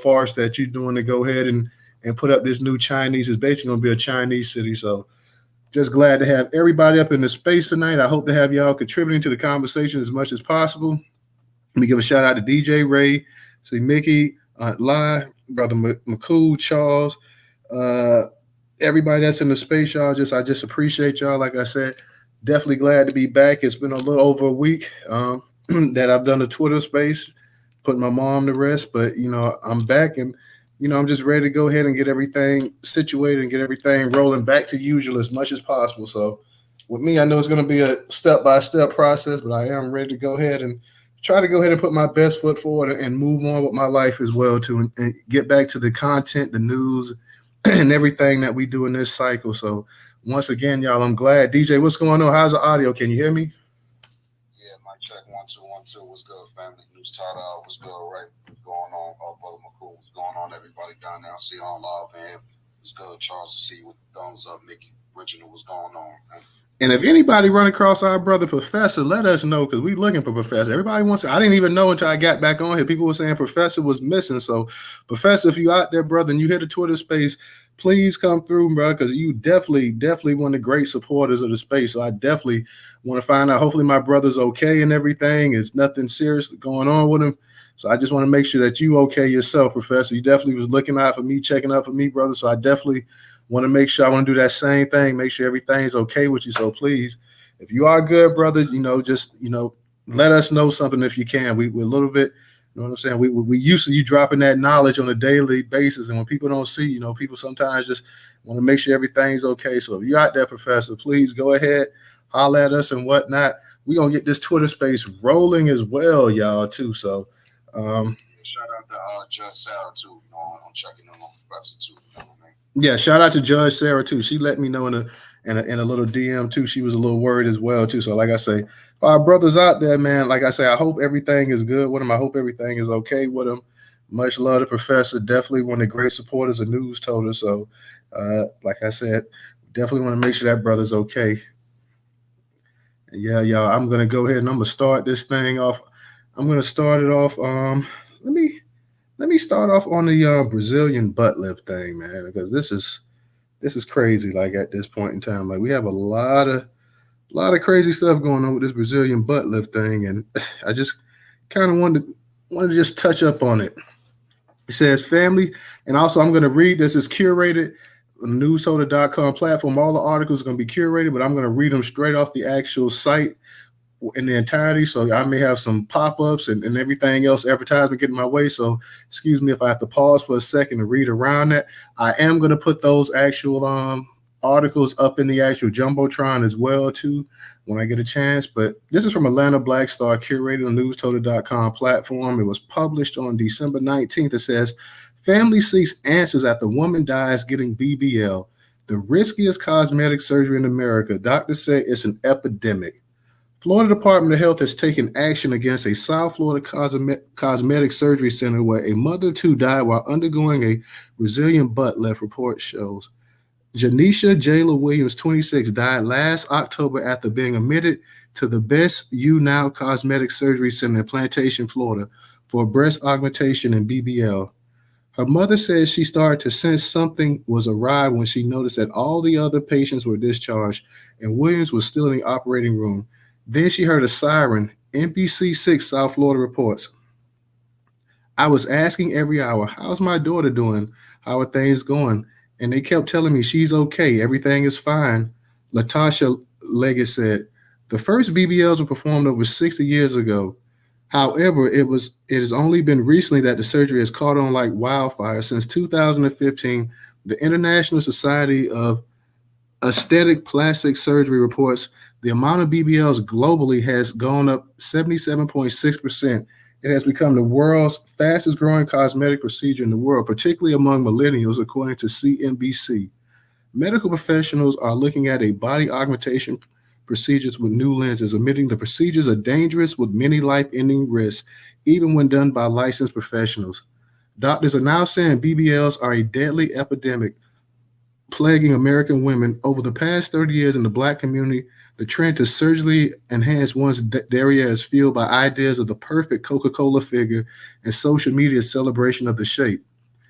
farce that you're doing to go ahead and put up this new Chinese. It's basically going to be a Chinese city. So just glad to have everybody up in the space tonight. I hope to have y'all contributing to the conversation as much as possible. Let me give a shout out to DJ Ray, see Mickey, Lai, Brother McCool, Charles, everybody that's in the space, y'all. I just appreciate y'all. Like I said, definitely glad to be back. It's been a little over a week that I've done the Twitter space, putting my mom to rest. But, I'm back and, I'm just ready to go ahead and get everything situated and get everything rolling back to usual as much as possible. So with me, I know it's going to be a step-by-step process, but I am ready to go ahead and try to go ahead and put my best foot forward and move on with my life as well, too, and get back to the content, the news, and everything that we do in this cycle. So once again, y'all, I'm glad. DJ, what's going on? How's the audio? Can you hear me? Yeah, mic check 1 2 1 2. What's good, family? Newstoter, what's good, right? What's going on? Brother McCool, what's going on? Everybody down there, I see on live, man. What's good, Charles? To see you with the thumbs up, Mickey. Reginald, what's going on, man? And if anybody run across our brother Professor, let us know, because we looking for Professor. Everybody wants to. I didn't even know until I got back on here. People were saying Professor was missing. So, Professor, if you out there, brother, and you hit the Twitter space, please come through, bro, because you definitely one of the great supporters of the space. So I definitely want to find out. Hopefully my brother's okay and everything. There's nothing serious going on with him. So I just want to make sure that you okay yourself, Professor. You definitely was looking out for me, checking out for me, brother. So I definitely want to make sure I want to do that same thing, make sure everything's okay with you. So please, if you are good, brother, just let us know something if you can. We're a little bit, you know what I'm saying? We used to you dropping that knowledge on a daily basis. And when people don't see, people sometimes just want to make sure everything's okay. So if you're out there, Professor, please go ahead, holler at us and whatnot. We're going to get this Twitter space rolling as well, y'all, too. So shout out to Judge Sarah, too. I'm checking on Professor, too. You know what I mean? Yeah, shout out to Judge Sarah too. She let me know in a little DM too. She was a little worried as well too. So like I say, for our brothers out there, man, like I say, I hope everything is good with them. I hope everything is okay with them. Much love to Professor. Definitely one of the great supporters of Newstoter. So like I said, definitely want to make sure that brother's okay. Yeah, y'all, I'm gonna go ahead and I'm gonna start this thing off. I'm gonna start it off. Let me start off on the Brazilian butt lift thing, man, because this is crazy. Like at this point in time, like we have a lot of crazy stuff going on with this Brazilian butt lift thing, and I just kind of wanted to just touch up on it. It says family, and also I'm going to read this. It's curated on the Newstoter.com platform. All the articles are going to be curated, but I'm going to read them straight off the actual site in the entirety. So I may have some pop-ups and everything else, advertisement getting in my way. So excuse me if I have to pause for a second to read around that. I am going to put those actual articles up in the actual Jumbotron as well too when I get a chance. But this is from Atlanta Black Star, curated on Newstoter.com platform. It was published on December 19th. It says, family seeks answers after woman dies getting BBL, the riskiest cosmetic surgery in America. Doctors say it's an epidemic. Florida Department of Health has taken action against a South Florida cosmetic surgery center where a mother of two died while undergoing a Brazilian butt lift, report shows. Janisha Jayla Williams, 26, died last October after being admitted to the Best You Now Cosmetic Surgery Center in Plantation, Florida, for breast augmentation and BBL. Her mother says she started to sense something was awry when she noticed that all the other patients were discharged and Williams was still in the operating room. Then she heard a siren. NBC6 South Florida reports. I was asking every hour, how's my daughter doing? How are things going? And they kept telling me she's okay. Everything is fine. Latasha Leggett said, the first BBLs were performed over 60 years ago. However, it has only been recently that the surgery has caught on like wildfire. Since 2015, the International Society of Aesthetic Plastic Surgery reports the amount of BBLs globally has gone up 77.6%. It has become the world's fastest growing cosmetic procedure in the world, particularly among millennials, according to CNBC. Medical professionals are looking at a body augmentation procedures with new lenses, admitting the procedures are dangerous with many life-ending risks, even when done by licensed professionals. Doctors are now saying BBLs are a deadly epidemic plaguing American women. Over the past 30 years in the Black community, The trend to surgically enhance one's derriere is fueled by ideas of the perfect Coca-Cola figure and social media celebration of the shape.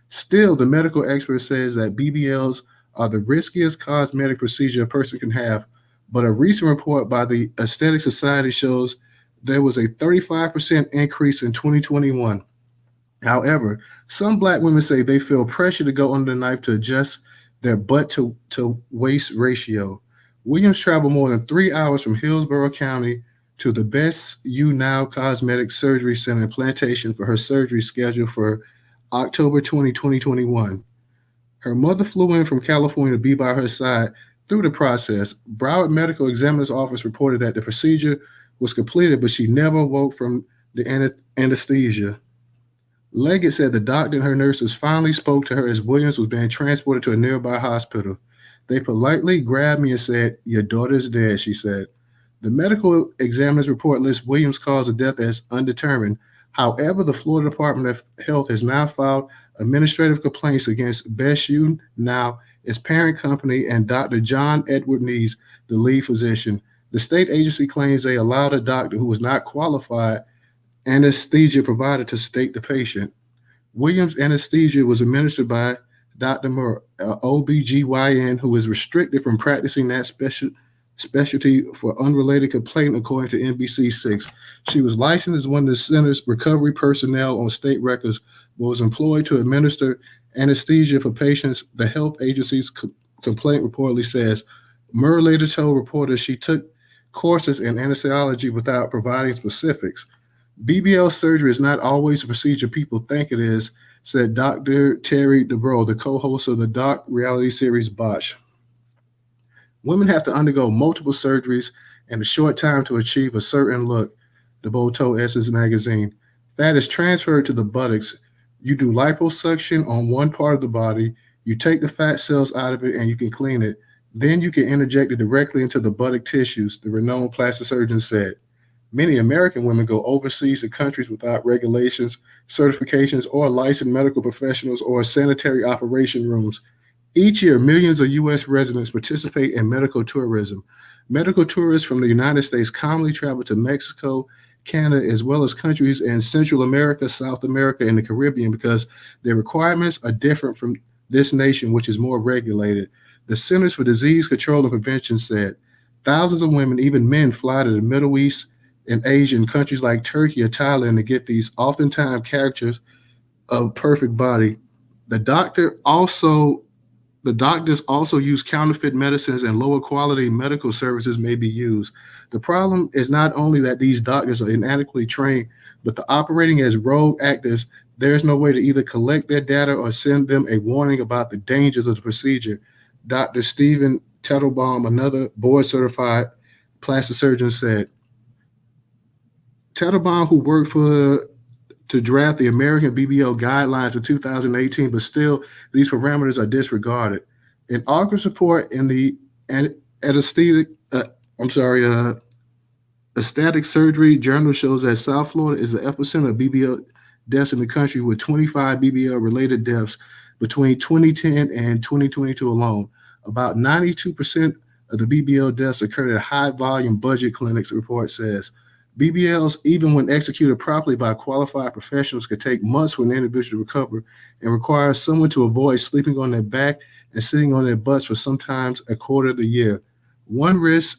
Still, the medical expert says that BBLs are the riskiest cosmetic procedure a person can have, but a recent report by the Aesthetic Society shows there was a 35% increase in 2021. However, some black women say they feel pressure to go under the knife to adjust their butt to waist ratio. Williams traveled more than 3 hours from Hillsborough County to the Best You Now Cosmetic Surgery Center in Plantation for her surgery scheduled for October 20, 2021. Her mother flew in from California to be by her side through the process. Broward Medical Examiner's Office reported that the procedure was completed, but she never woke from the anesthesia. Leggett said the doctor and her nurses finally spoke to her as Williams was being transported to a nearby hospital. They politely grabbed me and said, "Your daughter's dead," she said. The medical examiner's report lists Williams' cause of death as undetermined. However, the Florida Department of Health has now filed administrative complaints against Best You Now, its parent company, and Dr. John Edward Nees, the lead physician. The state agency claims they allowed a doctor who was not qualified anesthesia provided to sedate the patient. Williams anesthesia was administered by Dr. Moore, OBGYN, who is restricted from practicing that specialty for unrelated complaint, according to NBC6. She was licensed as one of the center's recovery personnel on state records, but was employed to administer anesthesia for patients, the health agency's complaint reportedly says. Murr later told reporters she took courses in anesthesiology without providing specifics. BBL surgery is not always the procedure people think it is, said Dr. Terry DeBro, the co-host of the doc reality series Bosch. Women have to undergo multiple surgeries in a short time to achieve a certain look, DeBro told Essence magazine. Fat is transferred to the buttocks. You do liposuction on one part of the body, you take the fat cells out of it and you can clean it. Then you can inject it directly into the buttock tissues, the renowned plastic surgeon said. Many American women go overseas to countries without regulations, certifications, or licensed medical professionals or sanitary operation rooms. Each year, millions of U.S. residents participate in medical tourism. Medical tourists from the United States commonly travel to Mexico, Canada, as well as countries in Central America, South America, and the Caribbean because their requirements are different from this nation, which is more regulated. The Centers for Disease Control and Prevention said thousands of women, even men, fly to the Middle East and Asia and countries like Turkey or Thailand to get these oftentimes characters of perfect body. The doctor also the doctors also use counterfeit medicines and lower quality medical services may be used. The problem is not only that these doctors are inadequately trained, but the operating as rogue actors, there's no way to either collect their data or send them a warning about the dangers of the procedure. Dr. Stephen Teitelbaum, another board certified plastic surgeon, said. Teitelbaum, who worked for to draft the American BBL guidelines in 2018, but still these parameters are disregarded. An August report in the anesthetic, I'm sorry, Aesthetic Surgery Journal shows that South Florida is the epicenter of BBL deaths in the country, with 25 BBL related deaths between 2010 and 2022 alone. About 92% of the BBL deaths occurred at high volume budget clinics, the report says. BBLs, even when executed properly by qualified professionals, could take months for an individual to recover and require someone to avoid sleeping on their back and sitting on their butts for sometimes a quarter of the year. One risk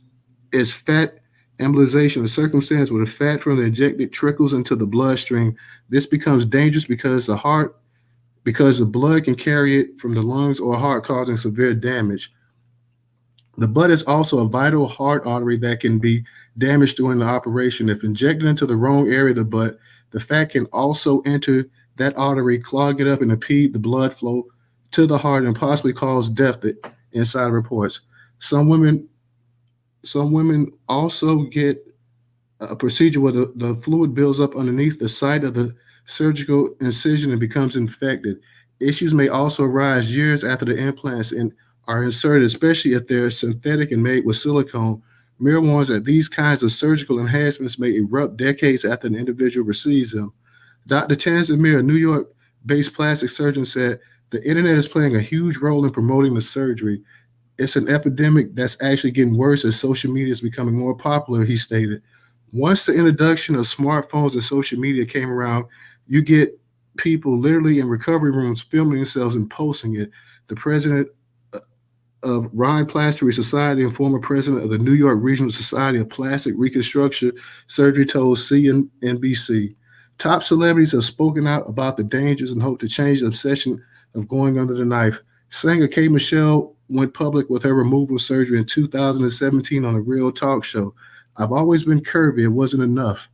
is fat embolization, a circumstance where the fat from the injected trickles into the bloodstream. This becomes dangerous because the blood can carry it from the lungs or heart, causing severe damage. The butt is also a vital heart artery that can be damaged during the operation. If injected into the wrong area of the butt, the fat can also enter that artery, clog it up, and impede the blood flow to the heart and possibly cause death, the inside reports. Some women also get a procedure where the fluid builds up underneath the site of the surgical incision and becomes infected. Issues may also arise years after the implants are inserted, especially if they're synthetic and made with silicone. Mir warns that these kinds of surgical enhancements may erupt decades after an individual receives them. Dr. Tanzan Mir, a New York-based plastic surgeon, said the internet is playing a huge role in promoting the surgery. It's an epidemic that's actually getting worse as social media is becoming more popular, he stated. Once the introduction of smartphones and social media came around, you get people literally in recovery rooms filming themselves and posting it. The president of Rhinoplasty Society and former president of the New York Regional Society of Plastic Reconstruction Surgery told CNBC. Top celebrities have spoken out about the dangers and hope to change the obsession of going under the knife. Singer K. Michelle went public with her removal surgery in 2017 on a Real Talk show. I've always been curvy. It wasn't enough.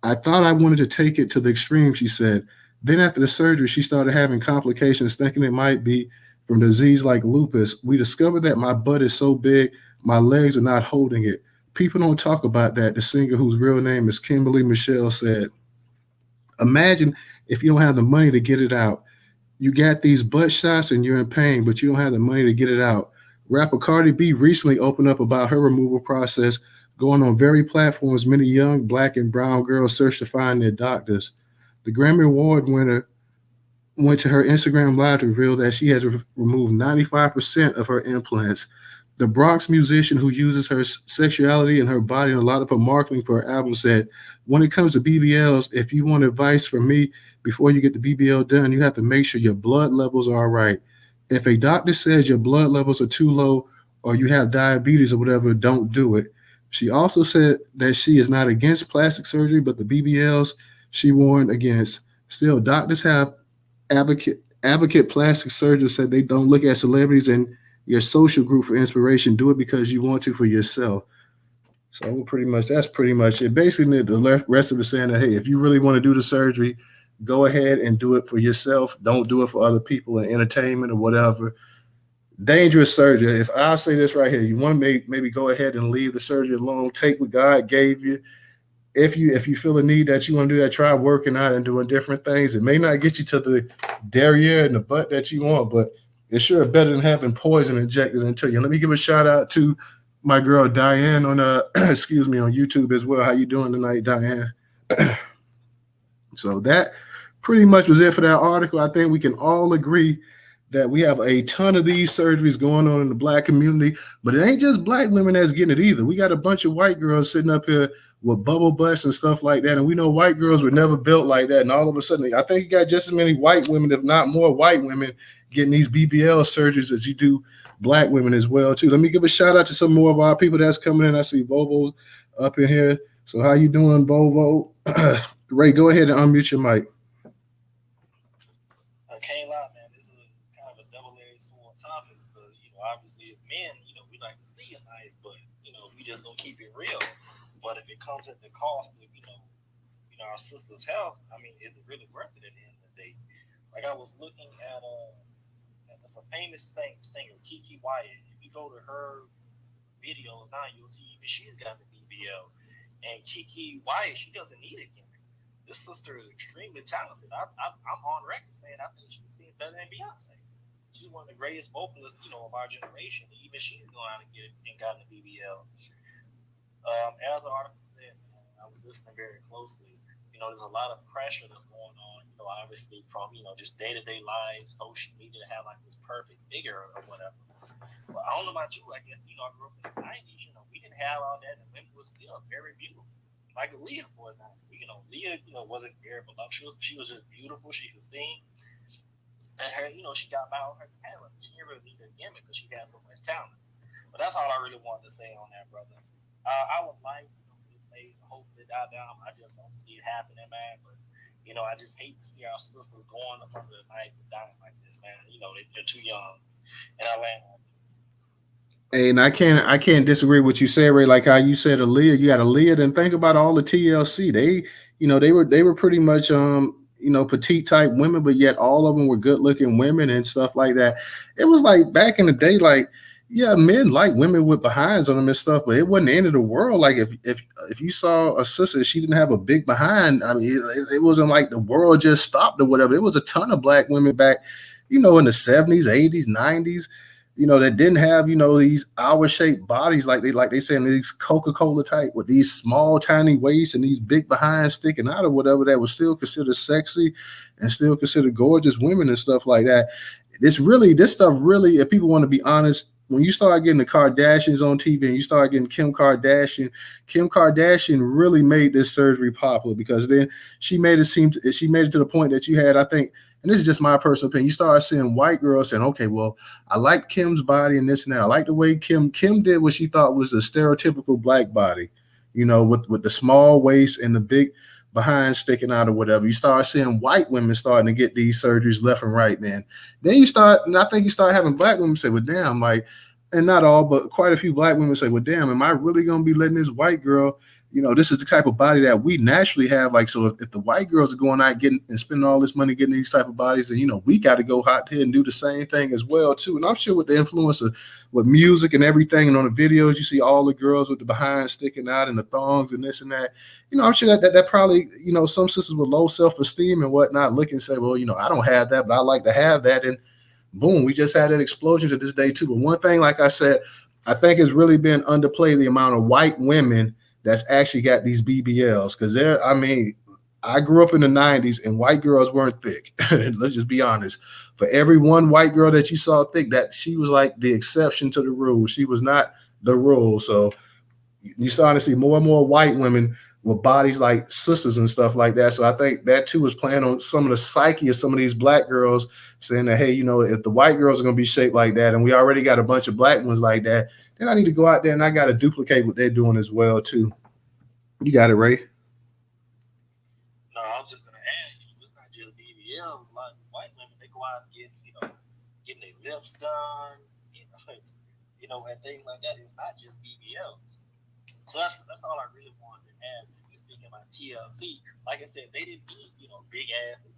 I thought I wanted to take it to the extreme, she said. Then after the surgery, she started having complications, thinking it might be from disease like lupus. We discovered that my butt is so big, my legs are not holding it. People don't talk about that, the singer whose real name is Kimberly Michelle said. Imagine if you don't have the money to get it out. You got these butt shots and you're in pain, but you don't have the money to get it out. Rapper Cardi B recently opened up about her removal process, going on very platforms many young black and brown girls search to find their doctors. The Grammy Award winner went to her Instagram Live to reveal that she has removed 95% of her implants. The Bronx musician who uses her sexuality and her body in a lot of her marketing for her album said, when it comes to BBLs, if you want advice from me before you get the BBL done, you have to make sure your blood levels are right. If a doctor says your blood levels are too low or you have diabetes or whatever, don't do it. She also said that she is not against plastic surgery, but the BBLs she warned against. Still, doctors have advocate plastic surgeons said they don't look at celebrities and your social group for inspiration. Do it because you want to for yourself. So that's pretty much it. Basically, the rest of it saying that hey, if you really want to do the surgery, go ahead and do it for yourself. Don't do it for other people in entertainment or whatever. Dangerous surgery. If I say this right here, you want to maybe go ahead and leave the surgery alone. Take what God gave you. If you feel a need that you want to do that, try working out and doing different things. It may not get you to the derriere and the butt that you want, but it's sure better than having poison injected into you. Let me give a shout out to my girl Diane on excuse me, on YouTube as well. How you doing tonight, Diane? So that pretty much was it for that article. I think we can all agree that we have a ton of these surgeries going on in the black community, but it ain't just black women that's getting it either. We got a bunch of white girls sitting up here with bubble butts and stuff like that, and we know white girls were never built like that, and all of a sudden, I think you got just as many white women, if not more white women, getting these BBL surgeries as you do black women as well, too. Let me give a shout out to some more of our people that's coming in. I see Volvo up in here. So how you doing, Volvo? Ray, go ahead and unmute your mic. I can't lie, man. This is kind of a double-edged sword topic because, obviously as men, we like to see it nice, but, we just gonna keep it real. But if it comes at the cost of, our sister's health, I mean, is it really worth it at the end of the day? Like I was looking at a famous singer, Kiki Wyatt. If you go to her videos now, you'll see even she's got the BBL. And Kiki Wyatt, she doesn't need a gimmick. This sister is extremely talented. I'm on record saying I think she's seen better than Beyonce. She's one of the greatest vocalists, of our generation. Even she's going out and gotten a BBL. As the article said, man, I was listening very closely. There's a lot of pressure that's going on, obviously from, just day-to-day life, social media to have like this perfect figure or whatever. But I don't know about you, I guess, I grew up in the 90s, we didn't have all that, and women were still very beautiful. Like Leah, for example. Leah, wasn't very voluptuous. She was just beautiful. She could sing. And her, she got by on her talent. She didn't really need a gimmick because she had so much talent. But that's all I really wanted to say on that, brother. I would like this phase to hopefully die down. I just don't see it happening, man. But, I just hate to see our sisters going up under the knife and dying like this, man. They're too young. And I land on And I can't disagree with what you said, Ray. Like how you said Aaliyah, you got Aaliyah. Then think about all the TLC. They were pretty much petite type women, but yet all of them were good looking women and stuff like that. It was like back in the day, like men like women with behinds on them and stuff, but it wasn't the end of the world. Like if you saw a sister, she didn't have a big behind. I mean, it wasn't like the world just stopped or whatever. It was a ton of black women back, in the 70s, 80s, 90s. That didn't have, these hour-shaped bodies like they say in these Coca-Cola type with these small, tiny waists and these big behinds sticking out or whatever that was still considered sexy and still considered gorgeous women and stuff like that. This stuff really, if people want to be honest, when you start getting the Kardashians on TV and you start getting Kim Kardashian really made this surgery popular because then she made it to the point that you had, I think, and this is just my personal opinion, you start seeing white girls saying, okay, well, I like Kim's body and this and that. I like the way Kim did what she thought was a stereotypical black body, with the small waist and the big behind sticking out or whatever. You start seeing white women starting to get these surgeries left and right. Then I think you start having black women say, well, damn, like, and not all, but quite a few black women say, well, damn, am I really going to be letting this white girl, this is the type of body that we naturally have. Like, so if the white girls are going out getting and spending all this money getting these type of bodies, and, we got to go out here and do the same thing as well, too. And I'm sure with the influence of with music and everything, and on the videos, you see all the girls with the behind sticking out and the thongs and this and that. I'm sure that probably, some sisters with low self-esteem and whatnot look and say, well, I don't have that, but I like to have that. And boom, we just had an explosion to this day too. But one thing, like I said, I think it's really been underplayed, the amount of white women that's actually got these BBLs. Because I grew up in the 90s and white girls weren't thick. Let's just be honest. For every one white girl that you saw thick, that she was like the exception to the rule. She was not the rule. So you're starting to see more and more white women with bodies like sisters and stuff like that. So I think that too is playing on some of the psyche of some of these black girls, saying that, hey, if the white girls are going to be shaped like that, and we already got a bunch of black ones like that, then I need to go out there and I got to duplicate what they're doing as well too. You got it, Ray. No, I was just gonna add, it's not just BBL. A lot of white women, they go out and get, getting their lips done, and things like that. It's not just BBLs. So that's all I really wanted to add. When you speaking about TLC, like I said, they didn't need, big ass and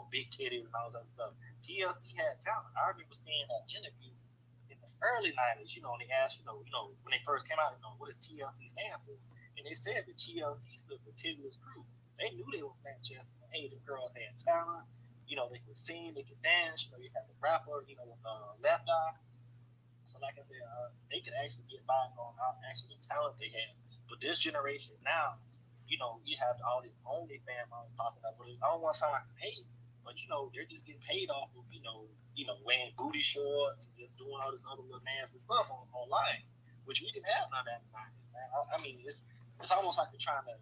big titties and all that stuff. TLC had talent. I remember seeing an interview in the early '90s. And they asked, when they first came out, what does TLC stand for? And they said the TLC stood for Tiddler's Crew. They knew they were not just, hey, the girls had talent. They could sing, they could dance. You had the rapper, with Left Eye. So like I said, they could actually get by on how actually the talent they had. But this generation now, you have all these OnlyFans models popping up. But I don't want to sound like I'm hating, but they're just getting paid off of wearing booty shorts and just doing all this other little nasty stuff online, which we didn't have none of that in the 90s, man. I mean, it's almost like they're trying to.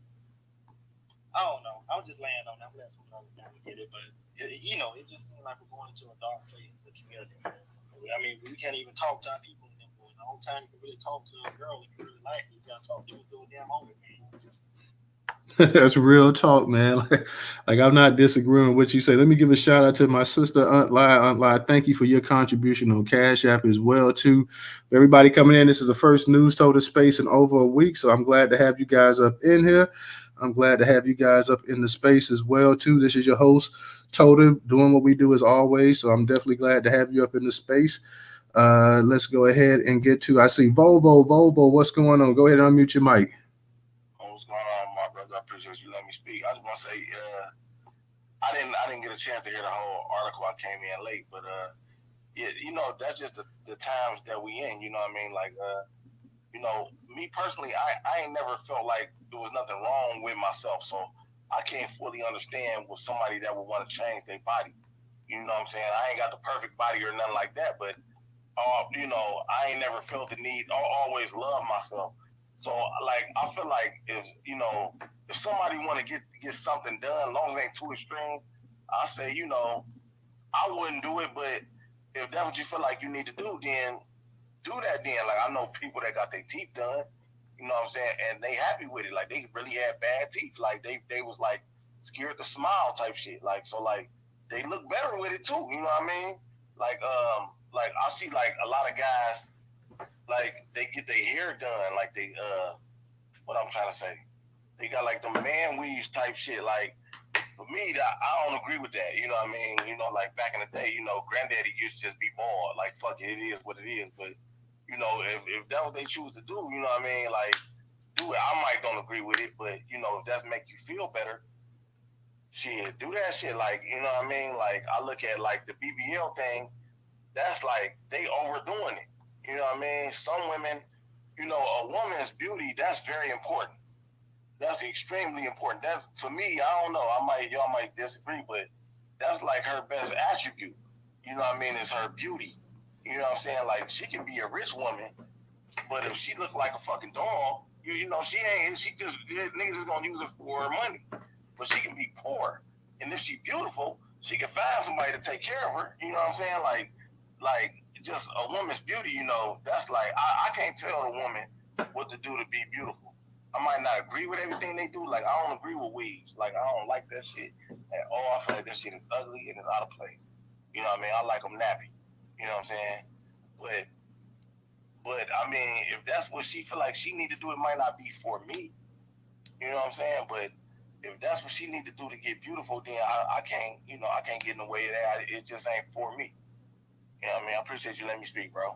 I don't know. I was just laying on that. I'm letting someone else down to get it, but it just seems like we're going into a dark place in the community. I mean, we can't even talk to our people anymore. The only time you can really talk to a girl if you really like it, you gotta talk to her through a damn OnlyFans. That's real talk, man. Like, I'm not disagreeing with what you say. Let me give a shout out to my sister, Aunt Lai. Aunt Lai, thank you for your contribution on Cash App as well, too. For everybody coming in, this is the first Newstoter space in over a week, so I'm glad to have you guys up in here. I'm glad to have you guys up in the space as well, too. This is your host, Toter, doing what we do as always, so I'm definitely glad to have you up in the space. Let's go ahead and get to, I see Volvo, what's going on? Go ahead and unmute your mic. What's going on, my brother? I appreciate you letting me speak. I just want to say, I didn't get a chance to hear the whole article. I came in late, but yeah, that's just the times that we in. You know what I mean? Like, me personally, I ain't never felt like there was nothing wrong with myself, so I can't fully understand with somebody that would want to change their body. You know what I'm saying? I ain't got the perfect body or nothing like that, but I ain't never felt the need. I always love myself. So, like, I feel like if somebody want to get something done, as long as it ain't too extreme, I say, I wouldn't do it. But if that's what you feel like you need to do, then do that. Then, like, I know people that got their teeth done, you know what I'm saying, and they happy with it. Like, they really had bad teeth. Like, they was like scared to smile type shit. Like, so like they look better with it too. You know what I mean? Like I see like a lot of guys, like they get their hair done, like they what I'm trying to say, they got like the man weaves type shit. Like for me, I don't agree with that. You know what I mean? Like back in the day, granddaddy used to just be bald. Like fuck it, it is what it is. But if that's what they choose to do, you know what I mean? Like do it. I might don't agree with it, but if that's make you feel better, shit, do that shit. Like you know what I mean? Like I look at like the BBL thing. That's like they overdoing it. You know what I mean? Some women, a woman's beauty, that's very important. That's extremely important. That's for me, I don't know. Y'all might disagree, but that's like her best attribute. You know what I mean? Is her beauty. You know what I'm saying? Like she can be a rich woman, but if she look like a fucking dog, you know she ain't. She just niggas is gonna use it for her money. But she can be poor, and if she beautiful, she can find somebody to take care of her. You know what I'm saying? Like just a woman's beauty. You know, that's like I can't tell a woman what to do to be beautiful. I might not agree with everything they do. Like I don't agree with weaves. Like I don't like that shit at all. I feel like that shit is ugly and it's out of place. You know what I mean? I like them nappy. You know what I'm saying? But but I mean, if that's what she feel like she need to do, it might not be for me. You know what I'm saying? But if that's what she need to do to get beautiful, then I can't, I can't get in the way of that. It just ain't for me. You know what I mean? I appreciate you letting me speak, bro.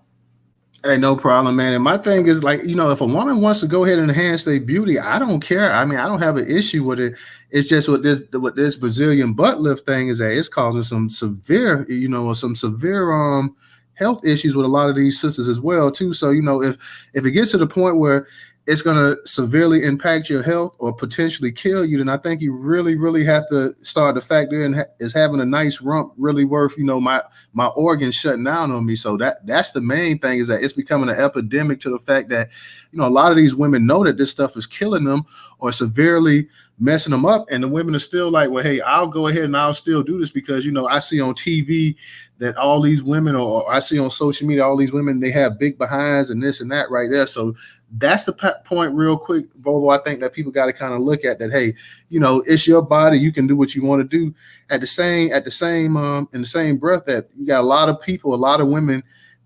Hey, no problem, man. And my thing is like, if a woman wants to go ahead and enhance their beauty, I don't care. I mean, I don't have an issue with it. It's just what this Brazilian butt lift thing is that it's causing some severe, some severe health issues with a lot of these sisters as well too. So, if it gets to the point where it's going to severely impact your health or potentially kill you, then I think you really, really have to start to factor in is having a nice rump really worth, my organs shutting down on me. So that's the main thing, is that it's becoming an epidemic to the fact that, a lot of these women know that this stuff is killing them or severely messing them up. And the women are still like, well, hey, I'll go ahead and I'll still do this because, I see on TV that all these women, or I see on social media, all these women, they have big behinds and this and that right there. So that's the point real quick, Volvo. I think that people got to kind of look at that. Hey, it's your body. You can do what you want to do. In the same breath, that you got a lot of people, a lot of women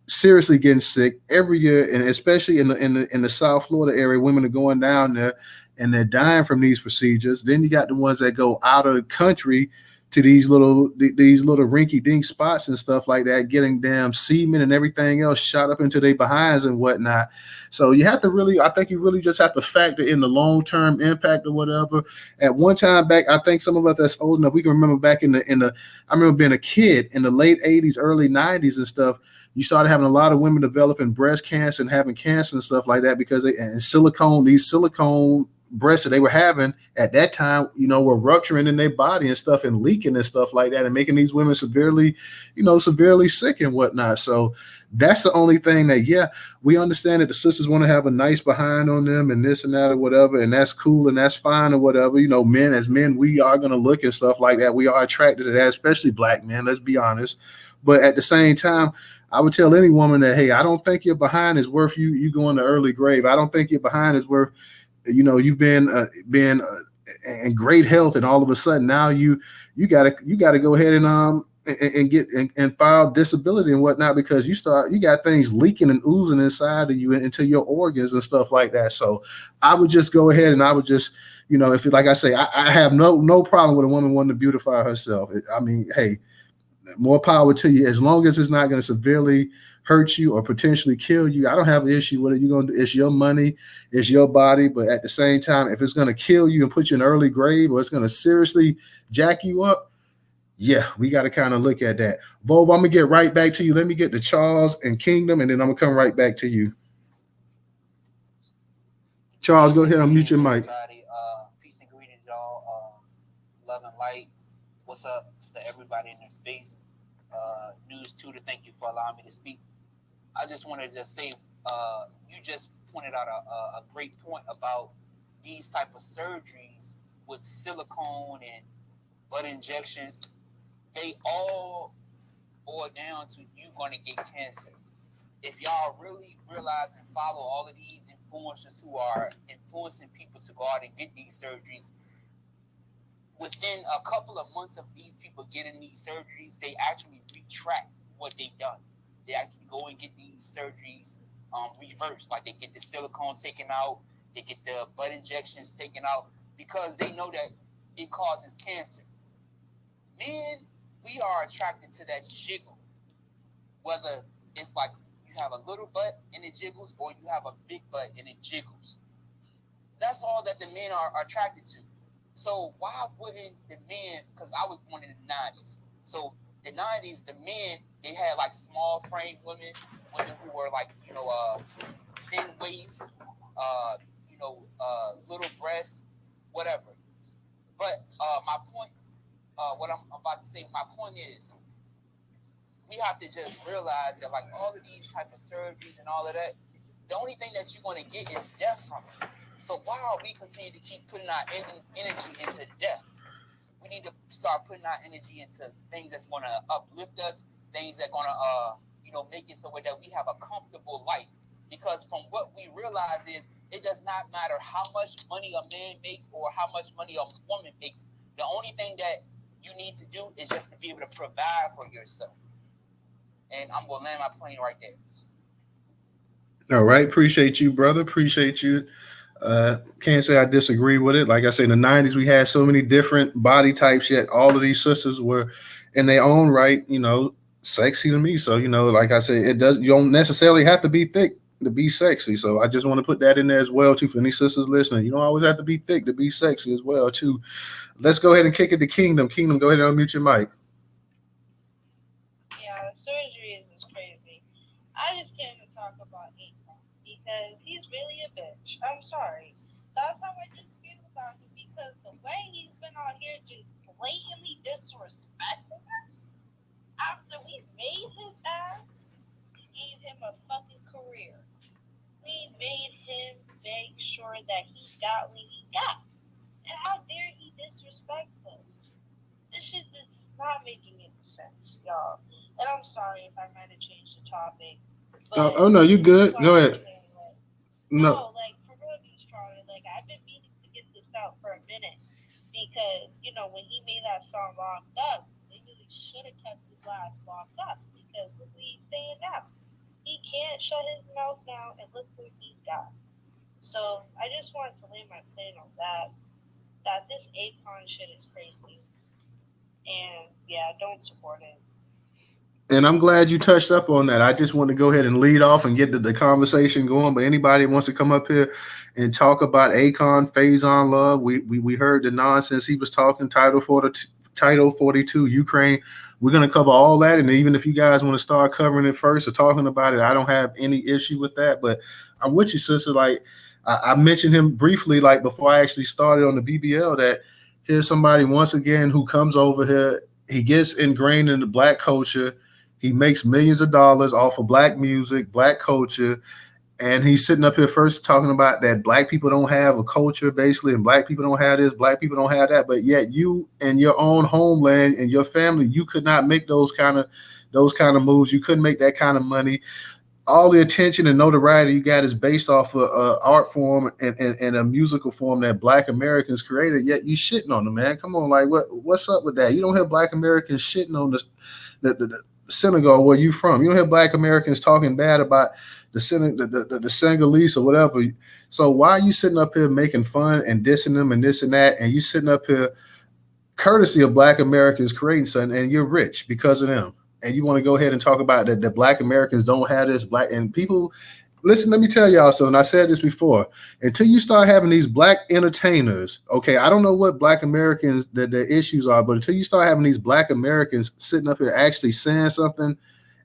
seriously getting sick every year, and especially in the South Florida area, women are going down there and they're dying from these procedures. Then you got the ones that go out of the country to these little rinky dink spots and stuff like that, getting damn semen and everything else shot up into their behinds and whatnot. So you have to really, I think you really just have to factor in the long term impact or whatever. At one time back, I think some of us that's old enough, we can remember back in the I remember being a kid in the late 80s, early 90s and stuff. You started having a lot of women developing breast cancer and having cancer and stuff like that because these silicone breasts that they were having at that time, were rupturing in their body and stuff and leaking and stuff like that and making these women severely sick and whatnot. So that's the only thing that, yeah, we understand that the sisters want to have a nice behind on them and this and that or whatever, and that's cool and that's fine or whatever. Men, as men, we are going to look and stuff like that. We are attracted to that, especially black men, let's be honest. But at the same time, I would tell any woman that, hey, I don't think your behind is worth you going to early grave. I don't think your behind is worth, you've been in great health, and all of a sudden now you gotta go ahead and get and file disability and whatnot because you got things leaking and oozing inside of you into your organs and stuff like that. So I would just go ahead and I would just, if like I say, I have no problem with a woman wanting to beautify herself. I mean, hey, more power to you, as long as it's not going to severely hurt you or potentially kill you. I don't have an issue with it. You're going to, it's your money, it's your body. But at the same time, if it's going to kill you and put you in an early grave, or it's going to seriously jack you up, yeah, we got to kind of look at that. Volvo, I'm going to get right back to you. Let me get to Charles and Kingdom, and then I'm going to come right back to you. Charles, go ahead and mute your mic. Peace and greetings, y'all. Love and light. What's up to everybody in their space? Newstoter, thank you for allowing me to speak. I just wanted to say, you just pointed out a great point about these type of surgeries with silicone and butt injections. They all boil down to you going to get cancer. If y'all really realize and follow all of these influencers who are influencing people to go out and get these surgeries, within a couple of months of these people getting these surgeries, they actually retract what they've done. They actually go and get these surgeries reversed. Like they get the silicone taken out, they get the butt injections taken out because they know that it causes cancer. Men, we are attracted to that jiggle. Whether it's like you have a little butt and it jiggles or you have a big butt and it jiggles. That's all that the men are attracted to. So why wouldn't the men, because I was born in the 90s. So the 90s, the men, they had like small frame women who were like, thin waist, little breasts, whatever. But my point, what I'm about to say, my point is, we have to just realize that like all of these type of surgeries and all of that, the only thing that you're going to get is death from it. So while we continue to keep putting our energy into death, we need to start putting our energy into things that's going to uplift us, things that are going to, make it so that we have a comfortable life. Because from what we realize is it does not matter how much money a man makes or how much money a woman makes. The only thing that you need to do is just to be able to provide for yourself. And I'm going to land my plane right there. All right. Appreciate you, brother. Appreciate you. Can't say I disagree with it. Like I say, in the 90s, we had so many different body types, yet all of these sisters were in their own right, sexy to me. So, like I said, you don't necessarily have to be thick to be sexy. So I just want to put that in there as well, too, for any sisters listening. You don't always have to be thick to be sexy as well, too. Let's go ahead and kick it to Kingdom. Kingdom, go ahead and unmute your mic. Yeah, surgery is crazy. I just came to talk about Akon because he's really a bitch. I'm sorry. That's how I just feel about him because the way he's been out here just blatantly disrespecting us after we made his ass, we gave him a fucking career. We made him make sure that he got what he got. And how dare he disrespect us? This shit is not making any sense, y'all. And I'm sorry if I might have changed the topic. Oh no, you good. Go ahead. No, like for real, Newstoter, like I've been meaning to get this out for a minute because when he made that song "Locked Up," they really should have kept his last locked up because look what he's saying now. He can't shut his mouth now, and look what he got. So I just wanted to lay my plane on that. That this Akon shit is crazy, and yeah, don't support it. And I'm glad you touched up on that. I just want to go ahead and lead off and get the conversation going. But anybody wants to come up here and talk about Akon, Faizon love, we heard the nonsense he was talking, Title 42, Ukraine. We're going to cover all that. And even if you guys want to start covering it first or talking about it, I don't have any issue with that. But I'm with you, sister. Like I mentioned him briefly, like before I actually started on the BBL, that here's somebody once again who comes over here. He gets ingrained in the black culture. He makes millions of dollars off of black music, black culture, and he's sitting up here first talking about that black people don't have a culture, basically, and black people don't have this, black people don't have that. But yet, you in your own homeland and your family, you could not make those kind of moves. You couldn't make that kind of money. All the attention and notoriety you got is based off of art form and a musical form that Black Americans created. Yet you shitting on them, man. Come on, like what's up with that? You don't have Black Americans shitting on the synagogue where you from. You don't have Black Americans talking bad about the Senegalese or whatever. So why are you sitting up here making fun and dissing them and this and that? And you sitting up here courtesy of Black Americans creating something, and you're rich because of them. And you want to go ahead and talk about that Black Americans don't have this black and people. Listen, let me tell y'all something. I said this before. Until you start having these black entertainers, okay, I don't know what Black Americans that their issues are, but until you start having these Black Americans sitting up here actually saying something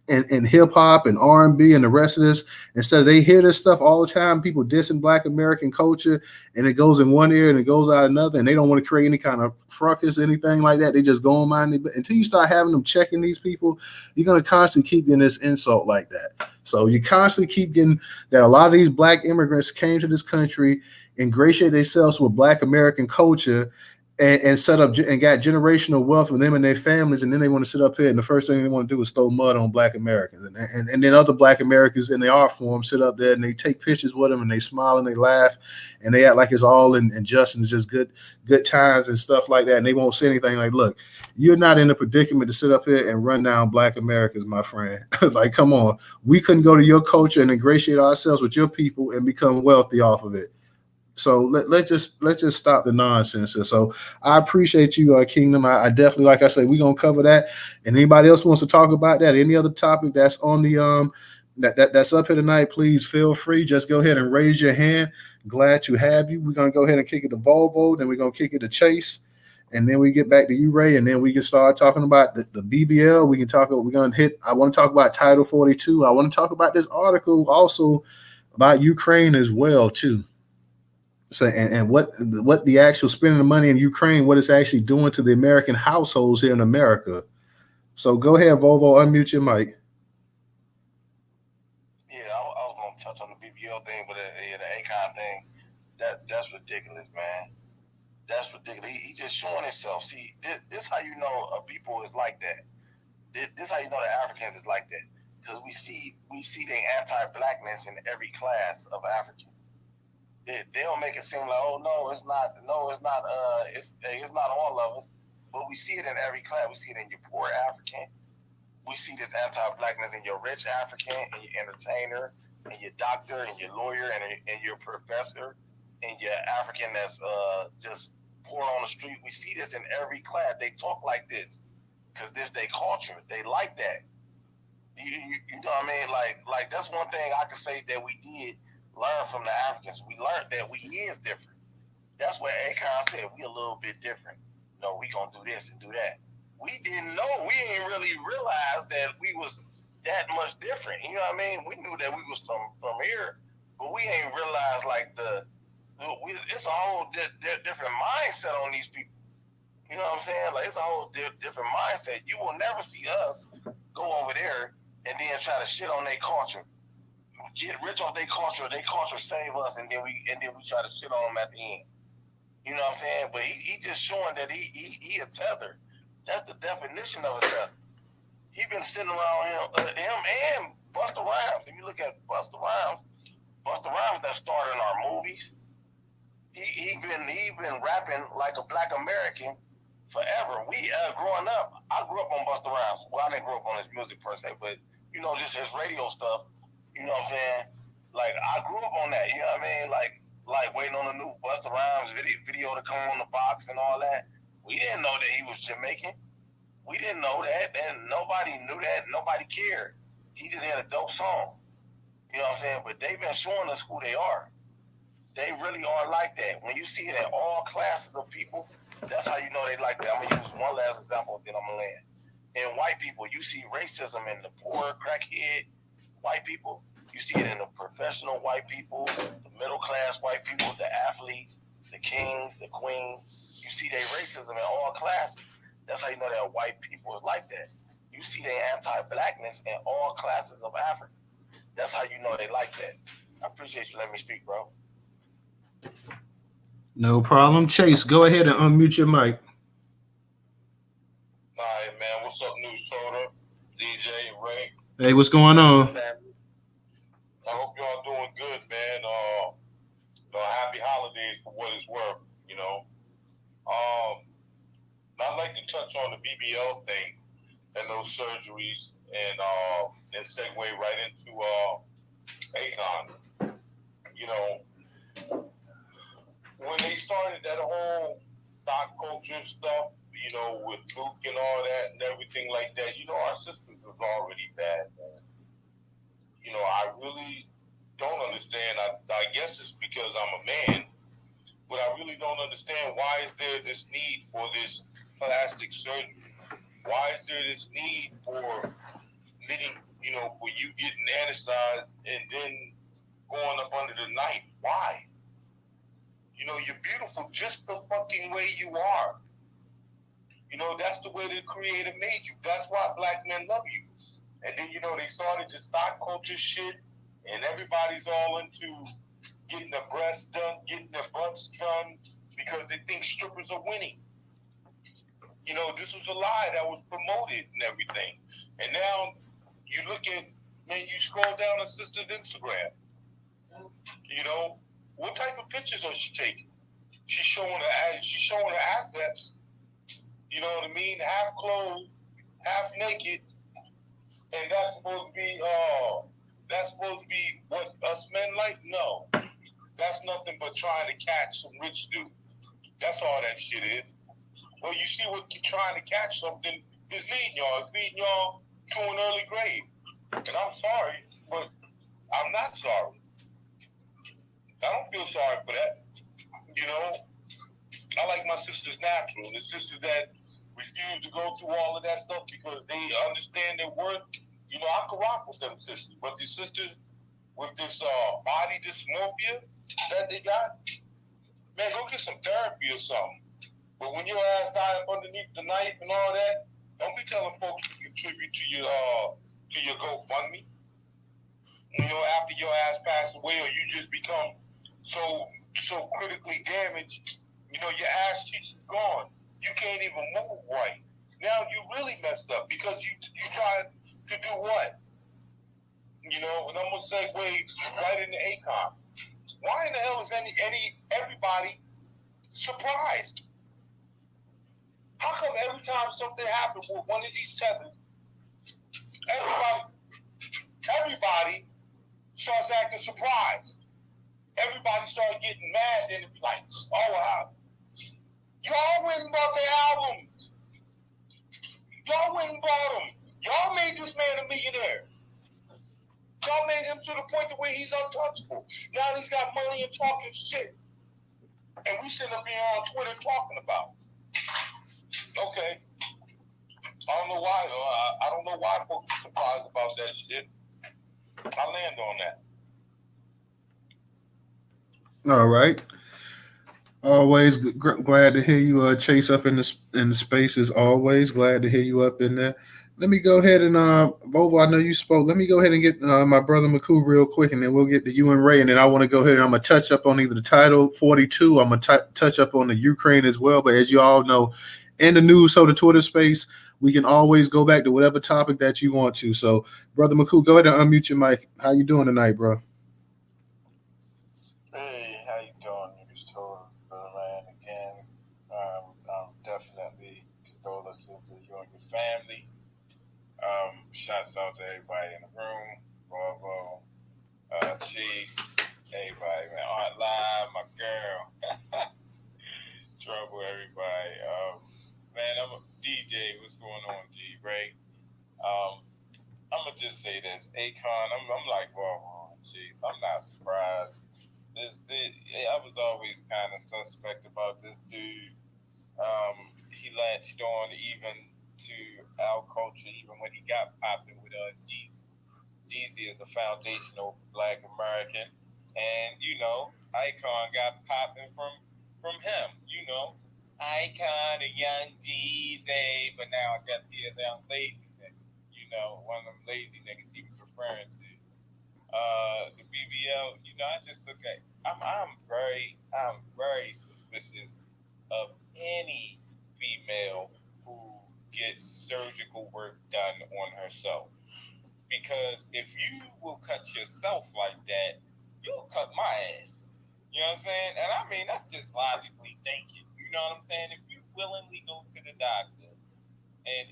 in hip hop and R&B and the rest of this, instead of they hear this stuff all the time, people dissing Black American culture, and it goes in one ear and it goes out another, and they don't want to create any kind of fracas, anything like that. They just go on mind. Until you start having them checking these people, you're going to constantly keep getting this insult like that. So you constantly keep getting that a lot of these Black immigrants came to this country, ingratiate themselves with Black American culture, and set up and got generational wealth with them and their families, and then they want to sit up here, and the first thing they want to do is throw mud on Black Americans, and then other Black Americans in the art form sit up there and they take pictures with them and they smile and they laugh and they act like it's all in Justin's just good times and stuff like that, and they won't say anything. Like, look, you're not in a predicament to sit up here and run down Black Americans, my friend. Like, come on, we couldn't go to your culture and ingratiate ourselves with your people and become wealthy off of it. So let's just stop the nonsense. So I appreciate you, Kingdom. I definitely, like I said, we're gonna cover that. And anybody else wants to talk about that, any other topic that's on the that's up here tonight, please feel free. Just go ahead and raise your hand. Glad to have you. We're gonna go ahead and kick it to Volvo, then we're gonna kick it to Chase, and then we get back to you, Ray, and then we can start talking about the BBL. We can talk. We're gonna hit. I want to talk about Title 42. I want to talk about this article also about Ukraine as well too. So, and what the actual spending of money in Ukraine, what it's actually doing to the American households here in America. So go ahead, Volvo, unmute your mic. Yeah, I was gonna touch on the BBL thing, but yeah, the Akon thing, that's ridiculous, man. That's ridiculous. He just showing himself. See, this how you know a people is like that. This how you know the Africans is like that, because we see the anti-blackness in every class of African. They don't make it seem like, oh no, it's not, it's not all of us, but we see it in every class. We see it in your poor African. We see this anti-blackness in your rich African, and your entertainer, and your doctor, and your lawyer, and your professor, and your African that's just poor on the street. We see this in every class. They talk like this because this they culture. They like that. You know what I mean? Like that's one thing I can say that we did learn from the Africans. We learned that we is different. That's what Akon said. We a little bit different. No, we gonna do this and do that. We didn't know. We didn't really realize that we was that much different. You know what I mean? We knew that we was from here, but we ain't realized like it's a whole different mindset on these people. You know what I'm saying? Like it's a whole different mindset. You will never see us go over there and then try to shit on their culture, get rich off their culture save us, and then we try to shit on them at the end. You know what I'm saying? But he just showing that he a tether. That's the definition of a tether. He been sitting around him and Busta Rhymes. If you look at Busta Rhymes that started in our movies. He been rapping like a black American forever. We growing up, I grew up on Busta Rhymes. Well, I didn't grow up on his music per se, but you know, just his radio stuff. You know what I'm saying? Like I grew up on that. You know what I mean? Like waiting on the new Busta Rhymes video to come on the box and all that. We didn't know that he was Jamaican. We didn't know that, and nobody knew that. Nobody cared. He just had a dope song. You know what I'm saying? But they've been showing us who they are. They really are like that. When you see it in all classes of people, that's how you know they like that. I'm gonna use one last example, then I'm gonna land. In white people, you see racism in the poor, crackhead white people. You see it in the professional white people, the middle class white people, the athletes, the kings, the queens. You see their racism in all classes. That's how you know that white people is like that. You see their anti-blackness in all classes of Africa. That's how you know they like that. I appreciate you letting me speak, bro. No problem. Chase, go ahead and unmute your mic. All right, man. What's up, Newstoter, DJ, Ray? Hey, what's going on? I hope y'all doing good, man. Happy holidays for what it's worth, you know. I'd like to touch on the BBL thing and those surgeries and segue right into Akon. You know, when they started that whole stock culture stuff, you know, with Luke and all that and everything like that, you know, our sisters was already bad, man. You know, I really don't understand. I guess it's because I'm a man, but I really don't understand why is there this need for this plastic surgery? Why is there this need for letting, you know, for you getting anesthesized and then going up under the knife? Why? You know, you're beautiful just the fucking way you are. You know, that's the way the Creator made you. That's why black men love you. And then, you know, they started this stock culture shit, and everybody's all into getting their breasts done, getting their butts done, because they think strippers are winning. You know, this was a lie that was promoted and everything. And now you look at, man, you scroll down a sister's Instagram. You know, what type of pictures are she taking? She's showing her assets. You know what I mean? Half clothed, half naked, and that's supposed to be what us men like? No, that's nothing but trying to catch some rich dudes. That's all that shit is. Well, you see what trying to catch something is leading y'all. It's leading y'all to an early grave. And I'm sorry, but I'm not sorry. I don't feel sorry for that. You know, I like my sisters natural. The sisters that refuse to go through all of that stuff because they understand their worth. You know, I could rock with them sisters. But the sisters with this body dysmorphia that they got, man, go get some therapy or something. But when your ass die up underneath the knife and all that, Don't be telling folks to contribute to your GoFundMe. After your ass passes away, or you just become so critically damaged. Your ass cheeks is gone. You can't even move right. Now you really messed up because you tried to do what? And I'm gonna segue right into Akon. Why in the hell is everybody surprised? How come every time something happens with one of these tethers, everybody starts acting surprised? Everybody started getting mad, then it'd be like, oh wow, y'all went and bought their albums. Y'all went and bought them. Y'all made this man a millionaire. Y'all made him to the point to where he's untouchable. Now he's got money and talking shit. And we sitting up here on Twitter talking about it. Okay. I don't know why. I don't know why folks are surprised about that shit. I land on that. All right. Always glad to hear you chase up in the spaces. Always glad to hear you up in there. Let me go ahead and Vovo, I know you spoke. Let me go ahead and get my brother Maku real quick, and then we'll get to you and Ray. And then I want to go ahead and I'm gonna touch up on either the title 42. I'm gonna touch up on the Ukraine as well. But as you all know, in the news, so the Twitter space, we can always go back to whatever topic that you want to. So, brother Maku, go ahead and unmute your mic. How you doing tonight, bro? Hey, how you doing, Newstoter, man? Again, definitely condolences to you and your family. Shouts out to everybody in the room, Bravo, Chase, everybody, man. Aunt Live, my girl, Trouble, everybody. Man, I'm a DJ. What's going on, D? Ray? I'm gonna just say this, Akon. I'm like, well, Chase. I'm not surprised. I was always kind of suspect about this dude. He latched on even to our culture, even when he got popping with Jeezy. Jeezy is a foundational Black American, and Akon got popping from him. Akon, a young Jeezy, but now I guess he is a lazy nigga. One of them lazy niggas he was referring to. The BBL, I just look at. I'm very suspicious of any female who gets surgical work done on herself, because if you will cut yourself like that, you'll cut my ass. You know what I'm saying? And I mean, that's just logically thinking. You know what I'm saying? If you willingly go to the doctor and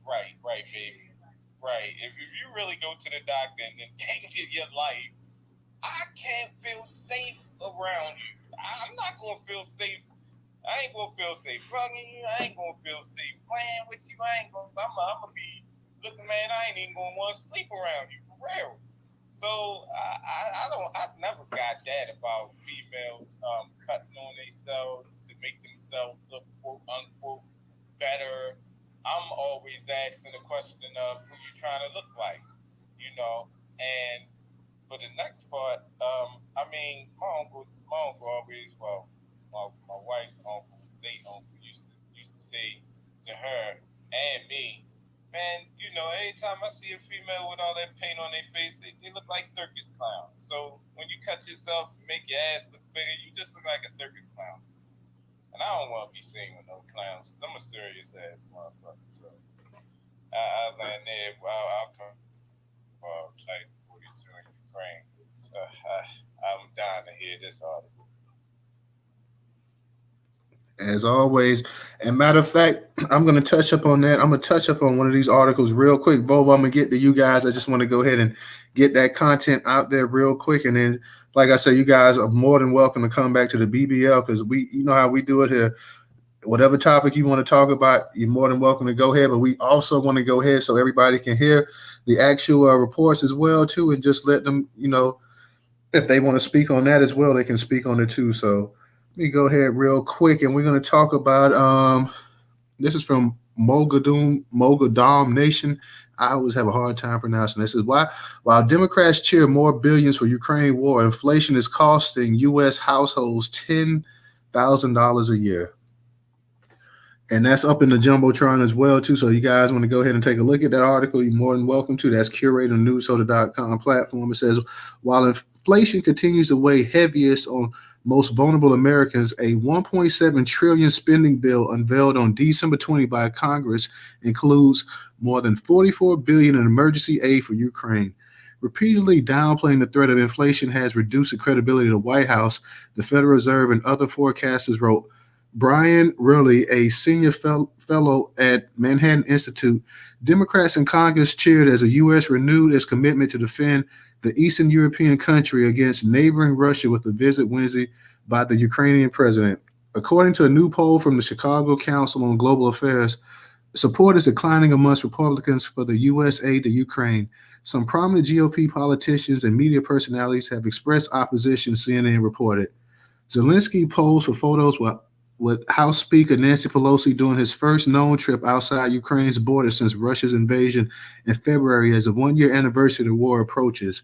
right, baby. Right. If you really go to the doctor and then endanger your life, I can't feel safe around you. I'm not gonna feel safe. I ain't gonna feel safe bugging you. I ain't gonna feel safe playing with you. I'm gonna be looking, man. I ain't even gonna want to sleep around you for real. So I've never got that about females cutting on themselves to make themselves look quote unquote better. I'm always asking the question of who you trying to look like, And for the next part, I mean, my uncle always, well, my wife's uncle, late uncle, used to say to her and me, man, every time I see a female with all that paint on their face, they look like circus clowns. So when you cut yourself and make your ass look bigger, you just look like a circus clown. And I don't want to be seen with no clowns, because I'm a serious ass motherfucker. So I'll land there. I'll come type 42 in Ukraine, because I'm dying to hear this article. As always. And matter of fact, I'm going to touch up on that. I'm going to touch up on one of these articles real quick. Bobo, I'm going to get to you guys. I just want to go ahead and get that content out there real quick. And then, like I said, you guys are more than welcome to come back to the BBL, because you know how we do it here. Whatever topic you want to talk about, you're more than welcome to go ahead. But we also want to go ahead so everybody can hear the actual reports as well, too, and just let them, if they want to speak on that as well, they can speak on it, too. So let me go ahead real quick, and we're going to talk about this is from Mogadam Nation. I always have a hard time pronouncing this. Is while Democrats cheer more billions for Ukraine war, inflation is costing U.S. households $10,000 a year. And that's up in the Jumbotron as well, too. So you guys want to go ahead and take a look at that article, you're more than welcome to. That's curator Newstoter.com platform. It says, while inflation continues to weigh heaviest on most vulnerable Americans, a 1.7 trillion spending bill unveiled on December 20 by Congress includes more than 44 billion in emergency aid for Ukraine. Repeatedly downplaying the threat of inflation has reduced the credibility of the White House, the Federal Reserve, and other forecasters wrote. Brian Riley, a senior fellow at Manhattan Institute, Democrats in Congress cheered as the U.S. renewed its commitment to defend the Eastern European country against neighboring Russia with a visit Wednesday by the Ukrainian president. According to a new poll from the Chicago Council on Global Affairs, support is declining amongst Republicans for the U.S. aid to Ukraine. Some prominent GOP politicians and media personalities have expressed opposition, CNN reported. Zelensky posed for photos with House Speaker Nancy Pelosi during his first known trip outside Ukraine's border since Russia's invasion in February as the one-year anniversary of the war approaches.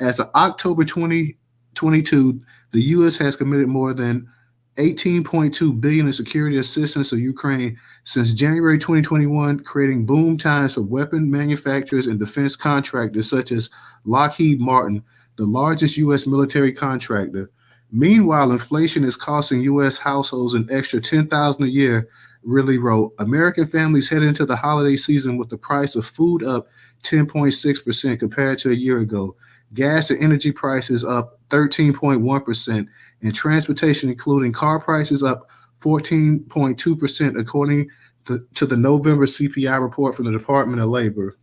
As of October 2022, the U.S. has committed more than $18.2 billion in security assistance to Ukraine since January 2021, creating boom times for weapon manufacturers and defense contractors such as Lockheed Martin, the largest U.S. military contractor. Meanwhile, inflation is costing U.S. households an extra $10,000 a year, Riley wrote. American families head into the holiday season with the price of food up 10.6% compared to a year ago. Gas and energy prices up 13.1%, and transportation, including car prices, up 14.2%, according to the November CPI report from the Department of Labor.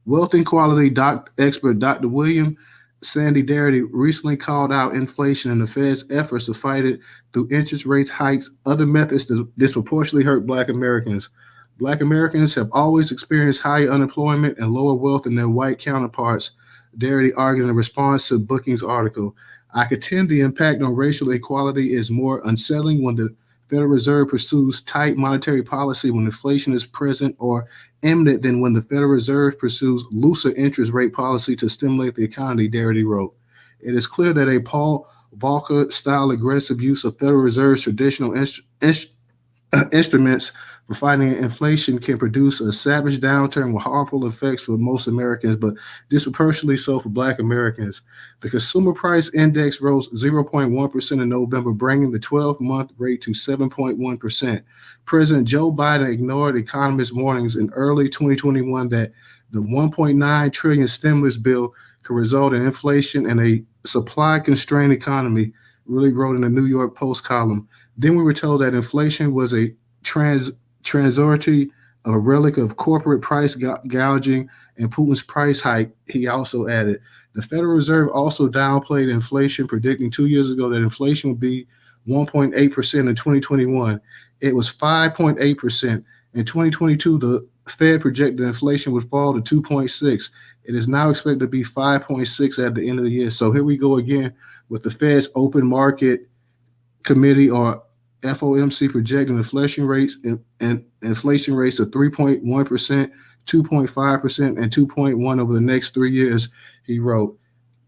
Wealth inequality expert Dr. William Sandy Darity recently called out inflation and the Fed's efforts to fight it through interest rates hikes, other methods that disproportionately hurt Black Americans. Black Americans have always experienced higher unemployment and lower wealth than their white counterparts, Darity argued in response to Booking's article. I contend the impact on racial equality is more unsettling when the Federal Reserve pursues tight monetary policy when inflation is present or imminent than when the Federal Reserve pursues looser interest rate policy to stimulate the economy, Darity wrote. It is clear that a Paul Volcker-style aggressive use of Federal Reserve's traditional instruments for fighting inflation can produce a savage downturn with harmful effects for most Americans, but disproportionately so for Black Americans. The Consumer Price Index rose 0.1% in November, bringing the 12-month rate to 7.1%. President Joe Biden ignored economists' warnings in early 2021 that the $1.9 trillion stimulus bill could result in inflation and a supply-constrained economy, really wrote in the New York Post column. Then we were told that inflation was a transitory, a relic of corporate price gouging and Putin's price hike, he also added. The Federal Reserve also downplayed inflation, predicting 2 years ago that inflation would be 1.8% in 2021. It was 5.8%. In 2022, the Fed projected inflation would fall to 2.6. It is now expected to be 5.6 at the end of the year. So here we go again with the Fed's open market committee, or FOMC, projecting inflation rates and inflation rates of 3.1%, 2.5%, and 2.1 over the next 3 years, he wrote.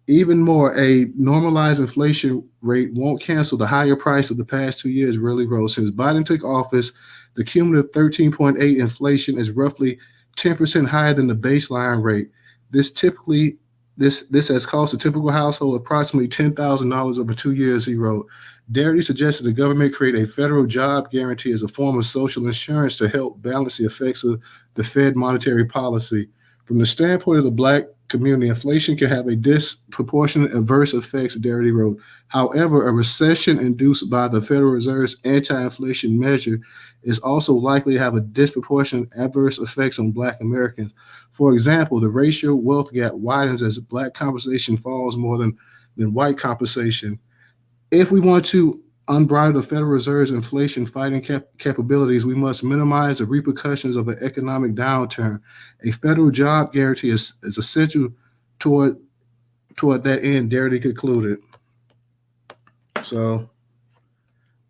Even more, a normalized inflation rate won't cancel the higher price of the past 2 years, really wrote. Since Biden took office, the cumulative 13.8 inflation is roughly 10% higher than the baseline rate. This has cost a typical household approximately $10,000 over 2 years, he wrote. Darity suggested the government create a federal job guarantee as a form of social insurance to help balance the effects of the Fed monetary policy. From the standpoint of the Black community, inflation can have a disproportionate adverse effects, Darity wrote. However, a recession induced by the Federal Reserve's anti-inflation measure is also likely to have a disproportionate adverse effects on Black Americans. For example, the racial wealth gap widens as Black compensation falls more than white compensation. If we want to unbridle the Federal Reserve's inflation fighting capabilities, we must minimize the repercussions of an economic downturn. A federal job guarantee is essential toward that end, Darity concluded. So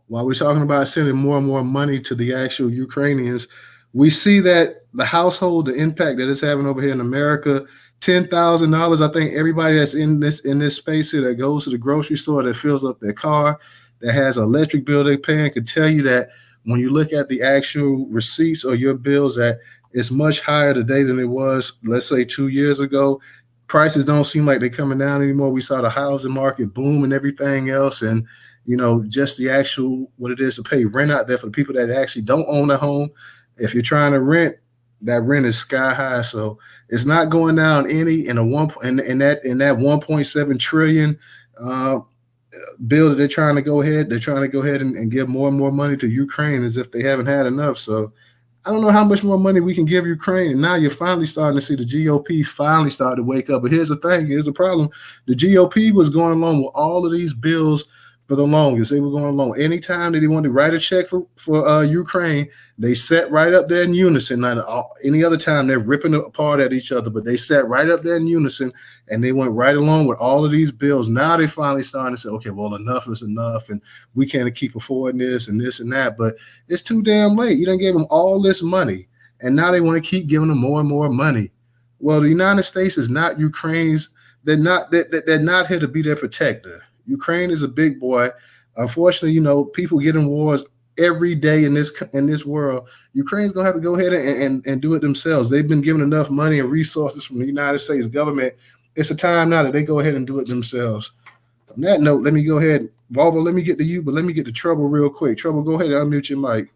while we're talking about sending more and more money to the actual Ukrainians, we see that the household, the impact that it's having over here in America, $10,000. I think everybody that's in this space here that goes to the grocery store, that fills up their car, that has an electric bill they're paying, could tell you that when you look at the actual receipts or your bills, that it's much higher today than it was, let's say, 2 years ago. Prices don't seem like they're coming down anymore. We saw the housing market boom and everything else, and just the actual what it is to pay rent out there for the people that actually don't own a home. If you're trying to rent, that rent is sky high. So it's not going down any in a one in that 1.7 trillion uh, bill that they're trying to go ahead and give more and more money to Ukraine as if they haven't had enough. So I don't know how much more money we can give Ukraine. And now you're finally starting to see the GOP finally start to wake up. But here's the thing, here's the problem. The GOP was going along with all of these bills for the longest. They were going along. Anytime that they wanted to write a check for Ukraine, they sat right up there in unison. Not any other time they're ripping apart at each other, but they sat right up there in unison and they went right along with all of these bills. Now they finally starting to say, okay, well, enough is enough, and we can't keep affording this and that. But it's too damn late. You done gave them all this money, and now they want to keep giving them more and more money. Well, the United States is not Ukraine's. They're not here to be their protector. Ukraine is a big boy. Unfortunately, people get in wars every day in this world. Ukraine's gonna have to go ahead and do it themselves. They've been given enough money and resources from the United States government. It's a time now that they go ahead and do it themselves. On that note, let me go ahead, Volvo. Let me get to you, but let me get to Trouble real quick. Trouble, go ahead and unmute your mic.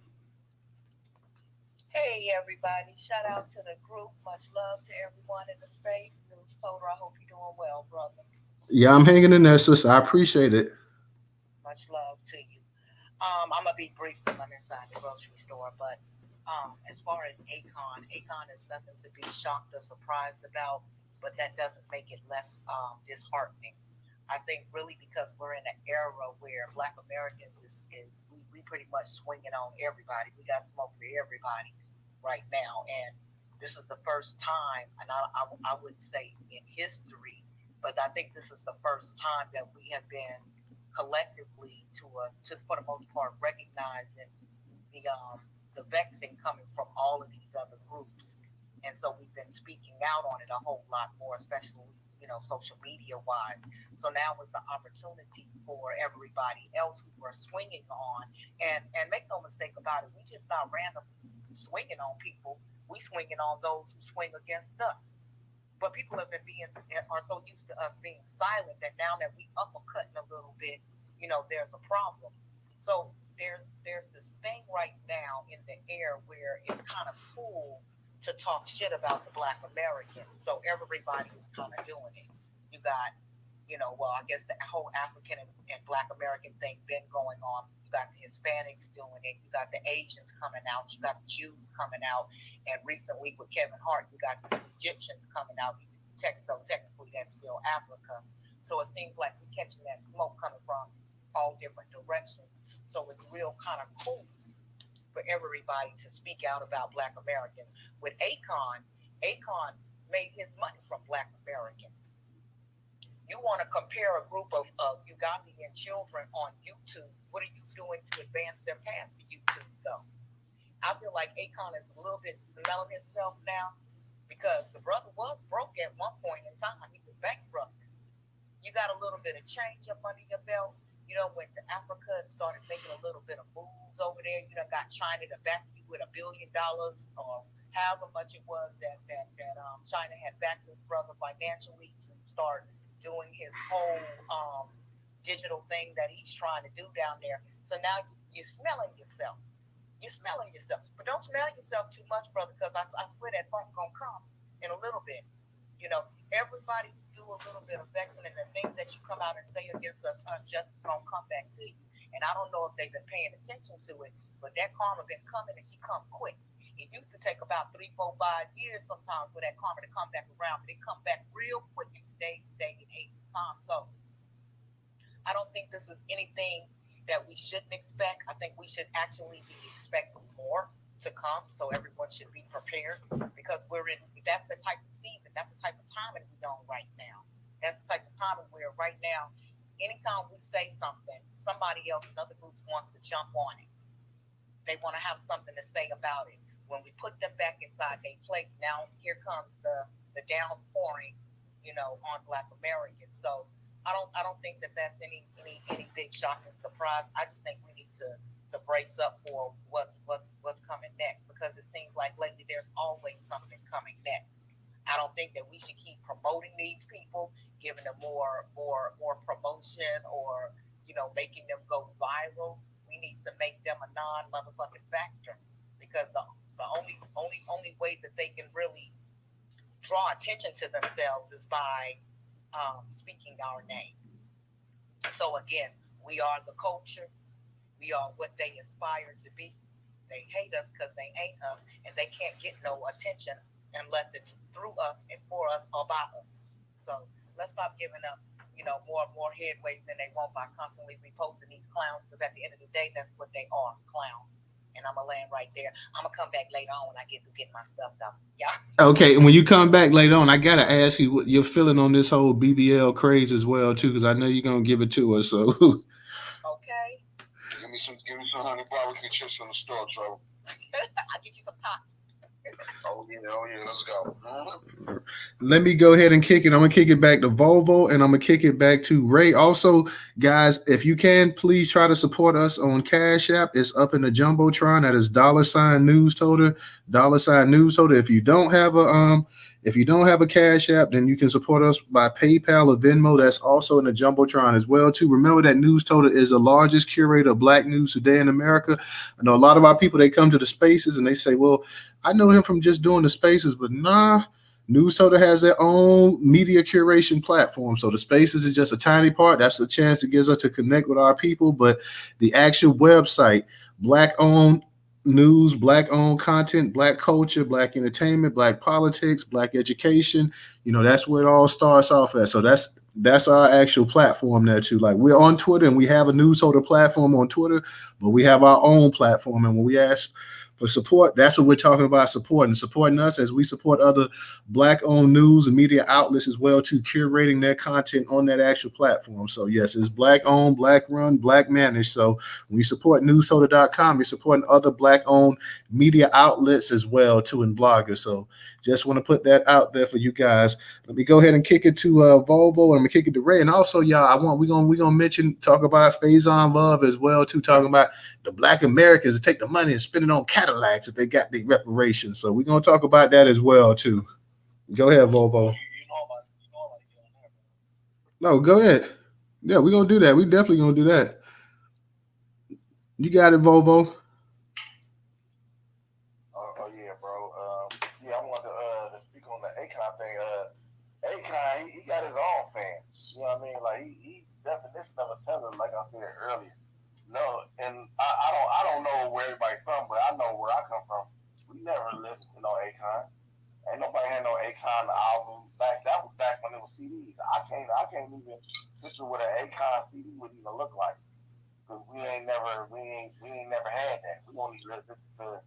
Hey everybody, shout out to the group. Much love to everyone in the space. Newstoter, I hope you're doing well, brother. Yeah, I'm hanging in there, sister. I appreciate it. Much love to you. I'm gonna be brief because I'm inside the grocery store, but as far as Akon is nothing to be shocked or surprised about, but that doesn't make it less disheartening. I think really because we're in an era where Black Americans is we pretty much swinging on everybody. We got smoke for everybody right now, and this is the first time, and I wouldn't say in history, but I think this is the first time that we have been collectively to for the most part recognizing the vexing coming from all of these other groups, and so we've been speaking out on it a whole lot more, especially social media wise. So now is the opportunity for everybody else who are swinging on, and make no mistake about it, we just not randomly swinging on people. We swinging on those who swing against us. But people are so used to us being silent that now that we uppercutting a little bit, there's a problem. So there's this thing right now in the air where it's kind of cool to talk shit about the Black Americans. So everybody is kind of doing it. You got, I guess the whole African and Black American thing been going on. You got the Hispanics doing it. You got the Asians coming out. You got the Jews coming out. And recently with Kevin Hart, you got the Egyptians coming out. Technically, that's still Africa. So it seems like we're catching that smoke coming from all different directions. So it's real kind of cool for everybody to speak out about Black Americans. With Akon made his money from Black Americans. You want to compare a group of Ugandan children on YouTube. What are you doing to advance their past to YouTube, though? I feel like Akon is a little bit smelling himself now because the brother was broke at one point in time. He was bankrupted. You got a little bit of change up under your belt. Went to Africa and started making a little bit of moves over there. Got China to back you with $1 billion or however much it was that China had backed this brother financially to start doing his whole digital thing that he's trying to do down there. So now you're smelling yourself. But don't smell yourself too much, brother, because I swear that funk gonna come in a little bit. Everybody do a little bit of vexing, and the things that you come out and say against us unjust is gonna come back to you. And I don't know if they've been paying attention to it, but that karma been coming, and she come quick. It used to take about 3, 4, 5 years sometimes for that karma to come back around, but it come back real quick in today's day and age and time. So I don't think this is anything that we shouldn't expect. I think we should actually be expecting more to come, so everyone should be prepared because that's the type of season, that's the type of timing we're on right now. That's the type of timing we're right now. Anytime we say something, somebody else, another group wants to jump on it. They want to have something to say about it. When we put them back inside their place, now here comes the downpouring, on Black Americans. So I don't think that that's any big shock and surprise. I just think we need to to brace up for what's coming next, because it seems like lately there's always something coming next. I don't think that we should keep promoting these people, giving them more promotion, or making them go viral. We need to make them a non-motherfucking factor, because the only way that they can really draw attention to themselves is by speaking our name. So again, we are the culture. We are what they aspire to be. They hate us because they ain't us, and they can't get no attention unless it's through us and for us or by us. So let's stop giving up, more and more headways than they want by constantly reposting these clowns, because at the end of the day, that's what they are, clowns. And I'm going to land right there. I'm going to come back later on when I get to get my stuff done. Yeah. Okay, and when you come back later on, I got to ask you what you're feeling on this whole BBL craze as well, too, because I know you're going to give it to us. So. Okay. Give me some honey barbecue chips from the store, Trevor. I'll get you some tacos. Oh yeah, let's go. Let me go ahead and kick it. I'm gonna kick it back to Volvo, and I'm gonna kick it back to Ray. Also, guys, if you can, please try to support us on Cash App. It's up in the jumbotron. That is $Newstoter, $Newstoter. If you don't have a Cash App, then you can support us by PayPal or Venmo. That's also in the jumbotron as well too. Remember that Newstoter is the largest curator of Black news today in America. I know a lot of our people, they come to the spaces and they say, well, I know him from just doing the spaces, but nah. Newstoter has their own media curation platform. So the spaces is just a tiny part. That's the chance it gives us to connect with our people. But the actual website, Black-owned news, Black-owned content, Black culture, Black entertainment, Black politics, Black education, that's where it all starts off at. So that's our actual platform there too. Like, we're on Twitter and we have a Newstoter platform on Twitter, but we have our own platform. And when we ask for support, that's what we're talking about, supporting us as we support other Black-owned news and media outlets as well, to curating their content on that actual platform. So yes, it's Black-owned, Black-run, Black-managed. So when you support Newstoter.com, you're supporting other Black-owned media outlets as well too, and bloggers. So just want to put that out there for you guys. Let me go ahead and kick it to Volvo, and I'm gonna kick it to Ray. And also, y'all, we're gonna talk about Faizon Love as well too, talking about the Black Americans that take the money and spend it on Cadillacs if they got the reparations. So we're gonna talk about that as well too. Go ahead, Volvo. No, go ahead. Yeah, we're gonna do that. We definitely gonna do that. You got it, Volvo. Oh yeah, bro. I wanted to speak on the Akon thing. Akon, he got his own fans. You know what I mean? Like, he definition of a teller, like I said earlier. No, and I don't know where everybody's from, but I know where I come from. We never listened to no Akon. Ain't nobody had no Akon album back. That was back when it was CDs. I can't even picture what an Akon CD would even look like, because we ain't never had that. We only listen to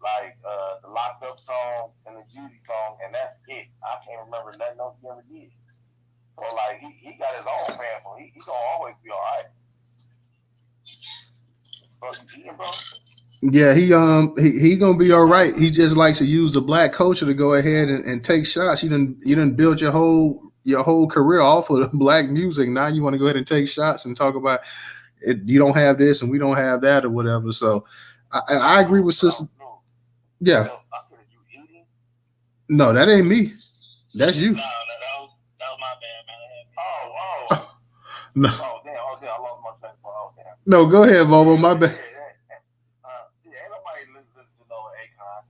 like the Locked Up song and the Juicy song, and that's it. I can't remember nothing else he ever did. So like, he got his own fans, so he gonna always be all right. So you eating, bro? Yeah, he gonna be all right. He just likes to use the Black culture to go ahead and take shots. You didn't build your whole career off of Black music. Now you want to go ahead and take shots and talk about it. You don't have this and we don't have that or whatever. So I agree with Sister. No. Yeah. I said, you eating? No, that ain't me. That's you. No, that was my bad, man. Oh. No. Oh damn. I lost my train of thought. Oh damn. No, go ahead, Volvo. My bad. Ain't nobody listen to no Akon.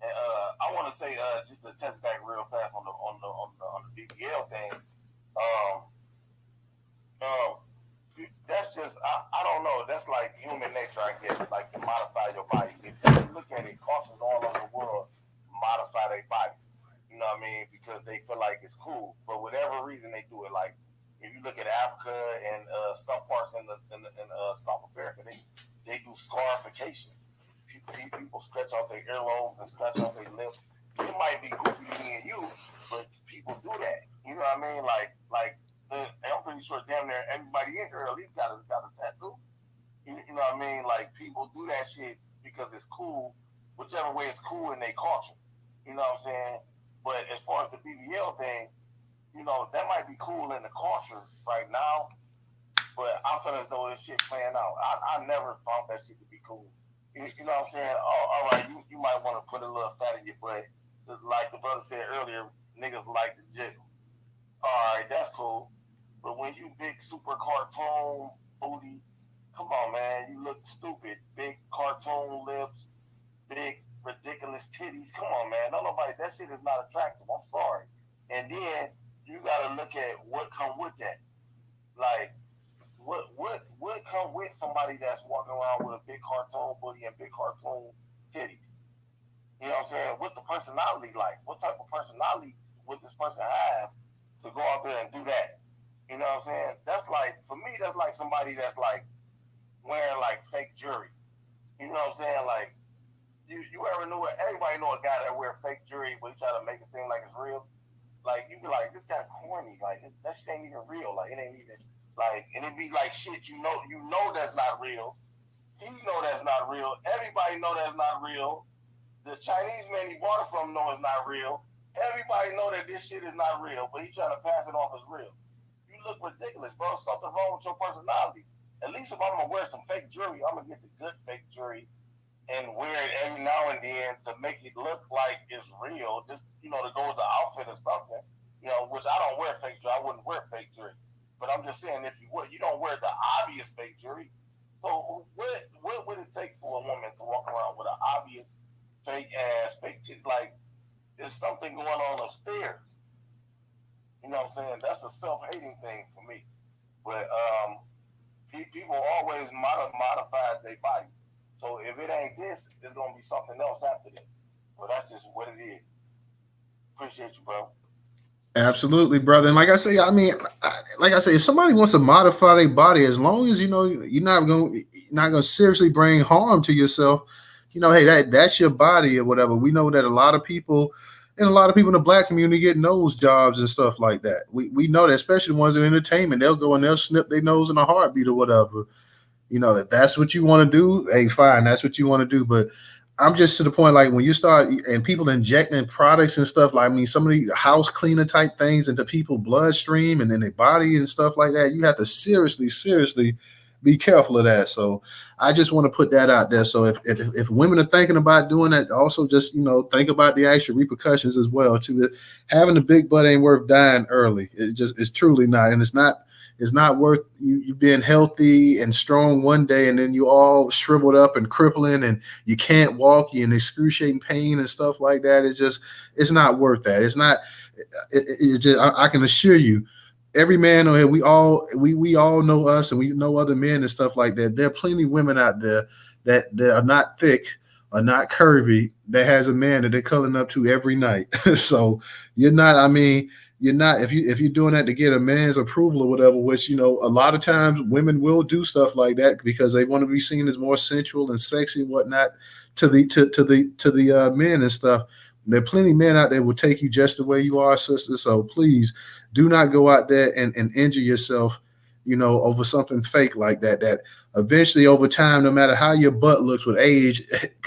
And I want to say, just to test back real fast on the BBL thing. That's just I don't know. That's like human nature, I guess. Like, to modify your body. If you look at it, cultures all over the world modify their body. You know what I mean? Because they feel like it's cool. For whatever reason, they do it. Like, if you look at Africa and some parts in South America, they do scarification. People stretch out their earlobes and stretch out their lips. It might be goofy to me and you, but people do that. You know what I mean? Like I'm pretty sure damn near everybody in here at least got a tattoo. You know what I mean? Like, people do that shit because it's cool, whichever way it's cool in their culture. You know what I'm saying? But as far as the BBL thing, that might be cool in the culture right now, but I feel as though this shit playing out. I never found that shit to be cool. You know what I'm saying? Oh, all right, you might want to put a little fat in your butt. So, like the brother said earlier, niggas like the jiggle. All right, that's cool. But when you big super cartoon booty, come on, man, you look stupid. Big cartoon lips, big ridiculous titties. Come on, man. No, nobody. That shit is not attractive. I'm sorry. And then you gotta look at what come with that. Like what come with somebody that's walking around with a big cartoon booty and big cartoon titties? You know what I'm saying? What the personality like? What type of personality would this person have to go out there and do that? You know what I'm saying? That's like, for me, that's like somebody that's like wearing like fake jewelry. You know what I'm saying? Like, you ever knew it? Everybody know a guy that wear fake jewelry, but he try to make it seem like it's real. Like, you be like, this guy corny. Like, that shit ain't even real. Like, it ain't even like, and it be like shit. You know that's not real. He know that's not real. Everybody know that's not real. The Chinese man he bought it from know it's not real. Everybody know that this shit is not real, but he trying to pass it off as real. You look ridiculous, bro. Something wrong with your personality. At least if I'm gonna wear some fake jewelry, I'm gonna get the good fake jewelry and wear it every now and then to make it look like it's real. Just to go with the outfit or something. Which I don't wear fake jewelry. I wouldn't wear fake jewelry. But I'm just saying, if you would, you don't wear the obvious fake jewelry. So what would it take for a woman to walk around with an obvious fake ass, fake titty? Like, there's something going on upstairs. You know what I'm saying? That's a self-hating thing for me. But people always modify their body. So if it ain't this, there's gonna be something else after that. But that's just what it is. Appreciate you, bro. Absolutely, brother. And like I say, I mean, like I say, if somebody wants to modify their body, as long as you're not gonna seriously bring harm to yourself, hey, that's your body or whatever. We know that a lot of people in the black community get nose jobs and stuff like that. We know that, especially the ones in entertainment, they'll go and they'll snip their nose in a heartbeat or whatever. If that's what you want to do, hey, fine, that's what you want to do. But I'm just to the point, like when you start and people injecting products and stuff, like, I mean, some of the house cleaner type things into people's bloodstream and in their body and stuff like that, you have to seriously be careful of that. So I just want to put that out there. So if women are thinking about doing that, also just think about the actual repercussions as well. Too, having a big butt ain't worth dying early. It's truly not, and it's not worth you being healthy and strong one day and then you all shriveled up and crippling and you can't walk, you're in excruciating pain and stuff like that. It's not worth that. It's not. It just, I can assure you, every man on here, we all know us and we know other men and stuff like that. There are plenty of women out there that are not thick or not curvy that has a man that they're cuddling up to every night. So you're not. I mean. You're not, if you're doing that to get a man's approval or whatever, which a lot of times women will do stuff like that because they want to be seen as more sensual and sexy and whatnot to the men and stuff. There are plenty of men out there who will take you just the way you are, sister. So please do not go out there and injure yourself, over something fake like that. That eventually over time, no matter how your butt looks with age,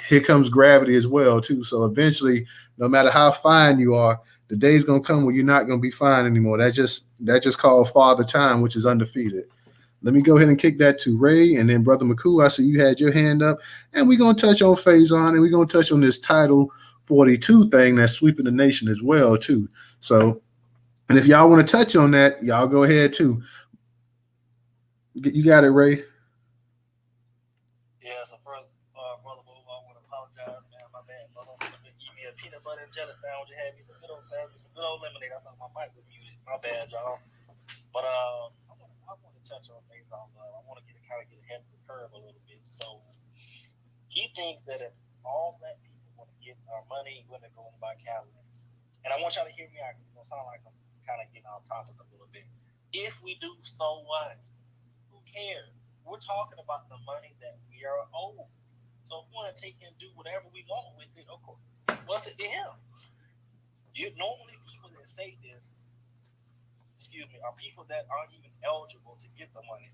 here comes gravity as well too. So eventually, no matter how fine you are, the day's gonna come where you're not gonna be fine anymore. That's just called Father Time, which is undefeated. Let me go ahead and kick that to Ray and then Brother McCool. I see you had your hand up, and we're gonna touch on Faizon and we're gonna touch on this Title 42 thing that's sweeping the nation as well too. So, and if y'all want to touch on that, y'all go ahead too. You got it, Ray. Yeah, so first, Brother Bo, I want to apologize, man. My bad, brother. Eat me a peanut butter and jelly sandwich. Had me some good old sandwich, some good old lemonade. I thought my mic was muted. My bad, y'all. But I want to touch on things on love. I want to get ahead of the curve a little bit. So he thinks that if all black people want to get our money, we're going to go and buy Cadillacs. And I want y'all to hear me out because it's going to sound like I'm kind of getting off topic a little bit. If we do, so what? Who cares? We're talking about the money that we are owed. So if we want to take and do whatever we want with it, of course, what's it to him? Normally people that say this, are people that aren't even eligible to get the money.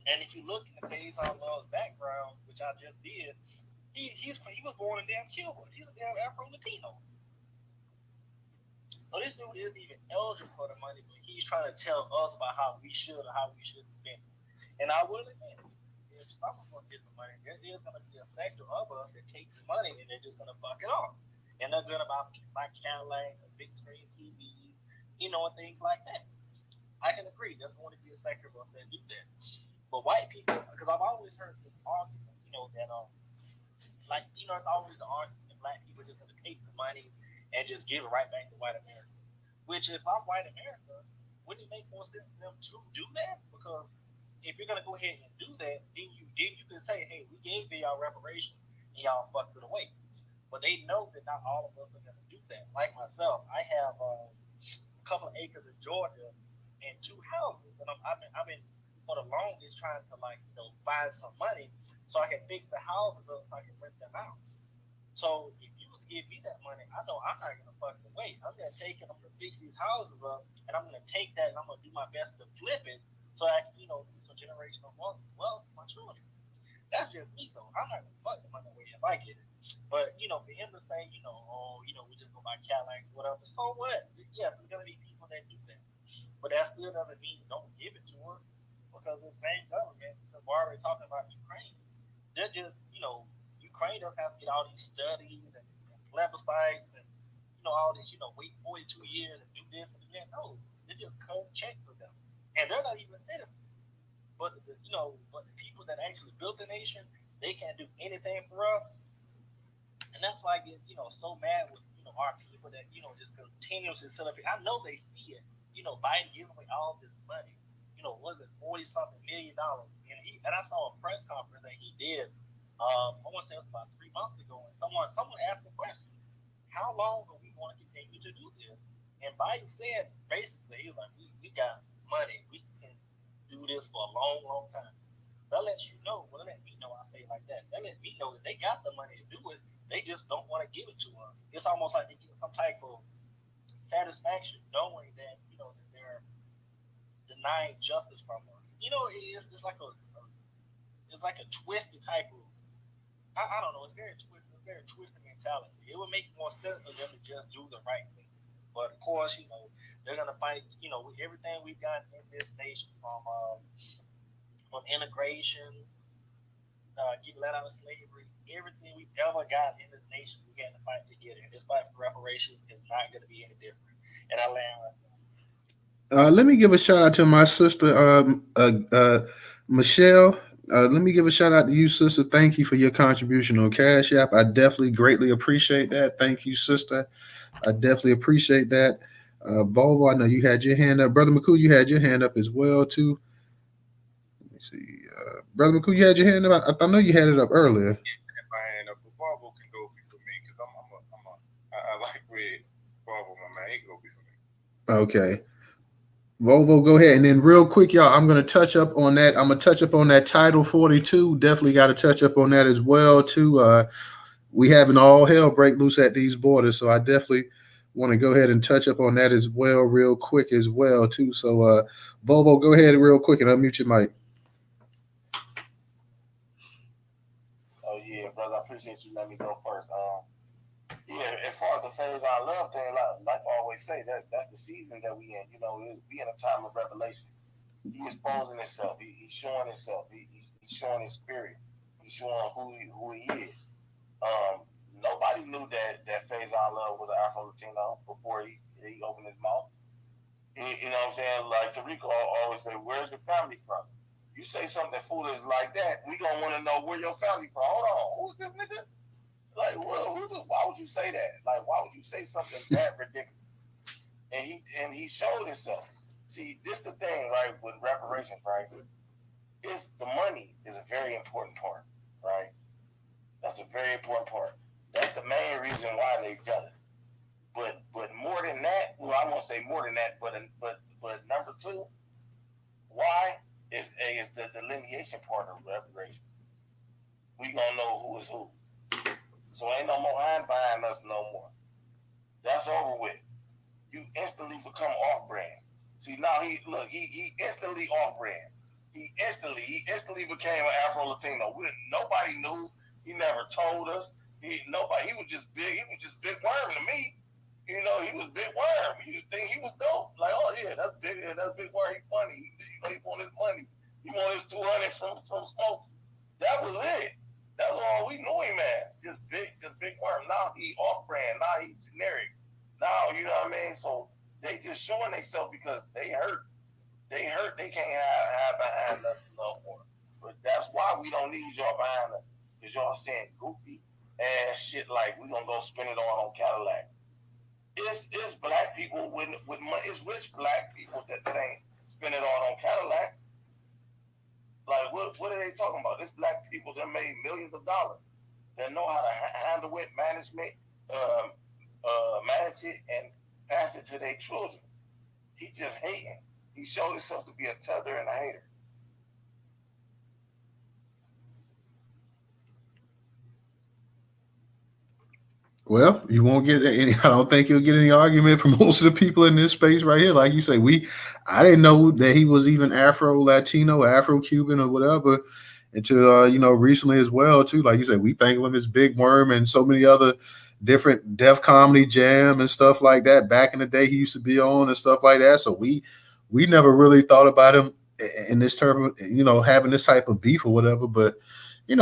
And if you look in the Faizon Love's background, which I just did, he was born in damn Cuba. He's a damn Afro-Latino. So this dude isn't even eligible for the money, but he's trying to tell us about how we should or how we shouldn't spend it. And I will admit, if if some of us get the money, there is going to be a sector of us that take the money and they're just going to fuck it off. And they're going to buy Cadillacs and big screen TVs, and things like that. I can agree. There's going to be a sector of us that do that. But white people, because I've always heard this argument, that it's always the argument that black people are just going to take the money and just give it right back to white America. Which, if I'm white America, wouldn't it make more sense for them to do that? Because if you're going to go ahead and do that, then you can say, hey, we gave y'all reparations and y'all fucked it away. But they know that not all of us are going to do that. Like myself, I have a couple of acres in Georgia and 2 houses, and I've been for the longest trying to find some money so I can fix the houses up so I can rent them out. So if you was to give me that money, I know I'm not gonna fuck it away. I'm gonna take it, I'm gonna fix these houses up, and I'm gonna take that and I'm gonna do my best to flip it so I can do some generational wealth for my children. That's just me though. I'm not gonna fuck the money away if I get it. But for him to say, we just go buy Cadillacs, whatever. So what? Yes, there's gonna be people that do that. But that still doesn't mean don't give it to us, because the same government, since we're already talking about Ukraine, they're just, Ukraine doesn't have to get all these studies and plebiscites and, all this, wait 42 years and do this and do that. No, they're just cutting checks with them. And they're not even citizens. But, but the people that actually built the nation, they can't do anything for us. And that's why I get, so mad with, our people that, just continuously celebrate. I know they see it. Biden giving away all this money. Was it $40-something million? And I saw a press conference that he did. I want to say it was about 3 months ago, and someone asked the question, "How long are we going to continue to do this?" And Biden said basically, he was like, "We got money. We can do this for a long, long time." That lets you know. Well, let me know. I say it like that. That let me know that they got the money to do it. They just don't want to give it to us. It's almost like they get some type of satisfaction knowing that that they're denying justice from us. It's like a twisted type of. I don't know. It's very twisted. It's very twisted mentality. It would make more sense for them to just do the right thing. But of course, they're gonna fight. With everything we've got in this nation, from integration, getting let out of slavery, everything we've ever got in this nation, we got to fight to get it. And this fight for reparations is not going to be any different. And I land right there. Let me give a shout out to my sister, Michelle. Let me give a shout out to you, sister. Thank you for your contribution on Cash App. I definitely greatly appreciate that. Thank you, sister. I definitely appreciate that. Volvo, I know you had your hand up. Brother McCool, you had your hand up as well, too. Let me see. Brother McCool, you had your hand up. I know you had it up earlier. If my hand up, but Volvo can go before me because I like where Volvo, my man, he can go before me. Okay. Volvo, go ahead. And then real quick, y'all, I'm going to touch up on that. I'm going to touch up on that Title 42. Definitely got to touch up on that as well, too. We having all hell break loose at these borders. So I definitely want to go ahead and touch up on that as well, real quick as well, too. So Volvo, go ahead real quick and unmute your mic. Oh yeah, brother, I appreciate you letting me go first. Yeah, as far as the Faizon love thing, like I always say, that's the season that we in. We in a time of revelation. He exposing himself. He's showing himself. He's showing his spirit. He's showing who he is. Nobody knew that Faizon Love was an Afro Latino before he opened his mouth. You know what I'm saying? Like Tariq always say, "Where's your family from?" You say something foolish like that, we gonna want to know where your family from. Hold on, who's this nigga? Like, why would you say that? Like, why would you say something that ridiculous? And he showed himself. See, this the thing, right? With reparations, right? Is the money is a very important part, right? That's a very important part. That's the main reason why they jealous. But more than that, well, I won't say more than that, but number two, why is the delineation part of reparation. We gonna know who is who. So ain't no more hand behind us no more. That's over with. You instantly become off brand. See now he instantly off brand. He instantly became an Afro Latino. Nobody knew. He never told us. He was just big. He was just Big Worm to me. He was Big Worm. You think he was dope? Like, oh yeah, that's Big Worm. He funny. He want his money. He want his 200 from Smokey. They just showing themselves because they hurt. They hurt. They can't have behind us no more. But that's why we don't need y'all behind us. Because y'all saying goofy ass shit like we gonna go spend it all on Cadillacs. It's black people with money. It's rich black people that ain't spend it all on Cadillacs. Like what are they talking about? It's black people that made millions of dollars that know how to handle it, um, manage it, and pass it to their children. He just hating. He showed himself to be a tether and a hater. Well, you won't get any. I don't think you'll get any argument from most of the people in this space right here. Like you say, I didn't know that he was even Afro Latino, Afro Cuban, or whatever until recently as well too. Like you said, we think of him as Big Worm and so many other different Def Comedy Jam and stuff like that. Back in the day, he used to be on and stuff like that. So we never really thought about him in this term, having this type of beef or whatever. But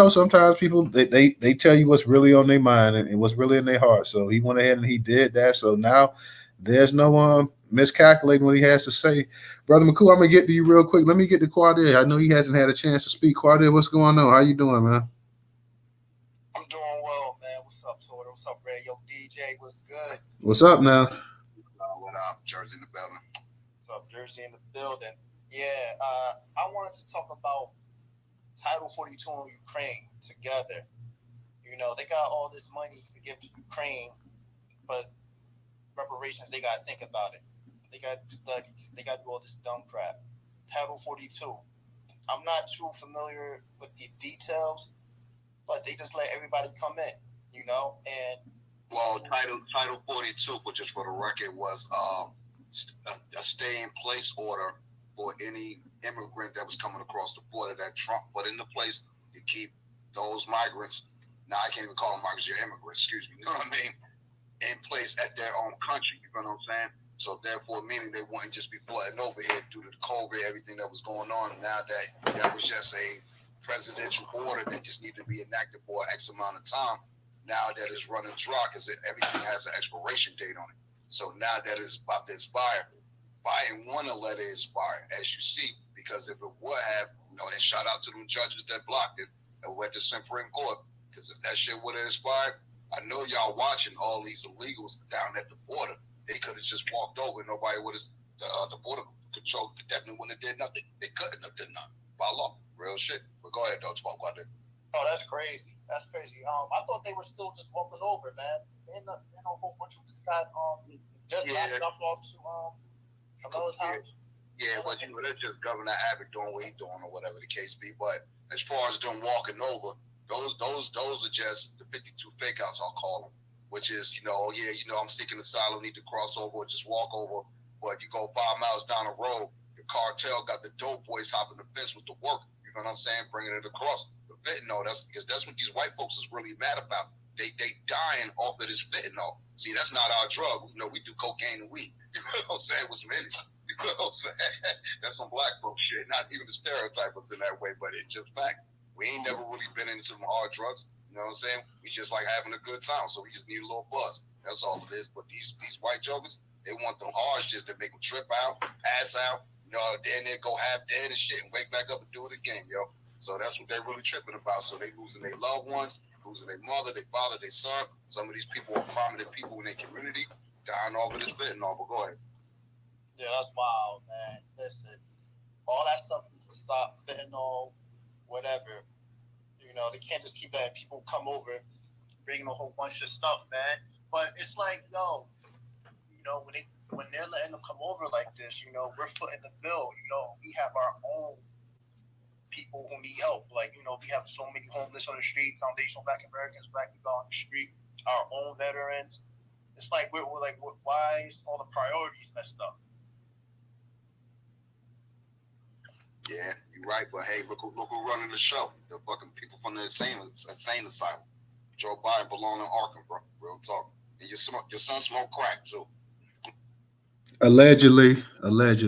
sometimes people they tell you what's really on their mind and what's really in their heart. So he went ahead and he did that. So now there's no miscalculating what he has to say. Brother McCool, I'm gonna get to you real quick. Let me get to Quadid. I know he hasn't had a chance to speak. Quadid, what's going on? How you doing, man? I'm doing well, man. What's up, Twitter? What's up, Radio DJ? What's good? What's up now? What up, Jersey in the building? What's up, Jersey in the building? Yeah, I wanted to talk about Title 42 in Ukraine together. They got all this money to give to Ukraine, but reparations, they got to think about it. They got studies. They got to do all this dumb crap. Title 42. I'm not too familiar with the details, but they just let everybody come in, and well, Title 42, just for the record, was a stay in place order for any immigrant that was coming across the border that Trump put into place to keep those migrants. Now I can't even call them migrants; you're immigrants. Excuse me. You know what I mean? In place at their own country. You know what I'm saying? So therefore, meaning they wouldn't just be flooding over here due to the COVID, everything that was going on. Now that was just a presidential order that just needed to be enacted for X amount of time. Now that is running dry because everything has an expiration date on it. So now that is about to expire. Biden want to let it expire, as you see, because if it would have, and shout out to them judges that blocked it and went to Supreme Court, because if that shit would have expired, I know y'all watching all these illegals down at the border. They could have just walked over. Nobody would have, the border control definitely wouldn't have did nothing. They couldn't have done nothing by law. Real shit. But go ahead, don't talk about that. Oh, that's crazy. That's crazy. I thought they were still just walking over, man. They know a whole bunch of this guy just jumped off to Camaro's house. Yeah, but that's just Governor Abbott doing what he's doing or whatever the case be. But as far as them walking over, those are just the 52 fake outs, I'll call them, which is, I'm seeking asylum, need to cross over or just walk over. But you go 5 miles down the road, the cartel got the dope boys hopping the fence with the work. You know what I'm saying? Bringing it across. The fentanyl, that's what these white folks is really mad about. They dying off of this fentanyl. See, that's not our drug. We do cocaine and weed. You know what I'm saying? With some Hennies. You know what I'm saying? That's some black folk shit. Not even to stereotype us in that way, but it's just facts. We ain't never really been into some hard drugs. You know what I'm saying? We just like having a good time, so we just need a little buzz. That's all it is. But these white jokers, they want them hard shit that make them trip out, pass out, then they go half dead and shit and wake back up and do it again, yo. So that's what they're really tripping about. So they losing their loved ones, losing their mother, their father, their son. Some of these people are prominent people in their community dying over this fentanyl. But go ahead. Yeah, that's wild, man. Listen, all that stuff needs to stop. Fentanyl, whatever. They can't just keep letting people come over, bringing a whole bunch of stuff, man. But it's like, when they're letting them come over like this, we're footing the bill. We have our own people who need help. Like, we have so many homeless on the street, foundational Black Americans, Black people on the street, our own veterans. It's like, we're like, why is all the priorities messed up? Yeah, you're right, but hey, look who running the show. The fucking people from the insane asylum. Joe Biden belong in Arkham, bro. Real talk. And your son smoked crack too. Allegedly. Let's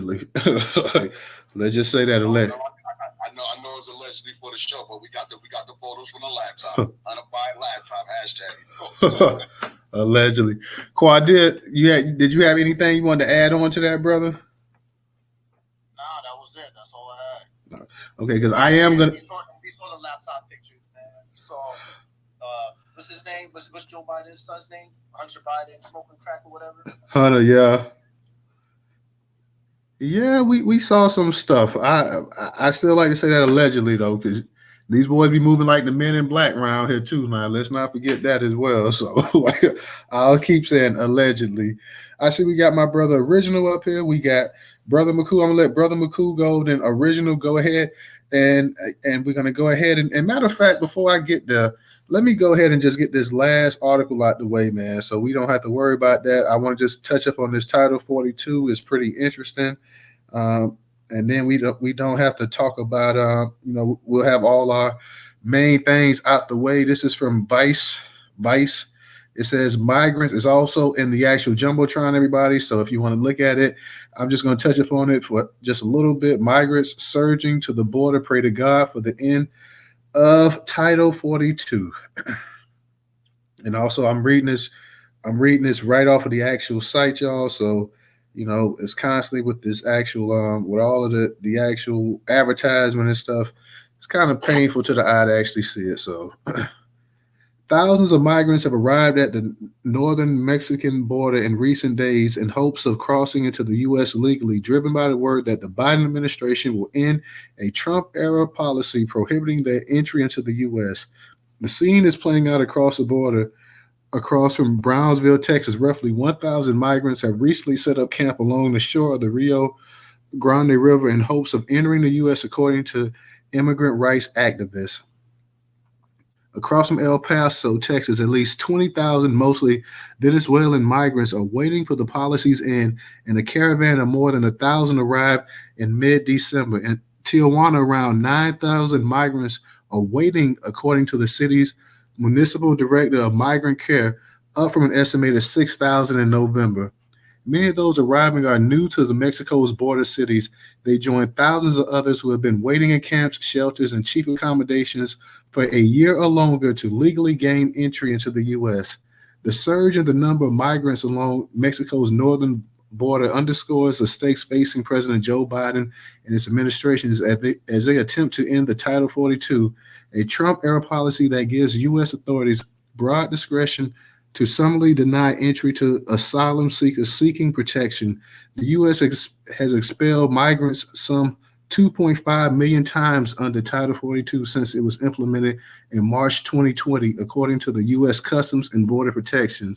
just say that. I know it's allegedly for the show, but we got the photos from the laptop. Unabide laptop hashtag. Allegedly. Quad, did you have anything you wanted to add on to that, brother? Nah, that was it. That's all I had. Okay, because I am gonna. We saw the laptop pictures, man. We saw what's his name? What's Joe Biden's son's name? Hunter Biden smoking crack or whatever. Hunter, yeah. Yeah, we saw some stuff. I still like to say that allegedly though, because these boys be moving like the men in black around here too, man. Let's not forget that as well. So like, I'll keep saying allegedly. I see we got my brother Original up here. We got brother McCool. I'm gonna let brother McCool go. Then Original go ahead, and we're gonna go ahead and matter of fact, before I get there, let me go ahead and just get this last article out the way, man. So we don't have to worry about that. I want to just touch up on this Title 42. It's pretty interesting. And then we don't have to talk about we'll have all our main things out the way. This is from Vice. It says migrants is also in the actual jumbotron, everybody. So if you want to look at it, I'm just going to touch upon it for just a little bit. Migrants surging to the border. Pray to God for the end of Title 42. And also I'm reading this right off of the actual site, y'all. So it's constantly with this actual with all of the actual advertisement and stuff. It's kind of painful to the eye to actually see it. So thousands of migrants have arrived at the northern Mexican border in recent days in hopes of crossing into the U.S. legally, driven by the word that the Biden administration will end a Trump-era policy prohibiting their entry into the U.S. The scene is playing out across the border. Across from Brownsville, Texas, roughly 1,000 migrants have recently set up camp along the shore of the Rio Grande River in hopes of entering the U.S., according to immigrant rights activists. Across from El Paso, Texas, at least 20,000, mostly Venezuelan migrants, are waiting for the policy's end, and a caravan of more than 1,000 arrived in mid-December. In Tijuana, around 9,000 migrants are waiting, according to the city's municipal director of migrant care, up from an estimated 6,000 in November. Many of those arriving are new to the Mexico's border cities. They join thousands of others who have been waiting in camps, shelters, and cheap accommodations for a year or longer to legally gain entry into the U.S. The surge in the number of migrants along Mexico's northern border underscores the stakes facing President Joe Biden and his administration as they attempt to end the Title 42, a Trump-era policy that gives U.S. authorities broad discretion to summarily deny entry to asylum seekers seeking protection. The U.S. has expelled migrants some 2.5 million times under Title 42 since it was implemented in March 2020, according to the U.S. Customs and Border Protection.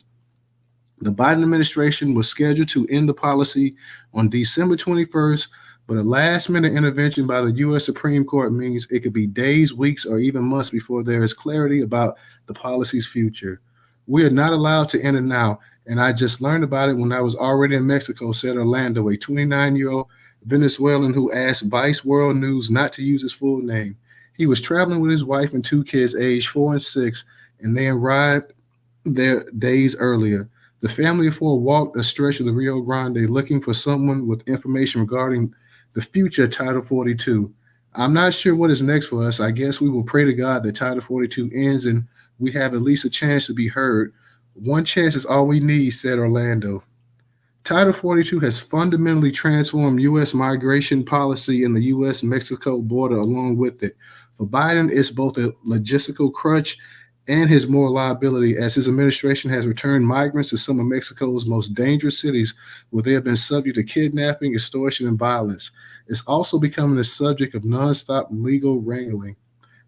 The Biden administration was scheduled to end the policy on December 21st, but a last-minute intervention by the U.S. Supreme Court means it could be days, weeks, or even months before there is clarity about the policy's future. We are not allowed to enter now, and I just learned about it when I was already in Mexico, said Orlando, a 29-year-old Venezuelan who asked Vice World News not to use his full name. He was traveling with his wife and two kids aged 4 and 6, and they arrived there days earlier. The family of four walked a stretch of the Rio Grande looking for someone with information regarding the future Title 42. I'm not sure what is next for us. I guess we will pray to God that Title 42 ends and we have at least a chance to be heard. One chance is all we need, said Orlando. Title 42 has fundamentally transformed U.S. migration policy in the U.S.-Mexico border along with it. For Biden, it's both a logistical crutch and his moral liability, as his administration has returned migrants to some of Mexico's most dangerous cities where they have been subject to kidnapping, extortion, and violence. It's also becoming the subject of nonstop legal wrangling.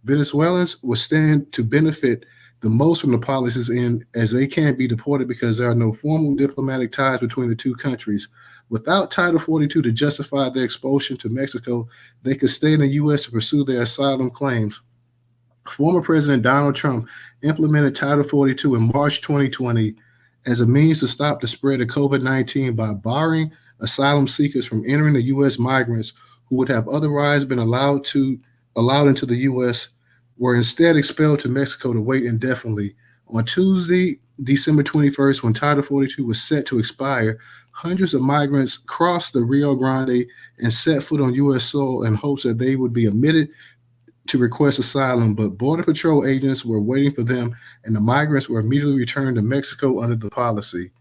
Venezuelans will stand to benefit the most from the policies as they can't be deported because there are no formal diplomatic ties between the two countries. Without Title 42 to justify their expulsion to Mexico, they could stay in the U.S. to pursue their asylum claims. Former President Donald Trump implemented Title 42 in March 2020 as a means to stop the spread of COVID-19 by barring asylum seekers from entering the U.S. Migrants who would have otherwise been allowed into the U.S. were instead expelled to Mexico to wait indefinitely. On Tuesday, December 21st, when Title 42 was set to expire, hundreds of migrants crossed the Rio Grande and set foot on U.S. soil in hopes that they would be admitted to request asylum, but Border Patrol agents were waiting for them, and the migrants were immediately returned to Mexico under the policy.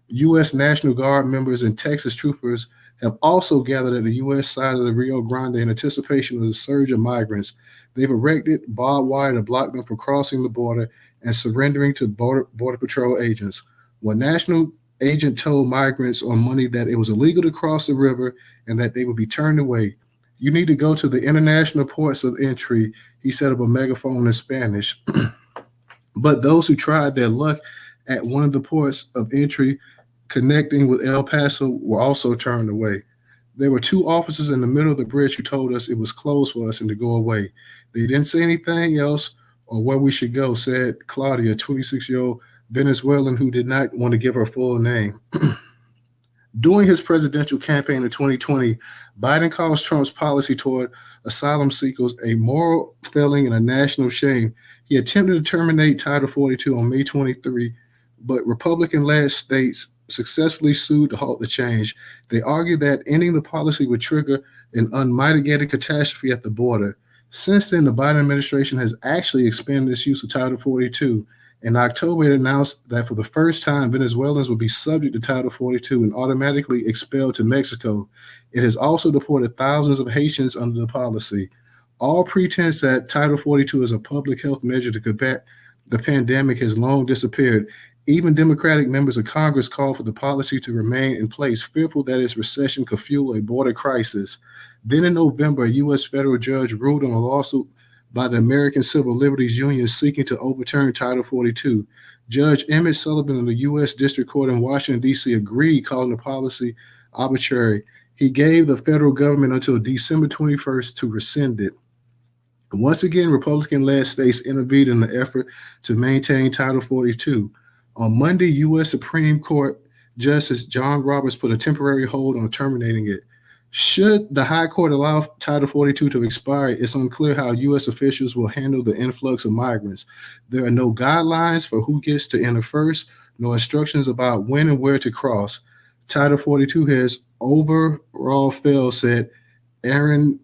U.S. National Guard members and Texas troopers have also gathered at the U.S. side of the Rio Grande in anticipation of the surge of migrants. They've erected barbed wire to block them from crossing the border and surrendering to Border Patrol agents. One national agent told migrants on Monday that it was illegal to cross the river and that they would be turned away. You need to go to the international ports of entry, he said of a megaphone in Spanish. But those who tried their luck at one of the ports of entry connecting with El Paso were also turned away. There were two officers in the middle of the bridge who told us it was closed for us and to go away. They didn't say anything else or where we should go, said Claudia, a 26-year-old Venezuelan who did not want to give her full name. During his presidential campaign in 2020, Biden calls Trump's policy toward asylum seekers a moral failing and a national shame. He attempted to terminate Title 42 on May 23, but Republican led states successfully sued to halt the change. They argued that ending the policy would trigger an unmitigated catastrophe at the border. Since then, the Biden administration has actually expanded its use of Title 42. In October, it announced that for the first time, Venezuelans would be subject to Title 42 and automatically expelled to Mexico. It has also deported thousands of Haitians under the policy. All pretense that Title 42 is a public health measure to combat the pandemic has long disappeared. Even Democratic members of Congress called for the policy to remain in place, fearful that its recession could fuel a border crisis. Then in November, a U.S. federal judge ruled on a lawsuit by the American Civil Liberties Union seeking to overturn Title 42. Judge Emmett Sullivan of the U.S. District Court in Washington, D.C. agreed, calling the policy arbitrary. He gave the federal government until December 21st to rescind it. Once again, Republican-led states intervened in the effort to maintain Title 42. On Monday, U.S. Supreme Court Justice John Roberts put a temporary hold on terminating it. Should the High Court allow Title 42 to expire, it's unclear how U.S. officials will handle the influx of migrants. There are no guidelines for who gets to enter first, no instructions about when and where to cross. Title 42 has overall failed, said Aaron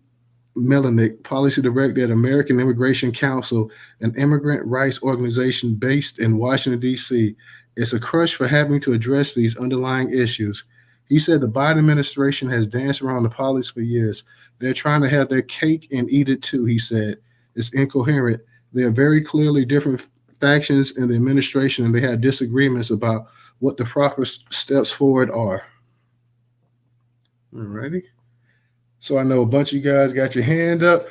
Melanick, policy director at American Immigration Council, an immigrant rights organization based in Washington, D.C. It's a crush for having to address these underlying issues. He said the Biden administration has danced around the policy for years. They're trying to have their cake and eat it too, he said. It's incoherent. There are very clearly different factions in the administration, and they have disagreements about what the proper steps forward are. Alrighty. So I know a bunch of you guys got your hand up.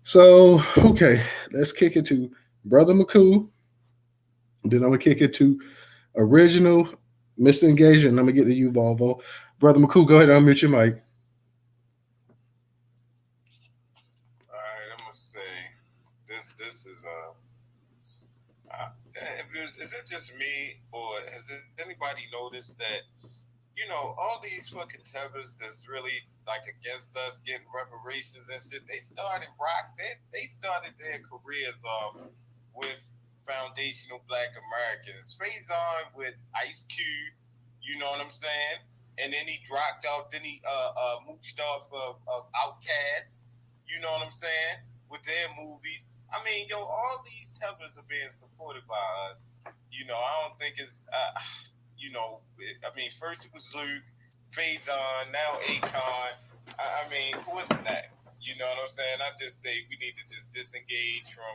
So, okay, let's kick it to Brother McCool. Then I'm going to kick it to original Mr. Engagement. I'm going to get to you, Volvo. Brother McCool, go ahead and unmute your mic. All right, I'm gonna say this is is it just me or has anybody noticed that all these fucking tethers that's really like against us getting reparations and shit, they started their careers off with foundational Black Americans. Faizon with Ice Cube, you know what I'm saying? And then he dropped off, then he mooched off of Outkast, you know what I'm saying? With their movies. I mean, all these tethers are being supported by us. I don't think it's first it was Luke, Faizon, now Akon. I mean, what's next? You know what I'm saying? I just say we need to just disengage from,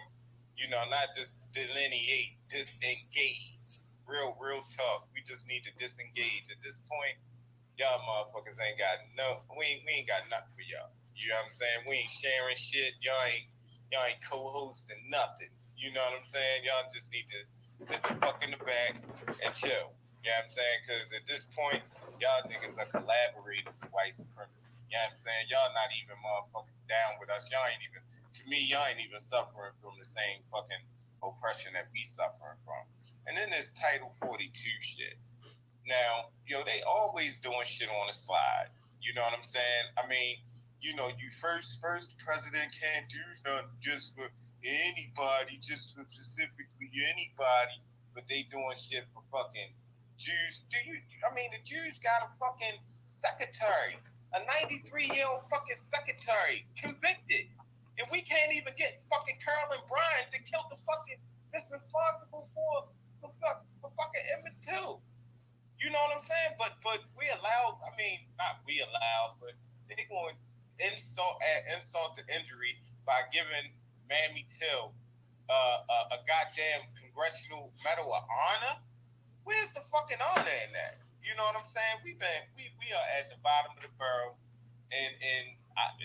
not just delineate, disengage. Real tough. We just need to disengage. At this point, y'all motherfuckers ain't got we ain't got nothing for y'all. You know what I'm saying? We ain't sharing shit. Y'all ain't co-hosting nothing. You know what I'm saying? Y'all just need to sit the fuck in the back and chill. You know what I'm saying? Because at this point, y'all niggas are collaborators of white supremacy. You know what I'm saying? Y'all not even motherfucking down with us. Y'all ain't even suffering from the same fucking oppression that we suffering from. And then this Title 42 shit. Now, they always doing shit on the slide. You know what I'm saying? I mean, you first president can't do something just for anybody, just for specifically anybody, but they doing shit for fucking Jews. The Jews got a fucking secretary, a 93-year-old fucking secretary, convicted. And we can't even get fucking Carolyn Bryant to kill the fucking that's responsible for fucking Emmett Till. You know what I'm saying? But we allow. I mean, not we allow, but they going insult to injury by giving Mammy Till a goddamn congressional medal of honor. Where's the fucking honor in that? You know what I'm saying? We are at the bottom of the barrel, and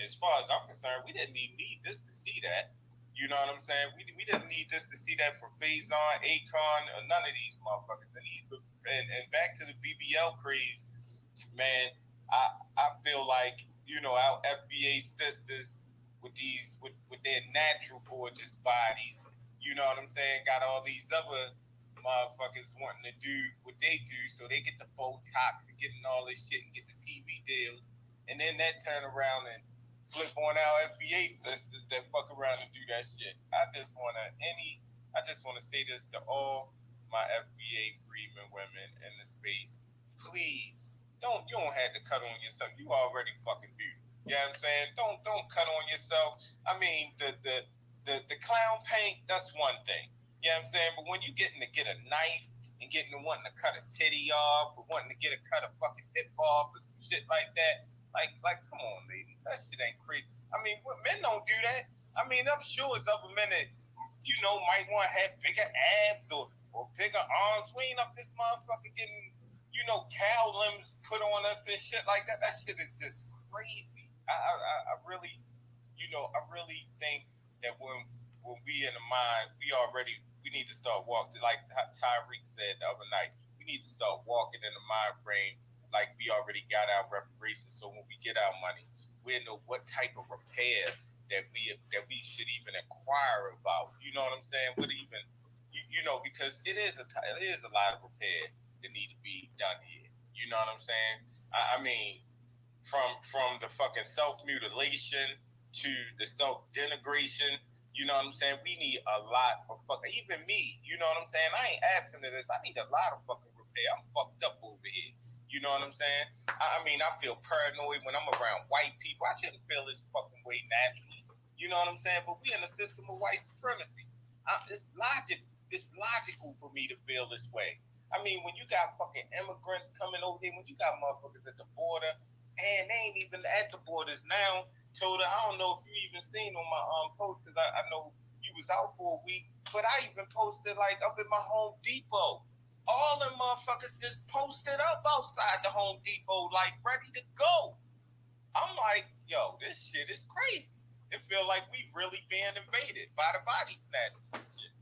as far as I'm concerned, we didn't even need this to see that. You know what I'm saying? We didn't need this to see that for Faizon, Akon, or none of these motherfuckers. And back to the BBL craze, man. I feel like our FBA sisters with their natural gorgeous bodies. You know what I'm saying? Got all these other motherfuckers wanting to do what they do, so they get the Botox and getting all this shit and get the TV deals, and then that turn around and flip on our FBA sisters that fuck around and do that shit. I just wanna say this to all my FBA freemen women in the space. Please, you don't have to cut on yourself. You already fucking do. You know what I'm saying? Don't cut on yourself. I mean, the clown paint, that's one thing. You know what I'm saying? But when you getting to get a knife and getting to wanting to cut a titty off or wanting to get a cut a fucking hip off or some shit like that, like come on, ladies. That shit ain't crazy. I mean, men don't do that. I mean, I'm sure it's other men that, might want to have bigger abs or bigger arms. We ain't up this motherfucker getting, cow limbs put on us and shit like that. That shit is just crazy. I really, I really think that when we in the mind, we need to start walking, like Tyreek said the other night, we need to start walking in the mind frame like we already got our reparations. So when we get our money, we know what type of repair that we should even inquire about. You know what I'm saying? What even, because it is a lot of repair that need to be done here. You know what I'm saying? I mean, from the fucking self-mutilation to the self-denigration. You know what I'm saying? We need a lot of fucking, even me, you know what I'm saying? I ain't absent of this. I need a lot of fucking repair. I'm fucked up over here. You know what I'm saying? I mean, I feel paranoid when I'm around white people. I shouldn't feel this fucking way naturally. You know what I'm saying? But we in a system of white supremacy. It's logical for me to feel this way. I mean, when you got fucking immigrants coming over here, when you got motherfuckers at the border, and they ain't even at the borders now. Told her, I don't know if you even seen on my post, because I know you was out for a week, but I even posted like up in my Home Depot. All them motherfuckers just posted up outside the Home Depot, like ready to go. I'm like, yo, this shit is crazy. It feel like we really being invaded by the body snatchers and shit.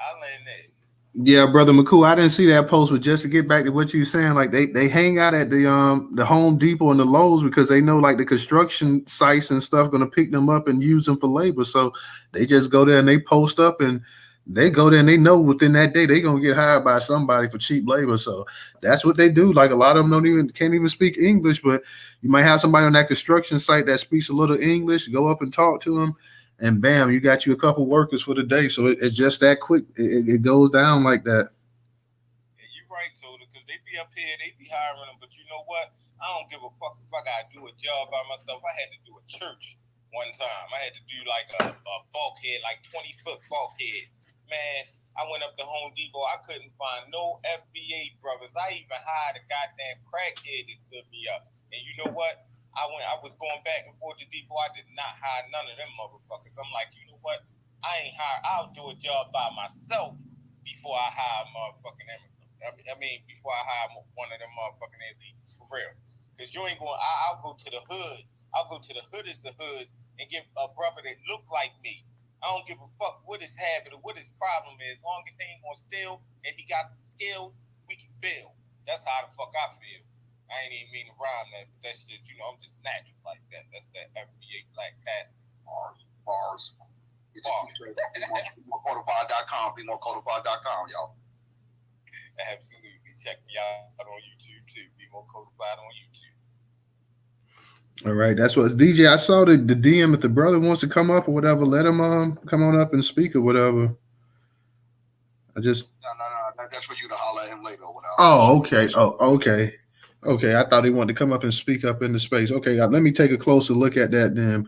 I'll end it. Yeah, brother McCool, I didn't see that post, but just to get back to what you were saying, like they hang out at the Home Depot and the Lowe's because they know like the construction sites and stuff going to pick them up and use them for labor. So they just go there and they post up and they go there and they know within that day they're going to get hired by somebody for cheap labor. So that's what they do. Like a lot of them can't even speak English, but you might have somebody on that construction site that speaks a little English, go up and talk to them. And bam, you got you a couple workers for the day. So it's just that quick. It goes down like that. Yeah, you're right, Toda, because they be up here, they be hiring them. But you know what? I don't give a fuck if I got to do a job by myself. I had to do a church one time. I had to do like a bulkhead, like 20-foot bulkhead. Man, I went up to Home Depot. I couldn't find no FBA brothers. I even hired a goddamn crackhead that stood me up. And you know what? I was going back and forth to Depot. I did not hire none of them motherfuckers. I'm like, you know what? I'll do a job by myself before I hire motherfucking immigrants. I mean, before I hire one of them motherfucking illegals, for real. Because you ain't going, I'll go to the hood. I'll go to the hoodest of hoods and get a brother that look like me. I don't give a fuck what his habit or what his problem is. As long as he ain't going to steal and he got some skills, we can build. That's how the fuck I feel. I ain't even mean to rhyme that, but that shit, I'm just natural like that. That's that FBA black tastic. Bars. It's BeMoreCodified.com, BeMoreCodified.com, y'all. Absolutely. Check me out on YouTube too. Be More Codified on YouTube. All right, that's what DJ. I saw the DM. If the brother wants to come up or whatever, let him come on up and speak or whatever. No. That's for you to holler at him later or whatever. Oh, okay. Oh, okay. Okay, I thought he wanted to come up and speak up in the space. Okay, let me take a closer look at that then.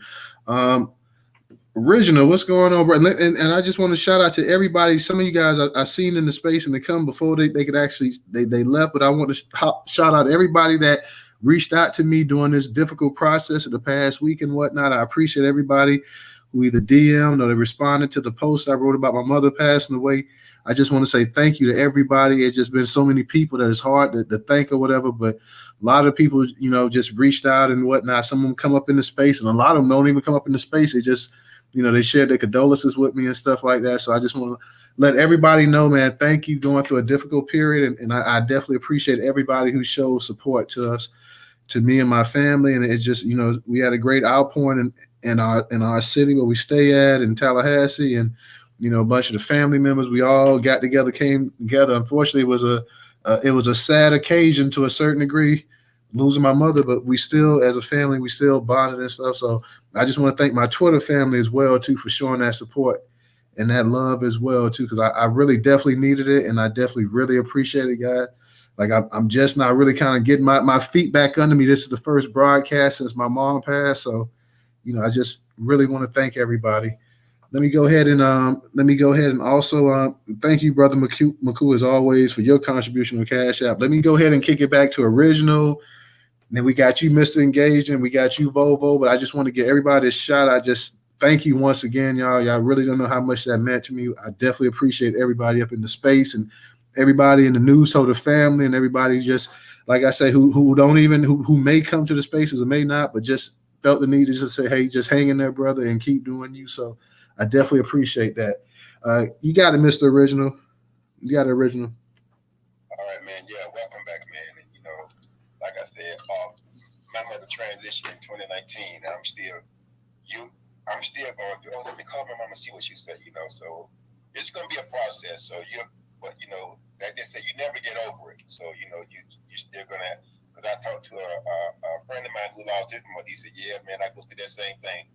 Original, what's going on, bro? And I just want to shout out to everybody. Some of you guys I seen in the space and they come before they could actually they left, but I want to shout out everybody that reached out to me during this difficult process of the past week and whatnot. I appreciate everybody who either DM'd or they responded to the post I wrote about my mother passing away. I just want to say thank you to everybody. It's just been so many people that it's hard to thank or whatever, but a lot of people, just reached out and whatnot. Some of them come up in the space, and a lot of them don't even come up in the space. They just they shared their condolences with me and stuff like that. So I just want to let everybody know, man, thank you going through a difficult period. And I definitely appreciate everybody who shows support to us, to me and my family. And it's just, we had a great outpouring in our city where we stay at in Tallahassee. And, a bunch of the family members, we all got together, came together. Unfortunately, it was a sad occasion to a certain degree, losing my mother, but we still, as a family, we still bonded and stuff. So I just want to thank my Twitter family as well, too, for showing that support and that love as well, too, because I really definitely needed it, and I definitely really appreciate it, guys. Like, I'm just not really kind of getting my feet back under me. This is the first broadcast since my mom passed, so, I just really want to thank everybody. Let me go ahead and also thank you, Brother McCoo, as always, for your contribution to Cash App. Let me go ahead and kick it back to Original. And then we got you, Mr. Engage, and we got you, Volvo. But I just want to give everybody a shot. I just thank you once again, y'all. Y'all really don't know how much that meant to me. I definitely appreciate everybody up in the space and everybody in the Newstoter family and everybody just, like I say, who don't even who may come to the spaces or may not, but just felt the need to just say, hey, just hang in there, brother, and keep doing you. So I definitely appreciate that. You got it, Mr. Original. You got it, Original. All right, man. Yeah, welcome back, man. And like I said, my mother transitioned in 2019, and I'm still going through. Oh, let me call my mom and see what she said. So it's going to be a process. So like they say, you never get over it. So you're still gonna. Because I talked to a friend of mine who lost his mother. He said, "Yeah, man, I go through that same thing.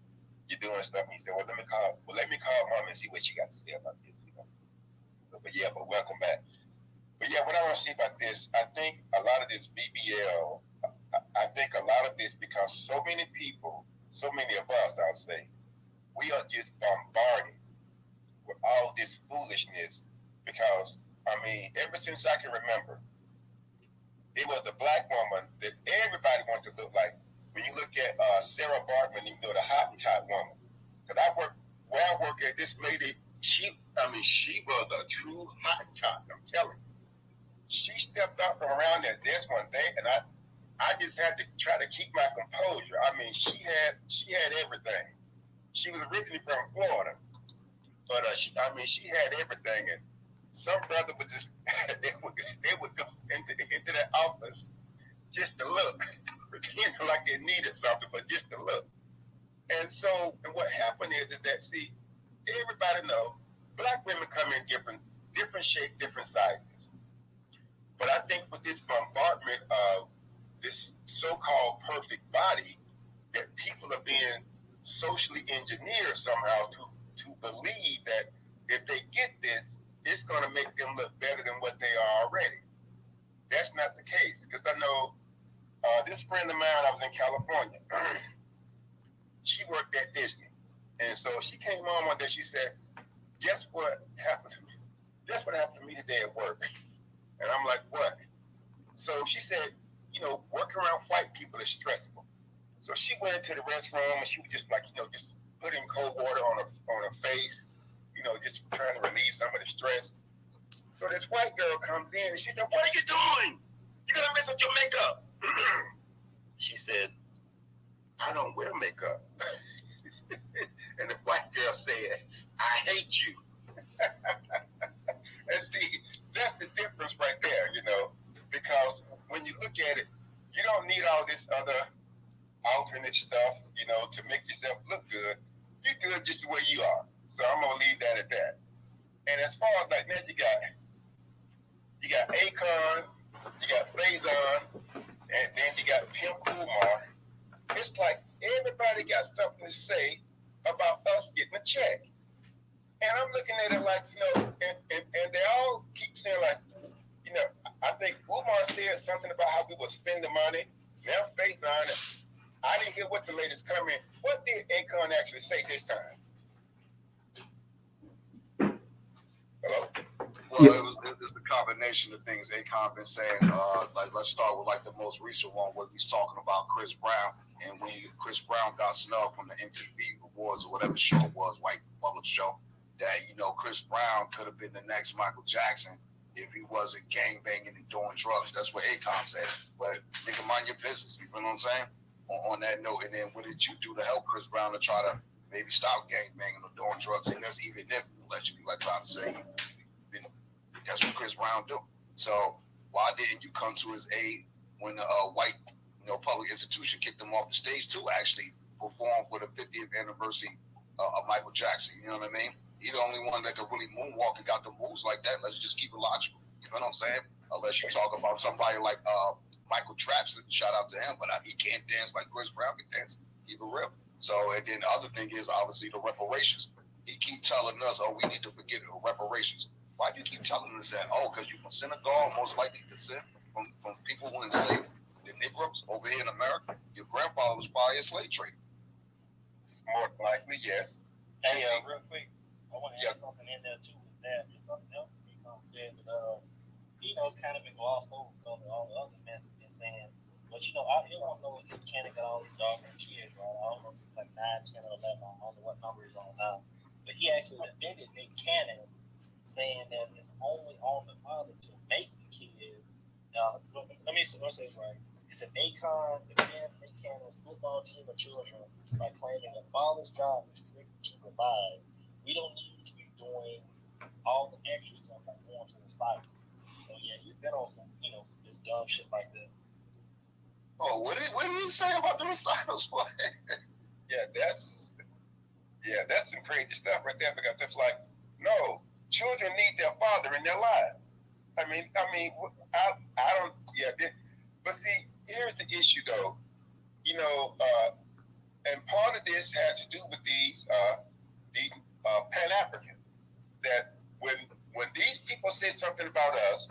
You're doing stuff." And he said, "Well, let me call mom and see what she got to say about this." But welcome back. But yeah, what I want to say about this, I think a lot of this BBL, I think a lot of this because so many people, so many of us, I'll say, we are just bombarded with all this foolishness because, ever since I can remember, it was a black woman that everybody wanted to look like. When you look at Sarah Bartman, the Hottentot woman, because where I work at, this lady, she was a true Hottentot, I'm telling you. She stepped out from around that desk one day, and I just had to try to keep my composure. She had everything. She was originally from Florida, but she had everything. And some brother would just they would go into that office just to look, pretending like they needed something, but just to look. And so, and what happened is that everybody know black women come in different shape, different sizes. But I think with this bombardment of this so-called perfect body, that people are being socially engineered somehow to believe that if they get this, it's going to make them look better than what they are already. That's not the case. Because I know this friend of mine, I was in California. She worked at Disney. And so she came on one day, she said, guess what happened to me? Guess what happened to me today at work? And I'm like, what? So she said, working around white people is stressful. So she went into the restroom and she was just like, just putting cold water on her face, just trying to relieve some of the stress. So this white girl comes in and she said, what are you doing? You're going to mess up your makeup. She said, I don't wear makeup. And the white girl said, I hate you. And see, that's the difference right there, because when you look at it, you don't need all this other alternate stuff, to make yourself look good. You're good just the way you are. So I'm going to leave that at that. And as far as like that, you got Akon, you got Faizon, and then you got Pimp Umar. It's like everybody got something to say about us getting a check. And I'm looking at it like, and they all keep saying like, I think Umar said something about how we would spend the money. Now Faizon, I didn't hear what the latest comment. What did Akon actually say this time? Hello? Well, it's the combination of things Akon been saying. Like, let's start with like the most recent one where he's talking about Chris Brown, and when Chris Brown got snubbed from the MTV Awards or whatever show it was, white public show, that Chris Brown could have been the next Michael Jackson if he wasn't gang banging and doing drugs. That's what Akon said. But nigga, mind your business. You feel what I'm saying? On that note, and then what did you do to help Chris Brown to try to maybe stop gang banging or doing drugs? And that's even if allegedly, like trying to say. That's what Chris Brown do. So why didn't you come to his aid when the white, public institution kicked him off the stage to actually perform for the 50th anniversary of Michael Jackson? You know what I mean? He's the only one that could really moonwalk and got the moves like that. Let's just keep it logical. You know what I'm saying? Unless you talk about somebody like Michael Trapson, shout out to him, but he can't dance like Chris Brown can dance. Keep it real. So, and then the other thing is obviously the reparations. He keep telling us, we need to forget the reparations. Why do you keep telling us that? Because you're from Senegal, most likely descent from people who enslaved the Negroes over here in America. Your grandfather was probably a slave trader. More likely, yes. Hey, real quick, I want to add something in there too with that. There's something else that Akon said that it's kind of been glossed over because of all the other mess he's been saying. But I don't know if he can't get all these doggone kids, right? I don't know if it's like 9, 10, or 11. I don't know what number he's on now. But he actually defended Nick Cannon, saying that it's only on the father to make the kids. Let me say this right. It said Akon defends Nick Cannon's football team of children by claiming the father's job is strictly to provide. We don't need to be doing all the extra stuff like going to the cycles. So yeah, he's been on some, this dumb shit like that. Oh, what did he say about the recitals? Yeah, that's some crazy stuff right there, because it's like, no, children need their father in their lives. I mean, I don't, but see, here's the issue though, and part of this has to do with these Pan-Africans, that when these people say something about us,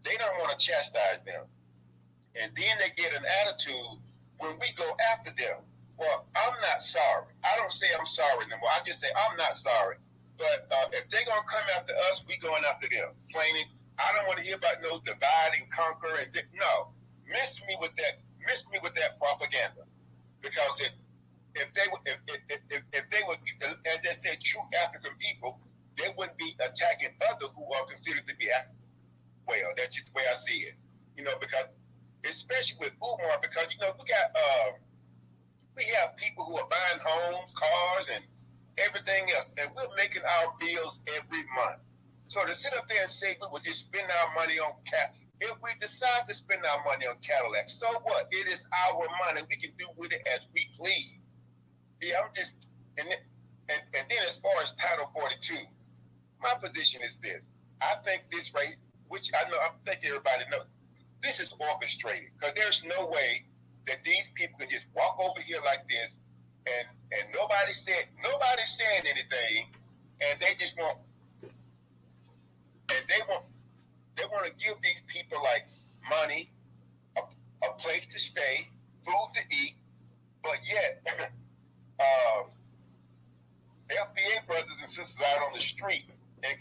they don't want to chastise them. And then they get an attitude when we go after them. Well, I'm not sorry. I don't say I'm sorry anymore. I just say I'm not sorry. But if they're going to come after us, we going after them. Plain, I don't want to hear about no divide and conquer. No, miss me with that propaganda. Because if they were, as they say, true African people, they wouldn't be attacking others who are considered to be African. Well, that's just the way I see it. Because especially with Umar, because we have people who are buying homes, cars, and everything else, and we're making our bills every month. So to sit up there and say we would just spend our money on if we decide to spend our money on Cadillacs, so what? It is our money. We can do with it as we please. Yeah, I'm just, and then as far as Title 42, my position is this. I think this right, which I think everybody knows, this is orchestrated, because there's no way that these people can just walk over here like this, and nobody's saying anything, and they just want, and they want to give these people like money, a place to stay, food to eat, but yet FBA brothers and sisters out on the street and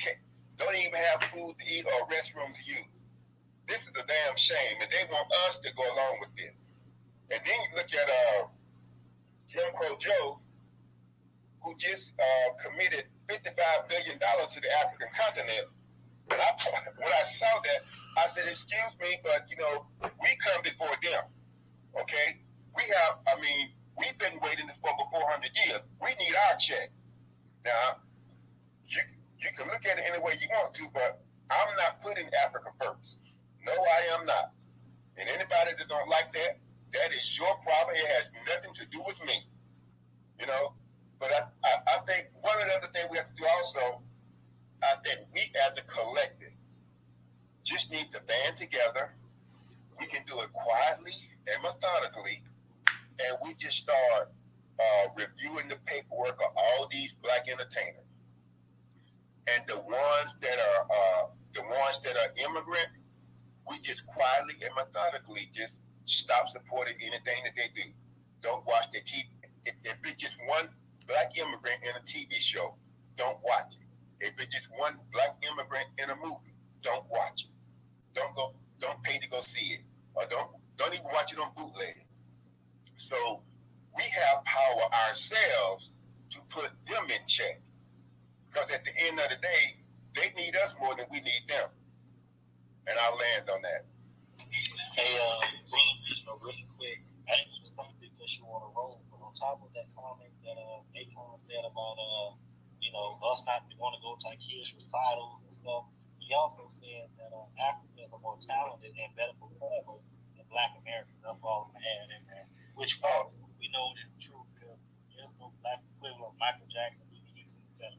don't even have food to eat or restroom to use. This is a damn shame, and they want us to go along with this. And then you look at Jim Crow Joe, who just committed $55 billion to the African continent. And when I saw that, I said, excuse me, but, we come before them, okay? We've been waiting for over 400 years. We need our check. Now, you can look at it any way you want to, but I'm not putting Africa first. No, I am not. And anybody that don't like that, that is your problem. It has nothing to do with me. But I think one of the other things we have to do also, I think we as a collective just need to band together. We can do it quietly and methodically, and we just start reviewing the paperwork of all these black entertainers. And the ones that are immigrant, we just quietly and methodically just stop supporting anything that they do. Don't watch the TV. If it's just one black immigrant in a TV show, don't watch it. If it's just one black immigrant in a movie, don't watch it. Don't pay to go see it. Or don't even watch it on bootleg. So we have power ourselves to put them in check. Because at the end of the day, they need us more than we need them. And I'll land on that. Hey, brother, really quick, I didn't even stop because you on a roll, but on top of that comment that Akon said about us not want to go to our kids' recitals and stuff, he also said that Africans are more talented and better performers than Black Americans. That's all I'm gonna add in there. Which obviously we know is true because there's no Black equivalent of Michael Jackson, Whitney Houston, etc.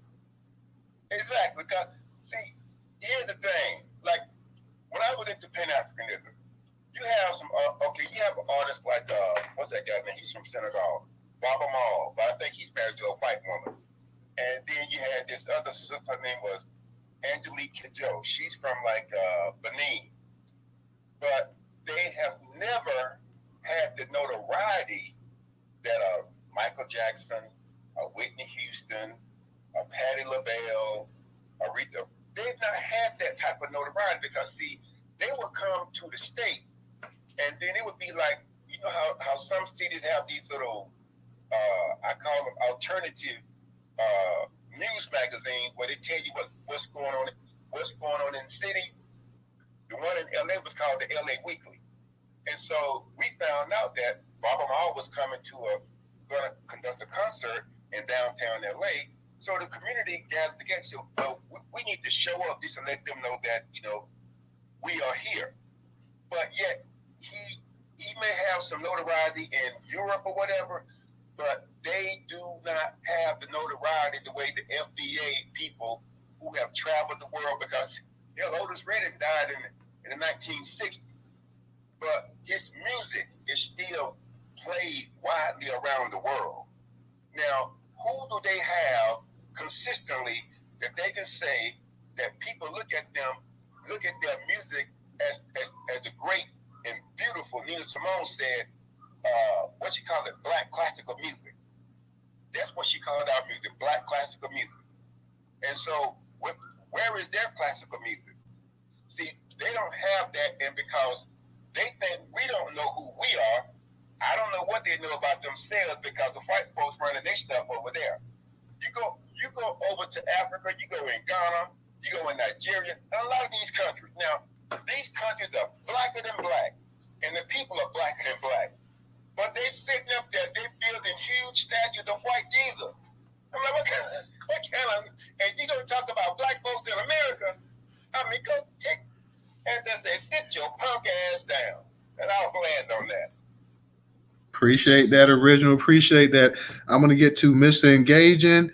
Exactly. Because see, here's the thing. Like when I was into Pan Africanism, you have some you have artists like what's that guy's name? He's from Senegal, Baba Mal, but I think he's married to a white woman. And then you had this other sister, her name was Angelique Kidjo. She's from like Benin. But they have never had the notoriety that Michael Jackson, Whitney Houston, Patti LaBelle, Aretha. They've not had that type of notoriety because, see, they would come to the state and then it would be like, you know how some cities have these little, I call them alternative news magazines where they tell you what's going on in the city. The one in LA was called the LA Weekly. And so we found out that Baba Mal was going to conduct a concert in downtown LA. So the community gathers together. So we need to show up just to let them know that, we are here. But yet he may have some notoriety in Europe or whatever, but they do not have the notoriety the way the FBA people who have traveled the world, because Otis Redding died in the 1960s. But his music is still played widely around the world. Now, who do they have consistently that they can say that people look at their music as a great and beautiful? Nina Simone said, black classical music. That's what she called our music, black classical music. And so, where is their classical music? See, they don't have that, and because they think we don't know who we are, I don't know what they know about themselves because the white folks running their stuff over there. You go over to Africa, you go in Ghana, you go in Nigeria, and a lot of these countries. Now, these countries are blacker than black, and the people are blacker than black. But they sitting up there, they building huge statues of white Jesus. I'm like, what kind of, and you gonna talk about black folks in America? I mean, go take, and they say, sit your punk ass down. And I'll land on that. Appreciate that, original. Appreciate that. I'm gonna get to Mr. Engaging.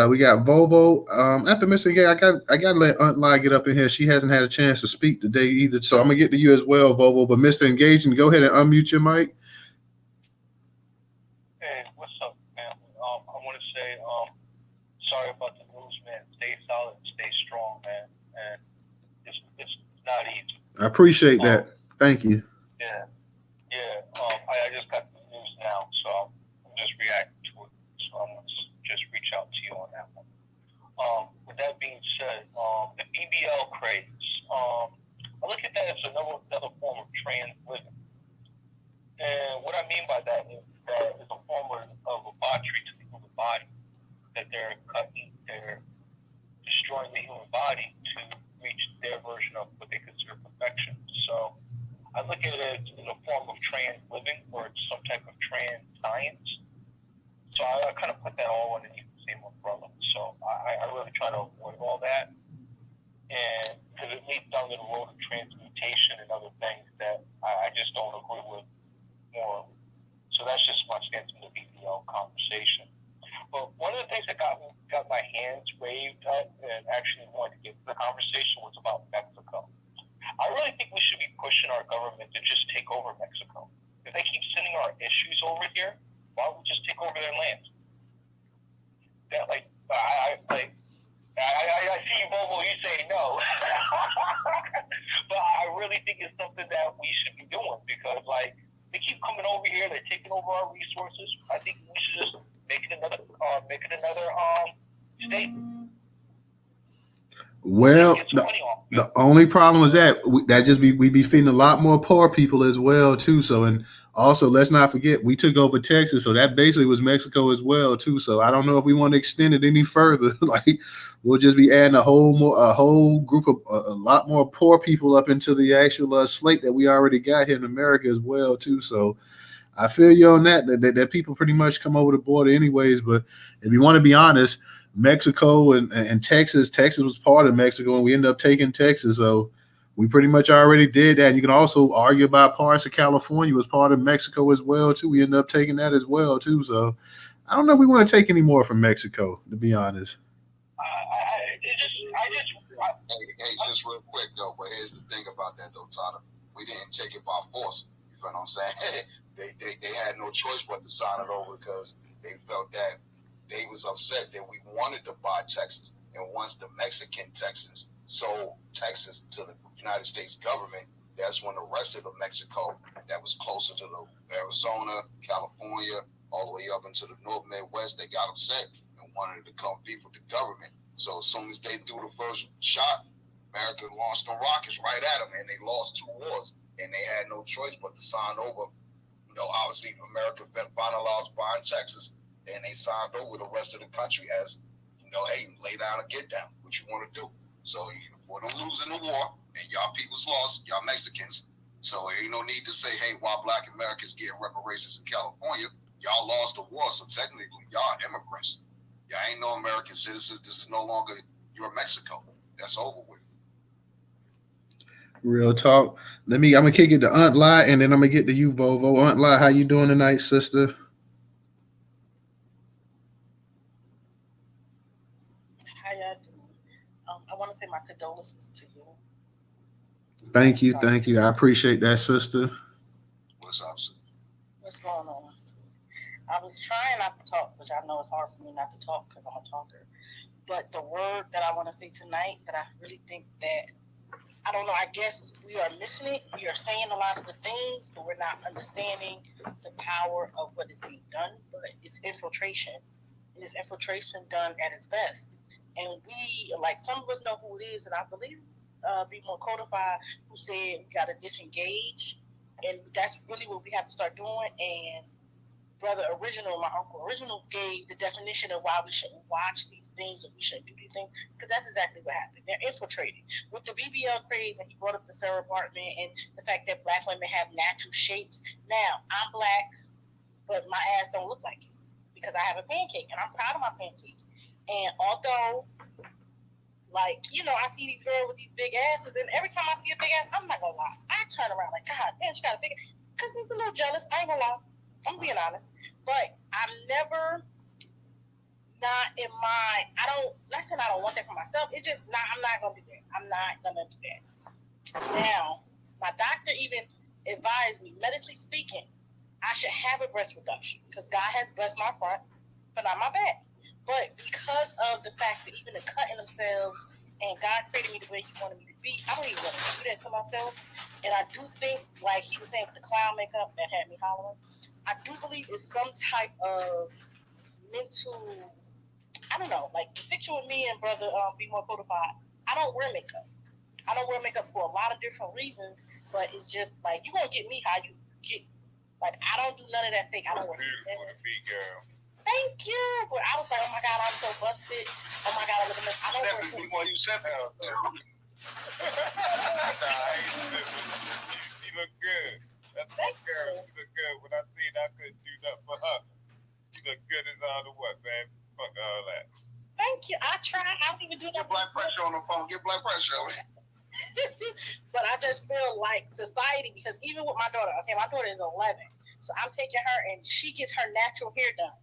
We got Volvo. After Mr. Engaging, I gotta let Aunt Lai get up in here. She hasn't had a chance to speak today either, so I'm gonna get to you as well, Volvo. But Mr. Engaging, go ahead and unmute your mic. Hey, what's up, man? I want to say, sorry about the news, man. Stay solid, stay strong, man. And it's not easy. I appreciate that. Thank you. Yeah. I just got the news now, so I'm just reacting to it. So I'm going to just reach out to you on that one. With that being said, the BBL craze, I look at that as another form of trans living. And what I mean by that is that it's a form of a botchery to the human body, that they're destroying the human body to reach their version of what they consider perfection. So I look at it as a form of trans living, or it's some type of trans science. So I kind of put that all underneath the same umbrella. So I really try to avoid all that, and because it leads down to the road of transmutation and other things that I just don't agree with morally. So that's just my stance in the BBL conversation. But one of the things that got my hands waved up and actually wanted to get to the conversation was about Mexico. I really think we should be pushing our government to just take over Mexico. If they keep sending our issues over here, why don't we just take over their land? That I see you, Bobo, you say no. But I really think it's something that we should be doing because, they keep coming over here, they're taking over our resources. I think we should just make it another state. Well, Get some money off. the only problem is that we be feeding a lot more poor people as well too. So and also let's not forget we took over Texas, so that basically was Mexico as well too. So I don't know if we want to extend it any further. Like we'll just be adding a whole group of a lot more poor people up into the actual slate that we already got here in America as well too. So I feel you on that people pretty much come over the border anyways. But if you want to be honest, Mexico and Texas was part of Mexico, and we ended up taking Texas. So we pretty much already did that. And you can also argue about parts of California was part of Mexico as well too. We ended up taking that as well too. So I don't know if we want to take any more from Mexico, to be honest. Just real quick though, but here's the thing about that though, Tyler. We didn't take it by force. You feel what I'm saying? they had no choice but to sign it over because they felt that they was upset that we wanted to buy Texas, and once the Mexican Texans sold Texas to the United States government, that's when the rest of the Mexico that was closer to the Arizona, California, all the way up into the North Midwest, they got upset and wanted to compete with the government. So as soon as they threw the first shot, America launched them rockets right at them, and they lost 2 wars, and they had no choice but to sign over. You know, obviously America finalized buying Texas, and they signed over the rest of the country as, you know, hey, lay down and get down, what you want to do. So for them losing the war, and y'all people's lost, y'all Mexicans, so there ain't no need to say, hey, while Black Americans getting reparations in California, y'all lost the war, so technically y'all immigrants. Y'all ain't no American citizens. This is no longer your Mexico. That's over with. Real talk. I'm gonna kick it to Aunt Lai, and then I'm gonna get to you, Vovo. Aunt Lai, how you doing tonight, sister? How y'all doing? I want to say my condolences to you. Thank you. I appreciate that, sister. What's up, sir? What's going on? I was trying not to talk, which I know it's hard for me not to talk because I'm a talker. But the word that I want to say tonight that I really think that, I don't know, I guess we are missing it. We are saying a lot of the things, but we're not understanding the power of what is being done. But it's infiltration. It is infiltration done at its best. And we, like some of us know who it is, and I believe Be More Codified, who said we got to disengage. And that's really what we have to start doing. And my Uncle Original gave the definition of why we shouldn't watch these things or we shouldn't do these things, because that's exactly what happened. They're infiltrated with the BBL craze, and he brought up the Sarah Bartman and the fact that Black women have natural shapes. Now, I'm Black, but my ass don't look like it because I have a pancake, and I'm proud of my pancake. And although, like, you know, I see these girls with these big asses, and every time I see a big ass, I'm not gonna lie, I turn around like, God damn, she got a big ass, because it's a little jealous. I ain't gonna lie. I'm being honest, but I'm never not in my. Not saying I don't want that for myself. It's just not. I'm not gonna do that. I'm not gonna do that. Now, my doctor even advised me, medically speaking, I should have a breast reduction because God has blessed my front, but not my back. But because of the fact that even the cutting themselves and God created me the way He wanted me to be, I don't even want to do that to myself. And I do think, like he was saying with the clown makeup that had me hollering, I do believe it's some type of mental, I don't know, like the picture with me and brother Be More Codified, I don't wear makeup. I don't wear makeup for a lot of different reasons, but it's just like, you're going to get me how you get, like, I don't do none of that fake. I don't wear beautiful to be, girl. Thank you. But I was like, oh my God, I'm so busted. Oh my God, I look at me. I don't wear makeup. Well, you said that. She look good. That's my girl. She look good. When I seen I couldn't do nothing for her, she look good as all the what, man? Fuck all that. Thank you. I try. I don't even do that. Get blood pressure on the phone. Get blood pressure on it. But I just feel like society, because even with my daughter, okay, my daughter is 11, so I'm taking her and she gets her natural hair done.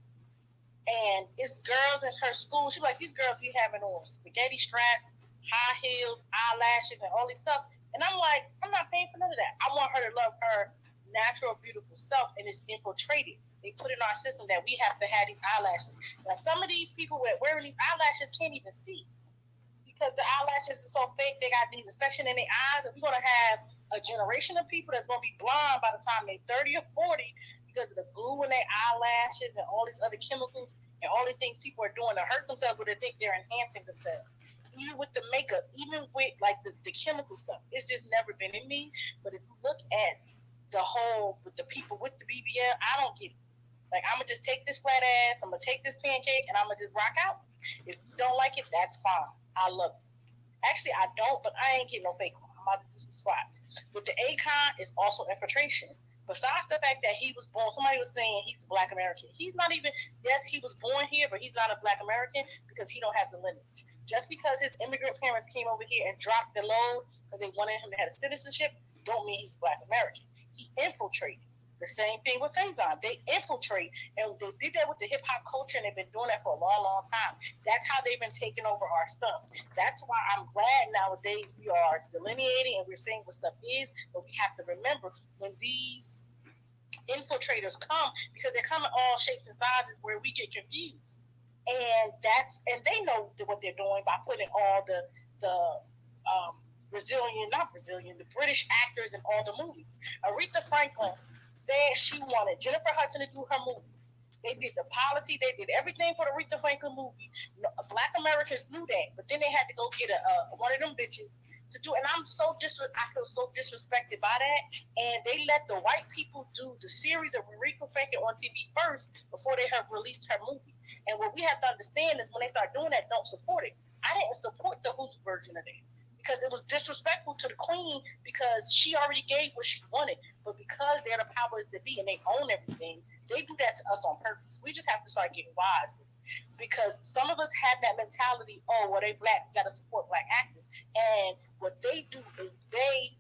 And it's girls in her school. She's like, these girls be having on spaghetti straps, high heels, eyelashes, and all this stuff. And I'm like, I'm not paying for none of that. I want her to love her natural, beautiful self, and it's infiltrated. They put in our system that we have to have these eyelashes. Now, some of these people wearing these eyelashes can't even see because the eyelashes are so fake. They got these infection in their eyes, and we're going to have a generation of people that's going to be blind by the time they're 30 or 40 because of the glue in their eyelashes and all these other chemicals and all these things people are doing to hurt themselves, but they think they're enhancing themselves. even with the makeup, even with like the chemical stuff, it's just never been in me. But if you look at the whole with the people with the BBL, I don't get it. Like, I'm gonna just take this flat ass, I'm gonna take this pancake, and I'm gonna just rock out. If you don't like it, that's fine. I love it. Actually, I don't, but I ain't getting no fake one. I'm about to do some squats. With the Akon, is also infiltration. Besides the fact that he was born, somebody was saying he's Black American. He's not even, yes, he was born here, but he's not a Black American because he don't have the lineage. Just because his immigrant parents came over here and dropped the load because they wanted him to have a citizenship, don't mean he's Black American. He infiltrated. The same thing with Faizon. They infiltrate, and they did that with the hip hop culture, and they've been doing that for a long, long time. That's how they've been taking over our stuff. That's why I'm glad nowadays we are delineating and we're saying what stuff is, but we have to remember when these infiltrators come, because they come in all shapes and sizes where we get confused. And they know what they're doing by putting all the the British actors in all the movies. Aretha Franklin said she wanted Jennifer Hudson to do her movie. They did the policy, they did everything for the Aretha Franklin movie. Black Americans knew that, but then they had to go get one of them bitches to do. And I feel so disrespected by that. And they let the white people do the series of Aretha Franklin on TV first before they have released her movie. And what we have to understand is when they start doing that, don't support it. I didn't support the Hulu version of that, because it was disrespectful to the queen, because she already gave what she wanted. But because they're the powers that be and they own everything, they do that to us on purpose. We just have to start getting wise with it. Because some of us have that mentality, oh, well, they Black, we got to support Black actors. And what they do is they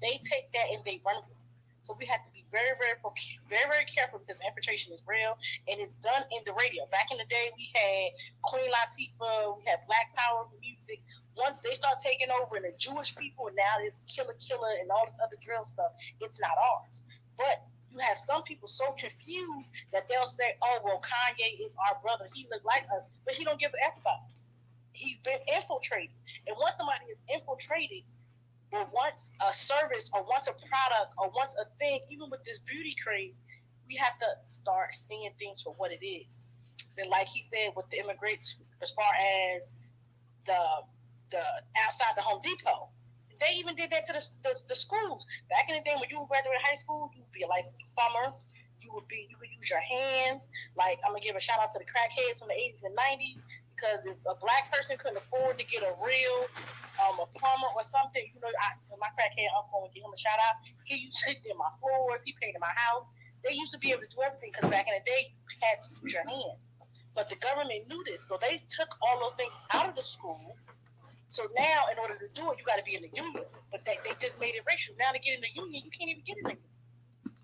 take that and they run with it. So we have to be very, very, very, very careful, because infiltration is real and it's done in the radio. Back in the day, we had Queen Latifah, we had Black Power music. Once they start taking over and the Jewish people, and now this killer and all this other drill stuff, it's not ours. But you have some people so confused that they'll say, oh, well, Kanye is our brother. He look like us, but he don't give a F about us. He's been infiltrated. And once somebody is infiltrated, or wants a service, or wants a product, or wants a thing, even with this beauty craze, we have to start seeing things for what it is. And like he said with the immigrants, as far as the outside the Home Depot, they even did that to the schools. Back in the day when you graduated high school, you would be a licensed plumber. You could use your hands. Like, I'm gonna give a shout out to the crackheads from the 80s and 90s, because if a Black person couldn't afford to get a real a plumber or something, my crackhead uncle would give him a shout out. He used to did my floors, he painted my house. They used to be able to do everything, because back in the day you had to use your hands. But the government knew this, so they took all those things out of the school. So now, in order to do it, you got to be in the union. But they just made it racial. Now to get in the union, you can't even get in the union,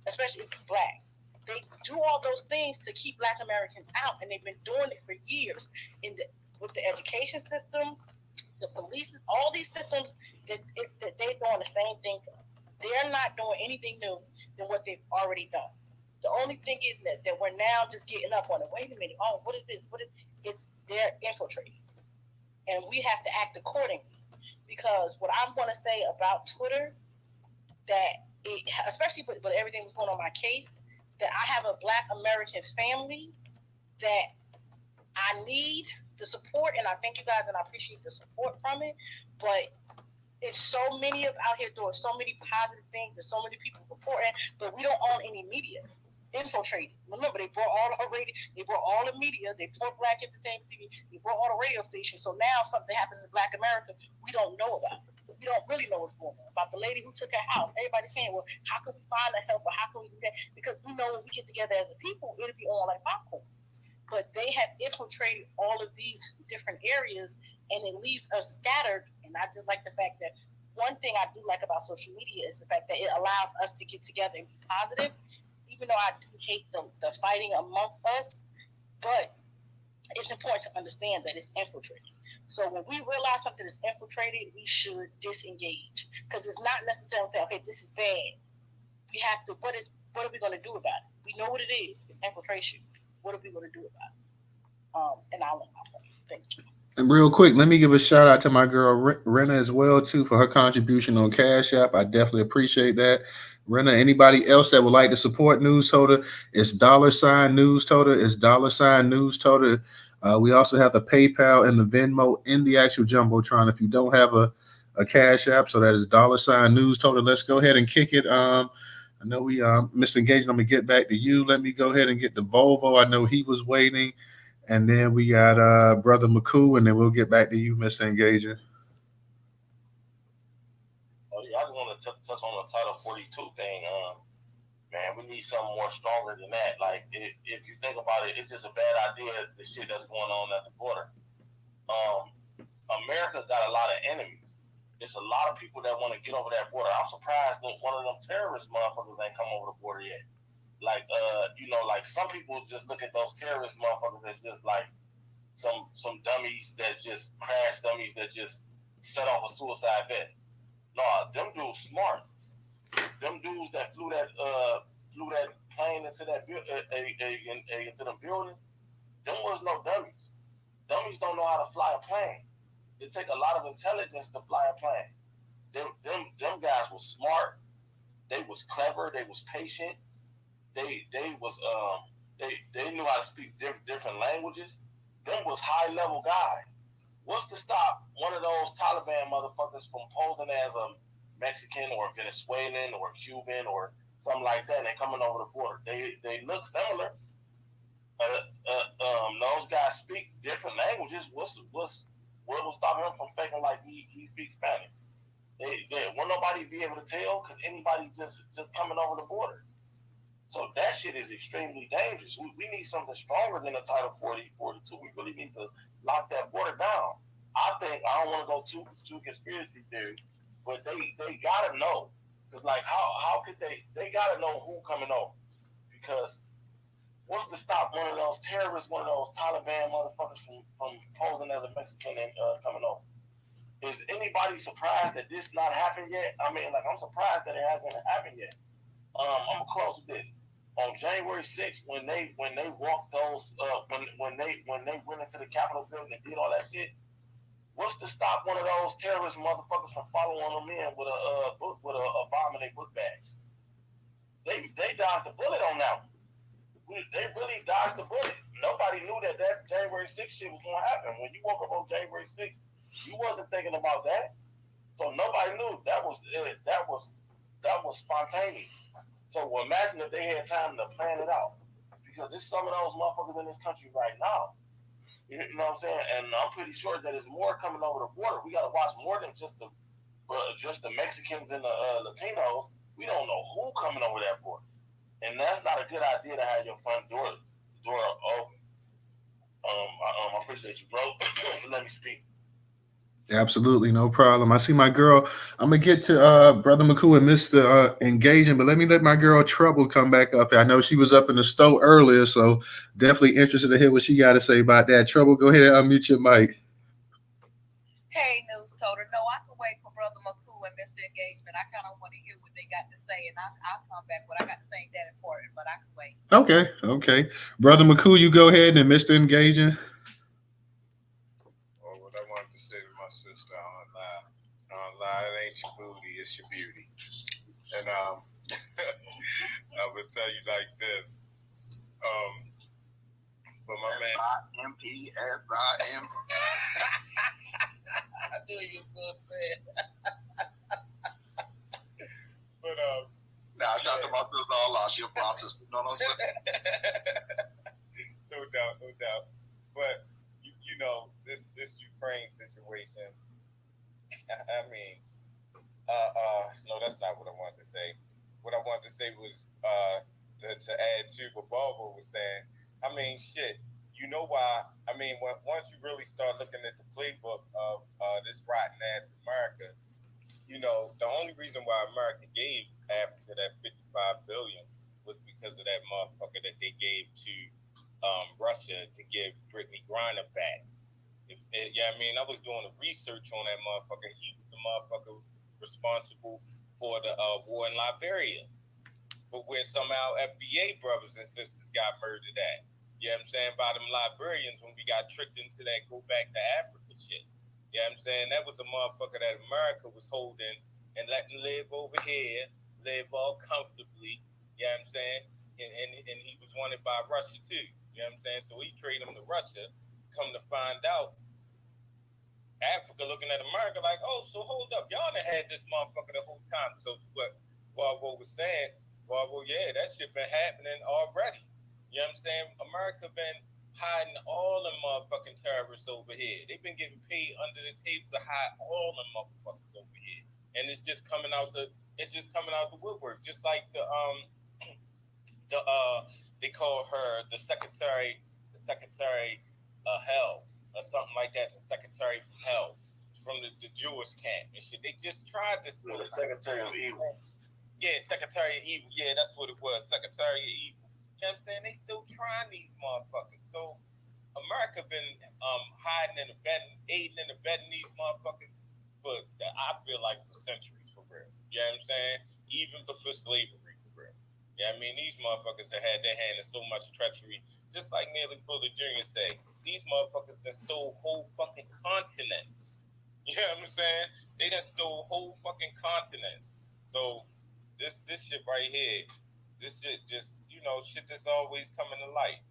especially if you're Black. They do all those things to keep Black Americans out, and they've been doing it for years with the education system, the police, all these systems. They're doing the same thing to us. They're not doing anything new than what they've already done. The only thing is that we're now just getting up on it. Wait a minute. Oh, what is this? They're infiltrating, and we have to act accordingly. Because what I'm going to say about Twitter, especially with everything that's going on in my case, that I have a Black American family that I need the support, and I thank you guys, and I appreciate the support from it. But it's so many out here doing so many positive things, and so many people supporting, but we don't own any media. Infiltrated. Remember, they brought all the radio, they brought all the media, they brought Black Entertainment TV, they brought all the radio stations. So now something happens in Black America, we don't know about it. We don't really know what's going on. About the lady who took her house, everybody's saying, well, how can we find the help, or how can we do that? Because we know when we get together as a people, it'll be on like popcorn. But they have infiltrated all of these different areas, and it leaves us scattered. And I just like the fact that one thing I do like about social media is the fact that it allows us to get together and be positive, even though I do hate the fighting amongst us. But it's important to understand that it's infiltrated. So when we realize something is infiltrated, we should disengage, because it's not necessarily saying, okay, this is bad. We have to, what are we going to do about it? We know what it is. It's infiltration. What are we going to do about it? And I'll let my point. Thank you. And real quick, let me give a shout out to my girl Rena as well too, for her contribution on Cash App. I definitely appreciate that. Rena, anybody else that would like to support Newstoter, it's $Newstoter. It's $Newstoter. We also have the PayPal and the Venmo in the actual jumbotron. If you don't have a Cash App, so that is $Newstoter. Let's go ahead and kick it. I know we Mr. Engagement. I'm gonna get back to you. Let me go ahead and get the Volvo. I know he was waiting, and then we got Brother McCool, and then we'll get back to you, Mr. Engagement. Oh yeah, I just want to touch on the Title 42 thing. Man, we need something more stronger than that. Like, if you think about it, it's just a bad idea, the shit that's going on at the border. America got a lot of enemies. There's a lot of people that want to get over that border. I'm surprised that one of them terrorist motherfuckers ain't come over the border yet. Like, like some people just look at those terrorist motherfuckers as just like some dummies that just crash dummies that just set off a suicide vest. No, them dudes smart. Them dudes that flew that plane into that into them buildings, them was no dummies. Dummies don't know how to fly a plane. It take a lot of intelligence to fly a plane. Them guys was smart. They was clever. They was patient. They knew how to speak different languages. Them was high level guys. What's to stop one of those Taliban motherfuckers from posing as a Mexican or Venezuelan or Cuban or something like that and coming over the border? They look similar. Those guys speak different languages. What will stop him from faking like he speaks Spanish? Won't nobody be able to tell because anybody just coming over the border. So that shit is extremely dangerous. We need something stronger than a Title 42. We really need to lock that border down. I don't want to go too conspiracy theory, but they gotta know. Cause like how could they gotta know who coming over? Because what's to stop one of those terrorists, one of those Taliban motherfuckers from posing as a Mexican and coming over? Is anybody surprised that this not happened yet? I mean, like I'm surprised that it hasn't happened yet. I'm gonna close with this. On January 6th, when they walked those, when they went into the Capitol building and did all that shit, what's to stop one of those terrorist motherfuckers from following them in with a bomb in their book bag? They dodged the bullet on that one. They really dodged the bullet. Nobody knew that January 6th shit was gonna happen. When you woke up on January 6th, you wasn't thinking about that. So nobody knew that was spontaneous. So imagine if they had time to plan it out, because there's some of those motherfuckers in this country right now. You know what I'm saying? And I'm pretty sure that there's more coming over the border. We got to watch more than just the Mexicans and the Latinos. We don't know who coming over that border, and that's not a good idea to have your front door open. I appreciate you, bro. Let me speak. Absolutely, no problem. I see my girl. I'm gonna get to Brother McCool and Mr. Engaging, but let my girl Trouble come back up. I know she was up in the store earlier, so definitely interested to hear what she got to say about that. Trouble, go ahead and unmute your mic. Hey, Newstoter. No, I can wait for Brother McCool and Mr. Engagement. I kind of want to hear what they got to say, and I'll come back. What I got to say ain't that important, but I can wait. Okay. Brother McCool, you go ahead, and Mr. Engaging. What I wanted to say to my sister, I don't lie, it ain't your booty, it's your beauty. And I would tell you like this. But my man S-I-M-P-S-I-M. I knew you was gonna say it. But Nah, shout out to my sister-in-law. She a boss sister. You know what I'm saying? No doubt. But you know, this Ukraine situation. I mean, no, that's not what I wanted to say. What I wanted to say was to add to what Barbara was saying. I mean, shit. You know why? I mean, once you really start looking at the playbook of this rotten ass America, you know, the only reason why America gave Africa that $55 billion was because of that motherfucker that they gave to Russia to give Brittany Griner back. I mean, I was doing the research on that motherfucker. He was the motherfucker responsible for the war in Liberia, but where somehow FBA brothers and sisters got murdered at. You know what I'm saying? By them Liberians when we got tricked into that go back to Africa shit. You know what I'm saying? That was a motherfucker that America was holding and letting live over here, live all comfortably. You know what I'm saying? And he was wanted by Russia too. You know what I'm saying? So he traded him to Russia come to find out, Africa looking at America like, oh, so hold up, y'all done had this motherfucker the whole time. So what Wabo was saying, Wabo, yeah, that shit been happening already. You know what I'm saying? America been hiding all them motherfucking terrorists over here. They've been getting paid under the table to hide all them motherfuckers over here. And it's just coming out the woodwork. Just like they call her the secretary hell or something like that, the secretary from hell from the Jewish camp and shit. They just tried this. Well, the Secretary of Evil. Yeah, Secretary of Evil. Yeah, that's what it was. Secretary of Evil. You know what I'm saying? They still trying these motherfuckers. So America been hiding and aiding and abetting these motherfuckers for I feel like for centuries for real. You know what I'm saying? Even before slavery for real. Yeah, I mean these motherfuckers have had their hand in so much treachery. Just like Nelly Fuller Jr. say, these motherfuckers that stole whole fucking continents. You know what I'm saying? They done stole whole fucking continents. So this shit right here, this shit just shit that's always coming to light.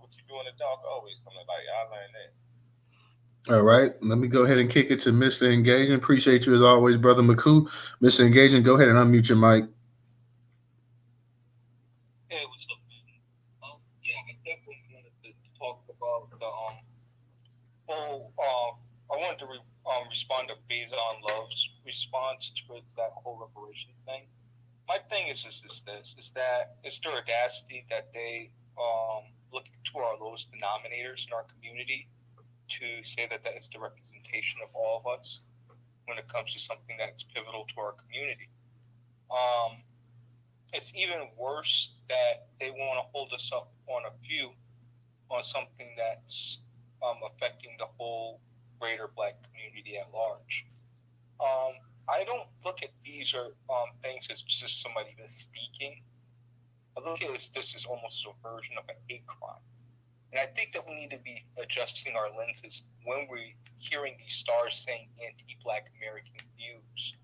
What you do in the dark always come to light. I learned that. All right, let me go ahead and kick it to Mr. Engagement. Appreciate you as always, Brother McCoo. Mr. Engagement, go ahead and unmute your mic. Hey, what's up, man? Yeah, I definitely wanted to talk about the I wanted to respond to Faizon Love's response towards that whole reparations thing. My thing is that it's their audacity that they look to our lowest denominators in our community to say that is the representation of all of us when it comes to something that's pivotal to our community. It's even worse that they want to hold us up on a view on something that's affecting the whole greater Black community at large. I don't look at these things as just somebody that's speaking. I look at this as almost a version of an hate crime. And I think that we need to be adjusting our lenses when we're hearing these stars saying anti-Black American views.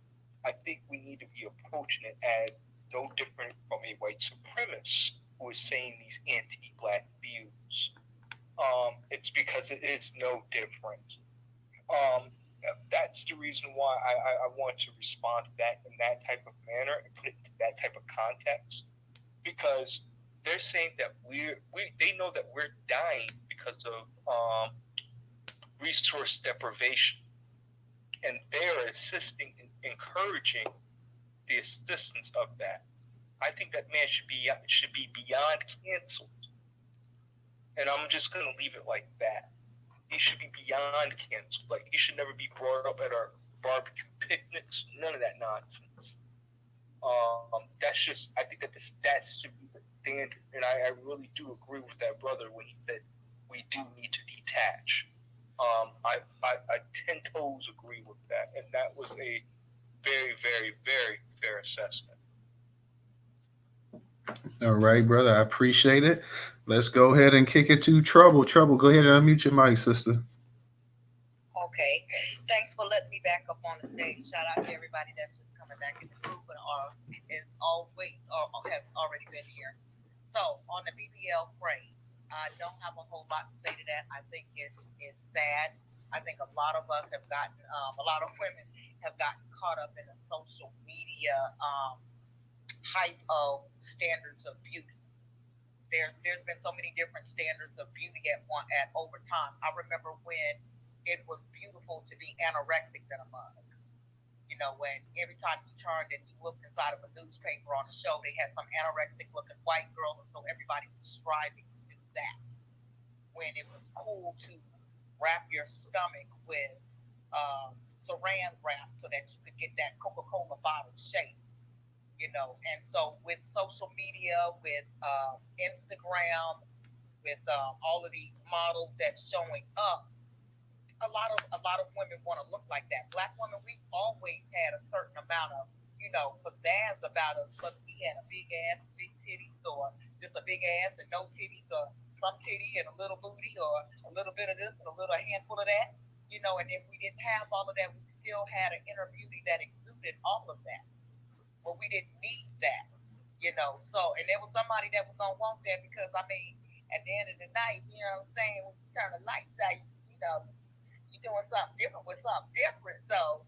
I think we need to be approaching it as no different from a white supremacist who is saying these anti-Black views. It's because it is no different. That's the reason why I want to respond to that in that type of manner and put it into that type of context, because they're saying that they know that we're dying because of resource deprivation, and they're assisting and encouraging the assistance of that. I think that man should be beyond canceled, and I'm just going to leave it like that. He should be beyond canceled. Like, he should never be brought up at our barbecue picnics. None of that nonsense. That's just, I think that that should be the standard. And I really do agree with that brother when he said we do need to detach. I 10 toes agree with that. And that was a very, very, very fair assessment. All right, brother. I appreciate it. Let's go ahead and kick it to Trouble. Trouble, go ahead and unmute your mic, sister. Okay. Thanks for letting me back up on the stage. Shout out to everybody that's just coming back in the group and is always or has already been here. So, on the BBL phrase, I don't have a whole lot to say to that. I think it's sad. I think a lot of us have gotten, a lot of women have gotten caught up in the social media hype of standards of beauty. There's been so many different standards of beauty at over time. I remember when it was beautiful to be anorexic than a mug. You know, when every time you turned and you looked inside of a newspaper on a show, they had some anorexic looking white girl, and so everybody was striving to do that. When it was cool to wrap your stomach with saran wrap so that you could get that Coca-Cola bottle shape. You know, and so with social media, with Instagram, with all of these models that's showing up, a lot of women want to look like that. Black women, we've always had a certain amount of, pizzazz about us, whether we had a big ass, big titties, or just a big ass and no titties, or some titty and a little booty, or a little bit of this and a little handful of that. You know, and if we didn't have all of that, we still had an inner beauty that exuded all of that. But we didn't need that, So, and there was somebody that was going to want that because, At the end of the night, you know what I'm saying, when you turn the lights out, you're doing something different with something different. So,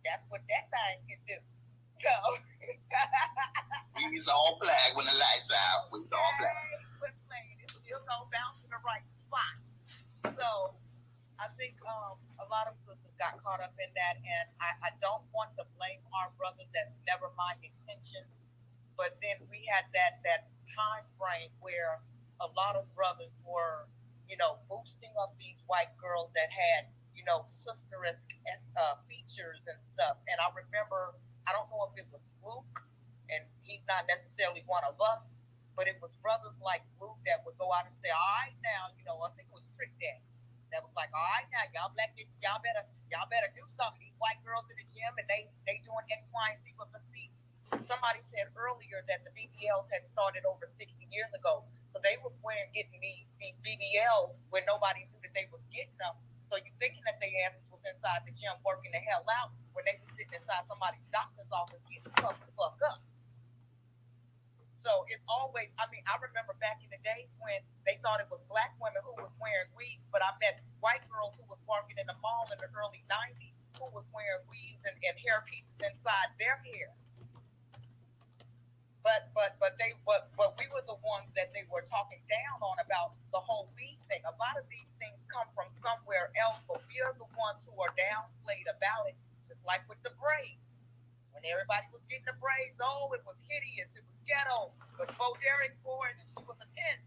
that's what that thing can do. So, We's all black when the lights out. We's all black. Quit playing. It's still gonna bounce in the right spot. So, I think a lot of sisters got caught up in that, and I don't want to blame our brothers. That's never my intention. But then we had that time frame where a lot of brothers were, boosting up these white girls that had, sister-esque features and stuff. And I remember, I don't know if it was Luke, and he's not necessarily one of us, but it was brothers like Luke that would go out and say, all right now, I think it was Trick Daddy that was like, all right now, y'all black bitches, y'all better do something. These white girls in the gym and they doing X, Y, and Z. But see, somebody said earlier that the BBLs had started over 60 years ago. So they was getting these BBLs when nobody knew that they was getting them. So you thinking that their asses was inside the gym working the hell out when they was sitting inside somebody's doctor's office getting puffed the fuck up. So it's always, I remember back in the days when they thought it was black women who was wearing wigs, but I met white girls who was working in the mall in the early 90s who was wearing wigs and hair pieces inside their hair. But we were the ones that they were talking down on about the whole weed thing. A lot of these things come from somewhere else, but we are the ones who are downplayed about it, just like with the braids. When everybody was getting the braids, it was hideous, it was ghetto. But Bo Derek wore it and she was a 10.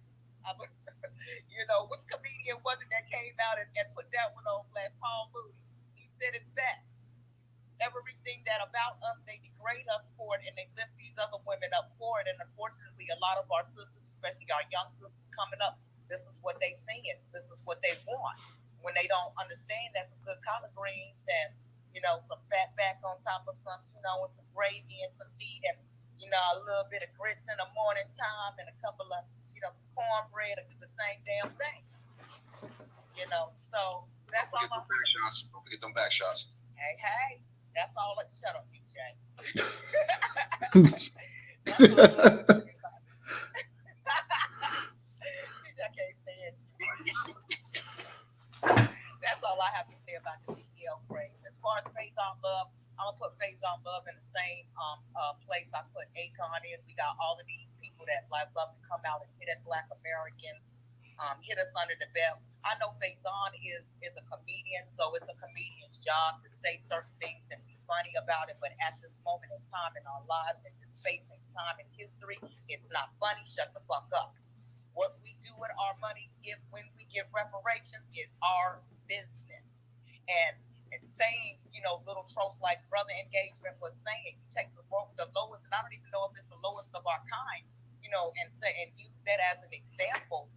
Which comedian was it that came out and put that one on blast? Paul Moody. He said it best. Everything that about us, they degrade us for it, and they lift these other women up for it. And unfortunately, a lot of our sisters, especially our young sisters coming up, this is what they seeing. This is what they want. When they don't understand that some good collard greens and, some fat back on top of some, and some gravy and some meat and, a little bit of grits in the morning time and a couple of, some cornbread will do the same damn thing. So that's all. Don't forget them back shots. Hey. That's all. Shut up, DJ. I can't stand you. That's all I have to say about the BBL craze. As far as Faizon Love, I'm gonna put Faizon Love in the same place I put Akon in. We got all of these people that love to come out and hit at Black Americans, hit us under the belt. I know Faizon is a comedian, so it's a comedian's job to say certain things and be funny about it. But at this moment in time in our lives, in this space and time in history, it's not funny. Shut the fuck up. What we do with our money, when we give reparations, is our business. And saying, little tropes like brother engagement was saying, you take the lowest, and I don't even know if it's the lowest of our kind, and use that as an example,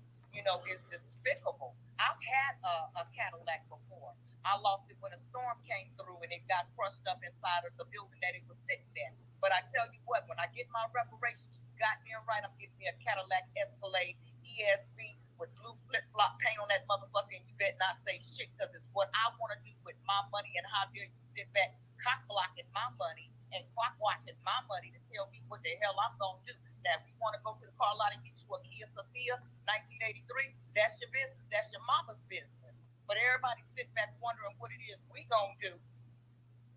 is despicable. I've had a Cadillac before. I lost it when a storm came through and it got crushed up inside of the building that it was sitting in. But I tell you what, when I get my reparations, goddamn right, I'm getting me a Cadillac Escalade ESV with blue flip-flop paint on that motherfucker, and you better not say shit, because it's what I want to do with my money, and how dare you sit back cock-blocking my money and clock-watching my money to tell me what the hell I'm going to do. Now, if you want to go to the car lot and get you a Kia Sophia 1983, that's your business. That's your mama's business. But everybody sit back wondering what it is we going to do.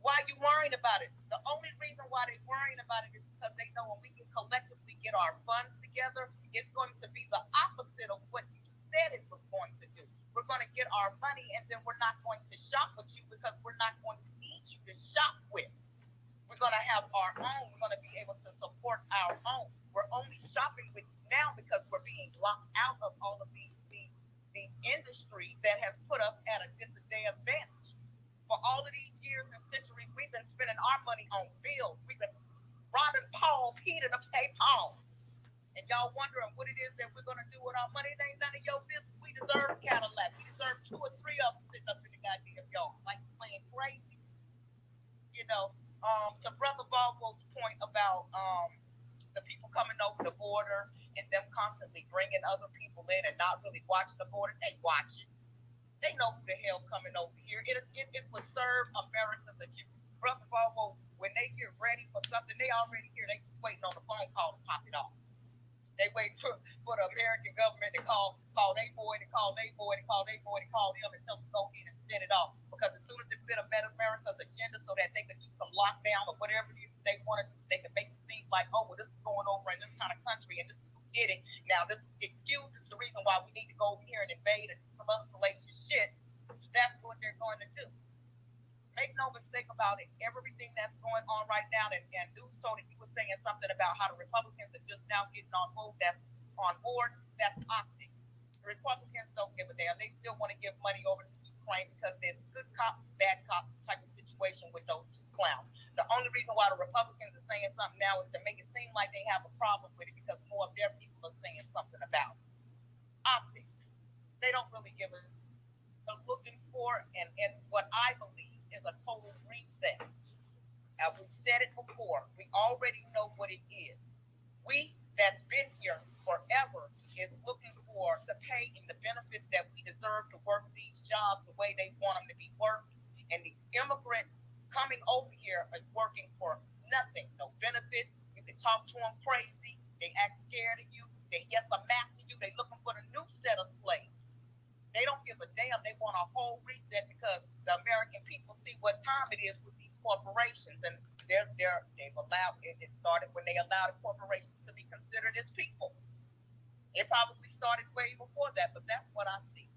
Why are you worrying about it? The only reason why they're worrying about it is because they know when we can collectively get our funds together, it's going to be the opposite of what you said it was going to do. We're going to get our money, and then we're not going to shop with you because we're not going to need you to shop with. We're going to have our own. We're going to be able to support our own. We're only shopping with you now because we're being locked out of all of these industries that have put us at a disadvantage. For all of these years and centuries, we've been spending our money on bills. We've been robbing Paul Peter to pay Paul. And y'all wondering what it is that we're going to do with our money. It ain't none of your business. We deserve Cadillac. We deserve 2 or 3 of them sitting up in the goddamn yard, like playing crazy. To Brother Valvo's point about the people coming over the border and them constantly bringing other people in and not really watching the border, they watch it. They know who the hell coming over here. It would serve America. Brother Valvo, when they get ready for something, they already here. They just waiting on the phone call to pop it off. They wait for the American government to call their boy, to call their boy, to call their boy, to call them and tell them to go in and set it off. Because as soon as it fit America's agenda so that they could do some lockdown or whatever it is they want to do, they could make it seem like, oh, well, this is going over in this kind of country and this is who did it. Now, this excuse is the reason why we need to go over here and invade and do some other salacious shit. That's what they're going to do. Make no mistake about it. Everything that's going on right now, and Newstoter, you were saying something about how the Republicans are just now getting on board. That's optics. The Republicans don't give a damn. They still want to give money over to Ukraine because there's good cop, bad cop type of situation with those two clowns. The only reason why the Republicans are saying something now is to make it seem like they have a problem with it because more of their people are saying something about it. Optics. They don't really give a looking for, and what I believe is a total reset. We've said it before. We already know what it is. We that's been here forever is looking for the pay and the benefits that we deserve to work these jobs the way they want them to be worked. And these immigrants coming over here is working for nothing, no benefits. You can talk to them crazy. They act scared of you. They yes, I'm after you. They looking for the new set of slaves. They don't give a damn. They want a whole reset because the American people see what time it is with these corporations, and they've allowed it. It started when they allowed corporations to be considered as people. It probably started way before that, but that's what I see.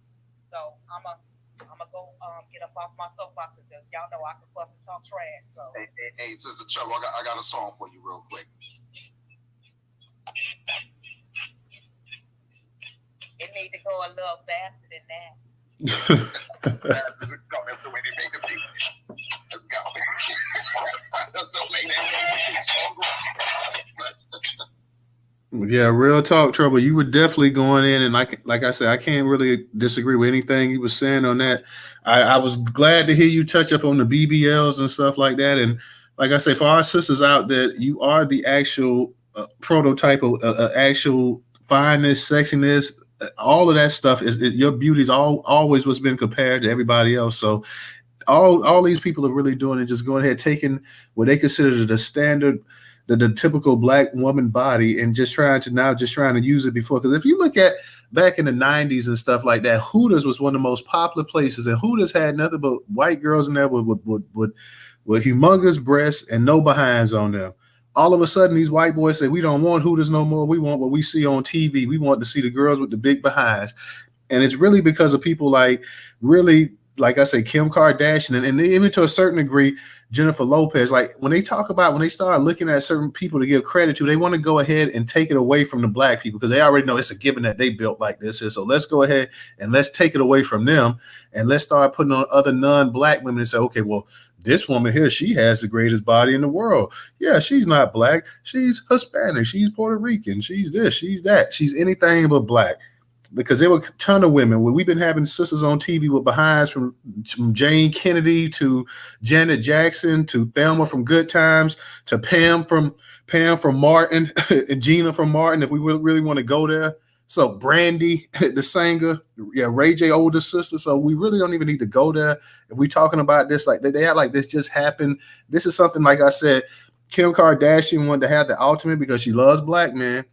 So I'm gonna go get up off my soapbox because y'all know I can fuss and talk trash. So hey, Sister Trouble, I got a song for you real quick. It need to go a little faster than that. Yeah, real talk, Trouble. You were definitely going in, and like I said, I can't really disagree with anything you were saying on that. I was glad to hear you touch up on the BBLs and stuff like that. And like I say, for our sisters out there, you are the actual prototype of actual fineness, sexiness, all of that stuff. Your beauty's always what's been compared to everybody else. So all these people are really doing it, just going ahead, taking what they consider the standard, the typical black woman body, and just trying to use it before. Because if you look at back in the 90s and stuff like that, Hooters was one of the most popular places, and Hooters had nothing but white girls in there with humongous breasts and no behinds on them. All of a sudden, these white boys say, we don't want Hooters no more. We want what we see on TV. We want to see the girls with the big behinds. And it's really because of people like I say, Kim Kardashian, and even to a certain degree, Jennifer Lopez. Like when they start looking at certain people to give credit to, they want to go ahead and take it away from the black people because they already know it's a given that they built like this. So let's go ahead and let's take it away from them and let's start putting on other non-black women and say, okay, well, this woman here, she has the greatest body in the world. Yeah, she's not black. She's Hispanic. She's Puerto Rican. She's this. She's that. She's anything but black. Because there were a ton of women. We've been having sisters on TV with behinds from Jane Kennedy to Janet Jackson to Thelma from Good Times to Pam from Martin and Gina from Martin, if we really want to go there. So Brandy, the singer, yeah, Ray J, older sister. So we really don't even need to go there. If we're talking about this, like they act like this just happened. This is something, like I said, Kim Kardashian wanted to have the ultimate because she loves black men.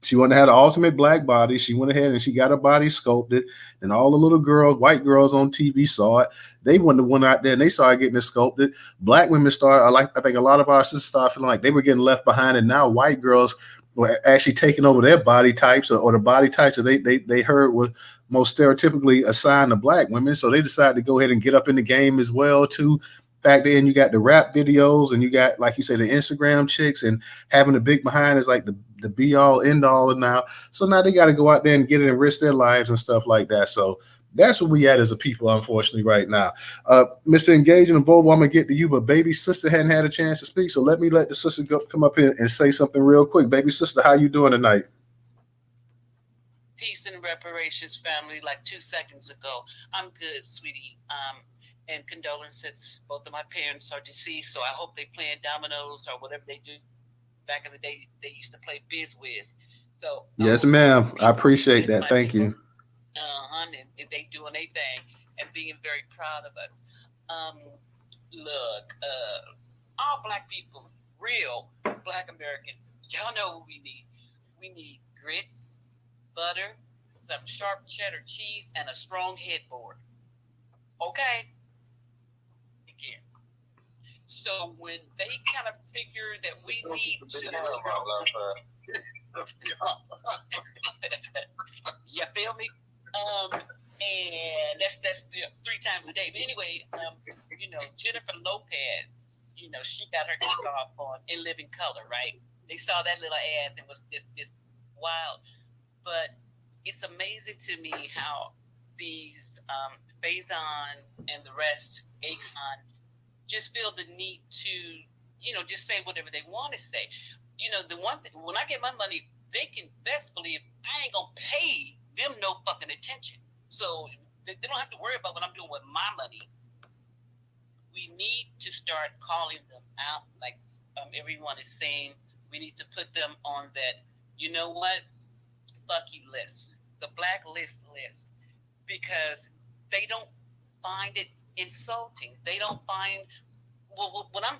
She wanted to have the ultimate black body. She went ahead and she got her body sculpted, and all the little girls, white girls on TV saw it. They went out there and they started getting it sculpted. Black women started, I think a lot of our sisters started feeling like they were getting left behind, and now white girls were actually taking over their body types or the body types that they heard were most stereotypically assigned to black women. So they decided to go ahead and get up in the game as well too. Back then, you got the rap videos, and you got, like you say, the Instagram chicks, and having the big behind is like the be all end all now. So now they got to go out there and get it and risk their lives and stuff like that. So that's what we at as a people, unfortunately, right now. Mr. Engaging and Bobo, I'm gonna get to you, but baby sister hadn't had a chance to speak, so let the sister come up here and say something real quick. Baby sister, how you doing tonight? Peace and reparations, family. Like 2 seconds ago, I'm good, sweetie. And condolences. Both of my parents are deceased, so I hope they playing dominoes or whatever they do. Back in the day, they used to play Biz Wiz. So yes, ma'am. I appreciate that. Thank you. And they doing their thing and being very proud of us. Look, all black people, real black Americans, y'all know what we need. We need grits, butter, some sharp cheddar cheese, and a strong headboard. Okay? Again. So when they kind of figure that we need to, you feel me? And that's 3 times a day. But anyway, Jennifer Lopez, she got her kickoff on In Living Color, right? They saw that little ass and was just wild. But it's amazing to me how these Faizon and the rest, Akon, just feel the need to, just say whatever they want to say. The one thing, when I get my money, they can best believe I ain't gonna pay them no fucking attention. So they don't have to worry about what I'm doing with my money. We need to start calling them out, like everyone is saying. We need to put them on that, you know what, fuck you list, the blacklist list, because they don't find it insulting. They don't find, well, what I'm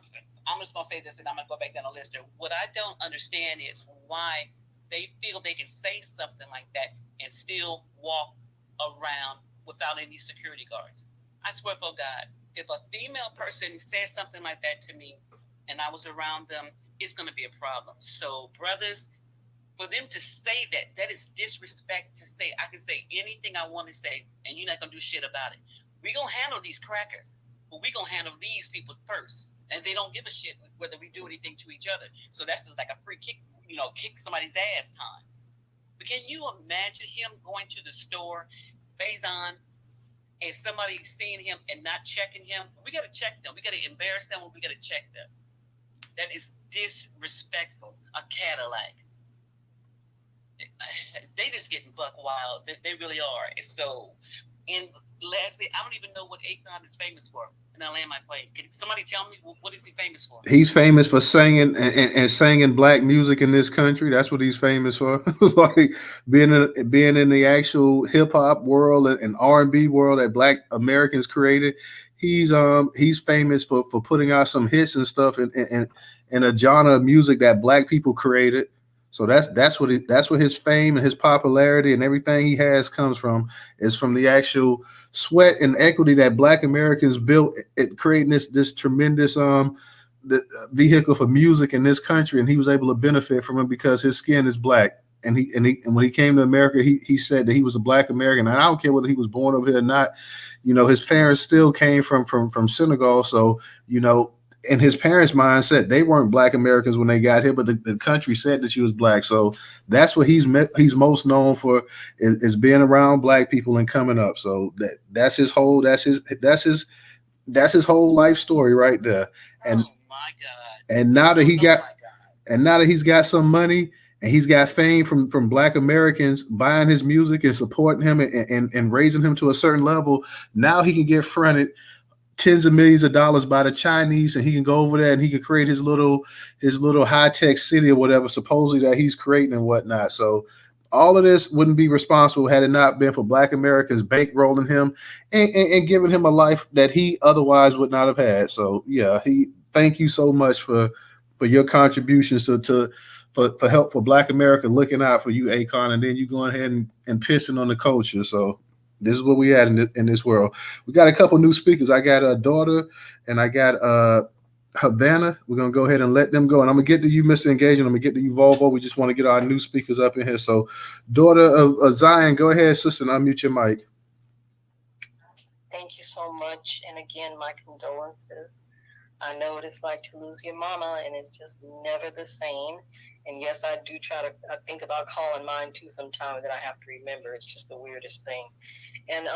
just gonna say this, and I'm gonna go back down the list. What I don't understand is why they feel they can say something like that and still walk around without any security guards. I swear for God, if a female person says something like that to me and I was around them, it's gonna be a problem. So, brothers, for them to say that, that is disrespect. To say I can say anything I want to say and you're not gonna do shit about it. We're gonna handle these crackers, but we're gonna handle these people first. And they don't give a shit whether we do anything to each other. So that's just like a free kick, kick somebody's ass time. But can you imagine him going to the store, Faizon, and somebody seeing him and not checking him? We got to check them. We got to embarrass them. We got to check them. That is disrespectful. A Cadillac. They just getting buck wild. They really are. And so, and lastly, I don't even know what Akon is famous for. And I land my plane. Can somebody tell me what is he famous for? He's famous for singing and singing black music in this country. That's what he's famous for. Like being in the actual hip hop world and R&B world that Black Americans created. He's famous for putting out some hits and stuff in a genre of music that Black people created. So that's what his fame and his popularity and everything he has comes from, is from the actual sweat and equity that Black Americans built at creating this tremendous the vehicle for music in this country, and he was able to benefit from it because his skin is black. And when he came to America, he said that he was a Black American. And I don't care whether he was born over here or not. His parents still came from Senegal, so in his parents' mindset, they weren't Black Americans when they got here, but the country said that she was Black. So that's what he's most known for, is being around Black people and coming up. So that's his whole life story right there. And oh my God. And now that he's got some money and he's got fame from Black Americans buying his music and supporting him and raising him to a certain level, now he can get fronted tens of millions of dollars by the Chinese, and he can go over there and he can create his little high-tech city or whatever supposedly that he's creating and whatnot. So all of this wouldn't be responsible had it not been for Black Americans bankrolling him and giving him a life that he otherwise would not have had. So yeah, thank you so much for your contributions for help for Black America, looking out for you, Akon, and then you going ahead and pissing on the culture. So this is what we had in this world. We got a couple new speakers. I got a daughter and I got Havana. We're gonna go ahead and let them go. And I'm gonna get to you, Mr. Engagement. I'm gonna get to you, Volvo. We just want to get our new speakers up in here. So, daughter of Zion, go ahead, sister, and unmute your mic. Thank you so much. And again, my condolences. I know what it's like to lose your mama, and it's just never the same. And yes, I do I think about calling mine too sometimes, that I have to remember. It's just the weirdest thing. And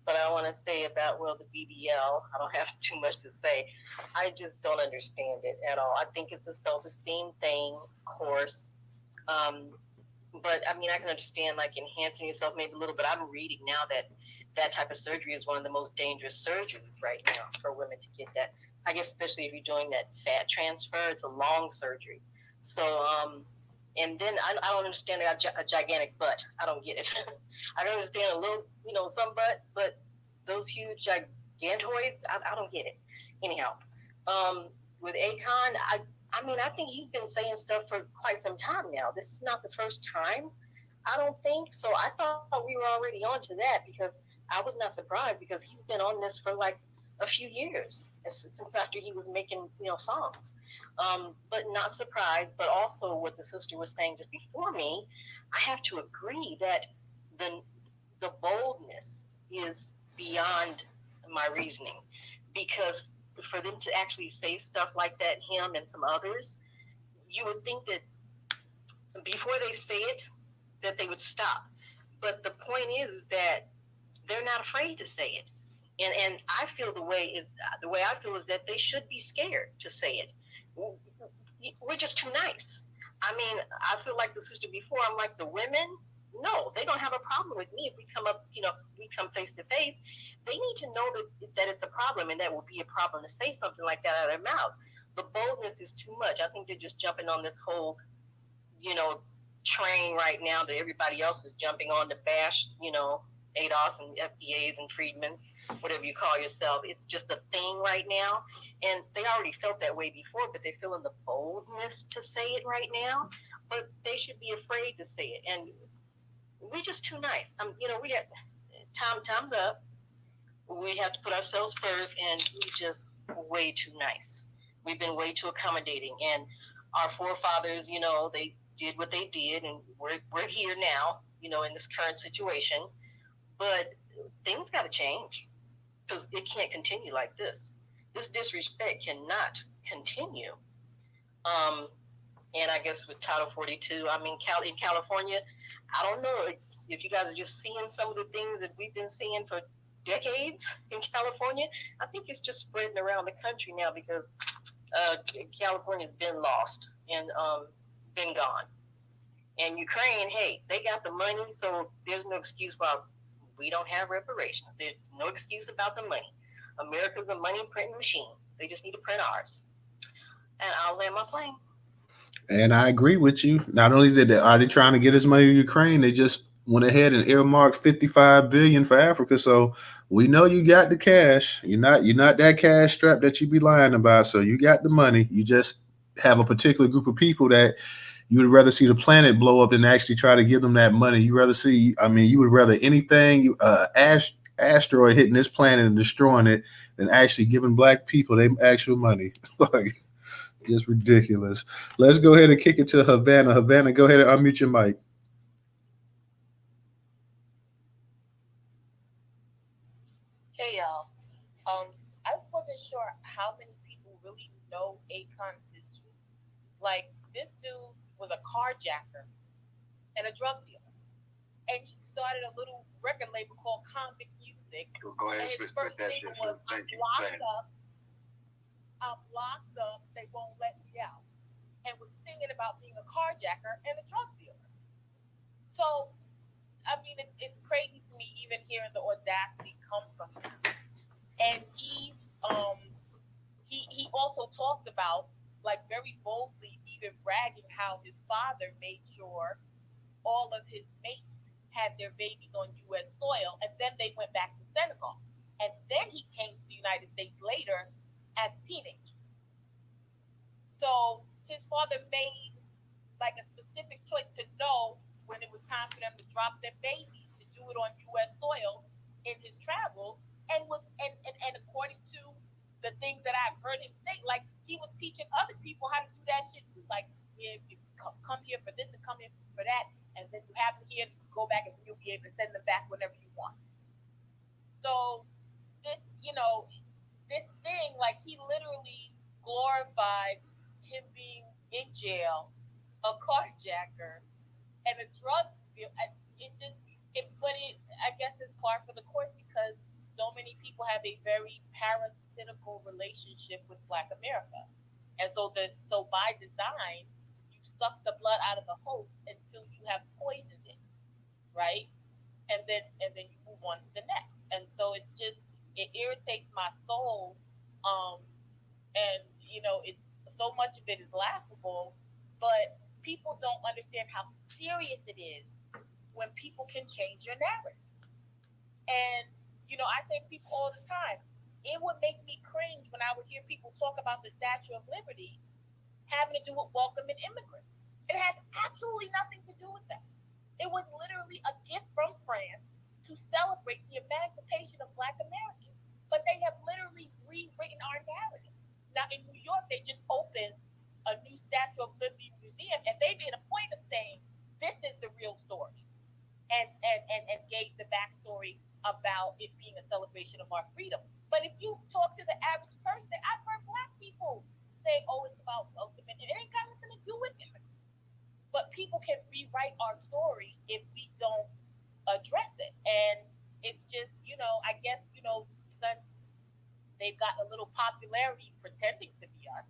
but I want to say about, the BBL, I don't have too much to say. I just don't understand it at all. I think it's a self-esteem thing, of course. But I mean, I can understand like enhancing yourself maybe a little, but I'm reading now that type of surgery is one of the most dangerous surgeries right now for women to get that. I guess especially if you're doing that fat transfer, it's a long surgery. So, and then I don't understand a gigantic butt. I don't get it. I don't understand a little, some butt, but those huge gigantoids, I don't get it. Anyhow, with Akon, I think he's been saying stuff for quite some time now. This is not the first time. I don't think so. I thought we were already on to that because I was not surprised because he's been on this for like a few years since after he was making songs. But not surprised. But also what the sister was saying just before me, I have to agree that the the boldness is beyond my reasoning because for them to actually say stuff like that, him and some others, you would think that before they say it, that they would stop. But the point is that they're not afraid to say it. And I feel the way I feel is that they should be scared to say it. We're just too nice. I mean, I feel like the sister before. I'm like the women. No, they don't have a problem with me if we come up. We come face to face. They need to know that it's a problem and that will be a problem to say something like that out of their mouths. The boldness is too much. I think they're just jumping on this whole you know, train right now that everybody else is jumping on to bash, ADOS and FBAs and Freedmen's, whatever you call yourself. It's just a thing right now. And they already felt that way before, but they're feeling the boldness to say it right now. But they should be afraid to say it. And we're just too nice. We got time's up. We have to put ourselves first, and we just way too nice. We've been way too accommodating. And our forefathers, they did what they did, and we're here now, in this current situation. But things got to change because it can't continue like this. This disrespect cannot continue. And I guess with Title 42, I mean, in California, I don't know if you guys are just seeing some of the things that we've been seeing for decades in California. I think it's just spreading around the country now because California's been lost and been gone. And Ukraine, hey, they got the money, so there's no excuse why we don't have reparations. There's no excuse about the money. America's a money printing machine. They just need to print ours. And I'll land my plane. And I agree with you. Not only are they trying to get his money to Ukraine, they just went ahead and earmarked 55 billion for Africa. So we know you got the cash. You're not that cash strapped that you be lying about. So you got the money. You just have a particular group of people that you would rather see the planet blow up than actually try to give them that money. You would rather anything asteroid hitting this planet and destroying it than actually giving black people their actual money. Like, it's ridiculous. Let's go ahead and kick it to Havana. Havana, go ahead and unmute your mic. Hey y'all. I just wasn't sure how many people really know Akon's history. Like this dude was a carjacker and a drug dealer, and he started a little record label called Convict Music. Go ahead and his spit first that single shit. was Thank you. I'm locked up, they won't let me out, and was singing about being a carjacker and a drug dealer. So, I mean, it's crazy to me even hearing the audacity come from him. And he also talked about, like, very boldly, even bragging how his father made sure all of his mates had their babies on U.S. soil, and then they went back to Senegal. And then he came to the United States later as a teenager. So his father made like a specific choice to know when it was time for them to drop their babies to do it on U.S. soil in his travels, and according to the things that I've heard him say, like he was teaching other people how to do that shit too. Like, yeah, you come here for this and come here for that, and then you have them here to go back, and you'll be able to send them back whenever you want. So this, this thing, like he literally glorified him being in jail, a carjacker, and a drug deal. I guess it's par for the course because so many people have a very parasitical relationship with Black America, and so by design, you suck the blood out of the host until you have poisoned it, right? And then you move on to the next. And so it irritates my soul, and it's so much of it is laughable, but people don't understand how serious it is when people can change your narrative. And I say to people all the time, it would make me cringe when I would hear people talk about the Statue of Liberty having to do with welcoming immigrants. It has absolutely nothing to do with that. It was literally a gift from France to celebrate the emancipation of Black Americans. But they have literally rewritten our narrative. Now, in New York, they just opened a new Statue of Liberty museum, and they made a point of saying, this is the real story, and gave the backstory about it being a celebration of our freedom. But if you talk to the average person, I've heard Black people say, oh, it's about ultimate. It ain't got nothing to do with immigrants. But people can rewrite our story if we don't address it. And it's just, I guess, since they've got a little popularity pretending to be us,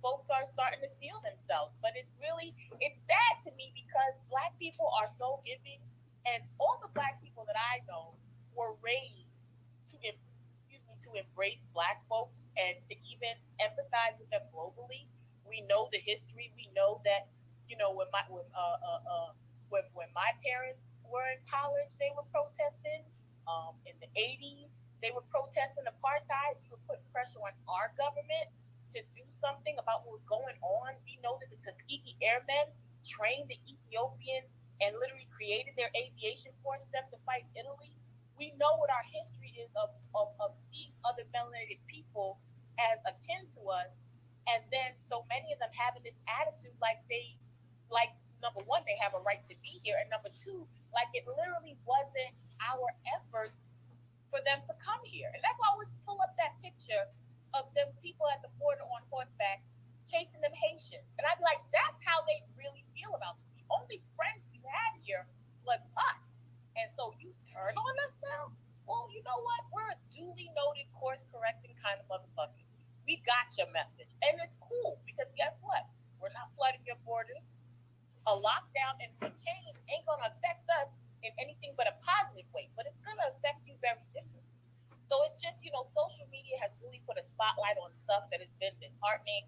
folks are starting to feel themselves. But it's sad to me because Black people are so giving, and all the Black people that I know were raised to embrace Black folks and to even empathize with them globally. We know the history. We know that, when my parents were in college, they were protesting. In the 80s, they were protesting apartheid. We were putting pressure on our government to do something about what was going on. We know that the Tuskegee Airmen trained the Ethiopians and literally created their aviation force them to fight Italy. We know what our history is of seeing other melanated people as akin to us, and then so many of them having this attitude like number one, they have a right to be here, and number two, like it literally wasn't our efforts for them to come here. And that's why I always pull up that picture of them people at the border on horseback chasing them Haitians. And I'd be like, that's how they really feel about us. The only friends you had here was us. And so you turn on us now? Well, you know what? We're a duly noted course correcting kind of motherfuckers. We got your message. And it's cool because guess what? We're not flooding your borders. A lockdown and a change ain't going to affect us in anything but a positive way, but it's going to affect you very differently. So it's just, social media has really put a spotlight on stuff that has been disheartening.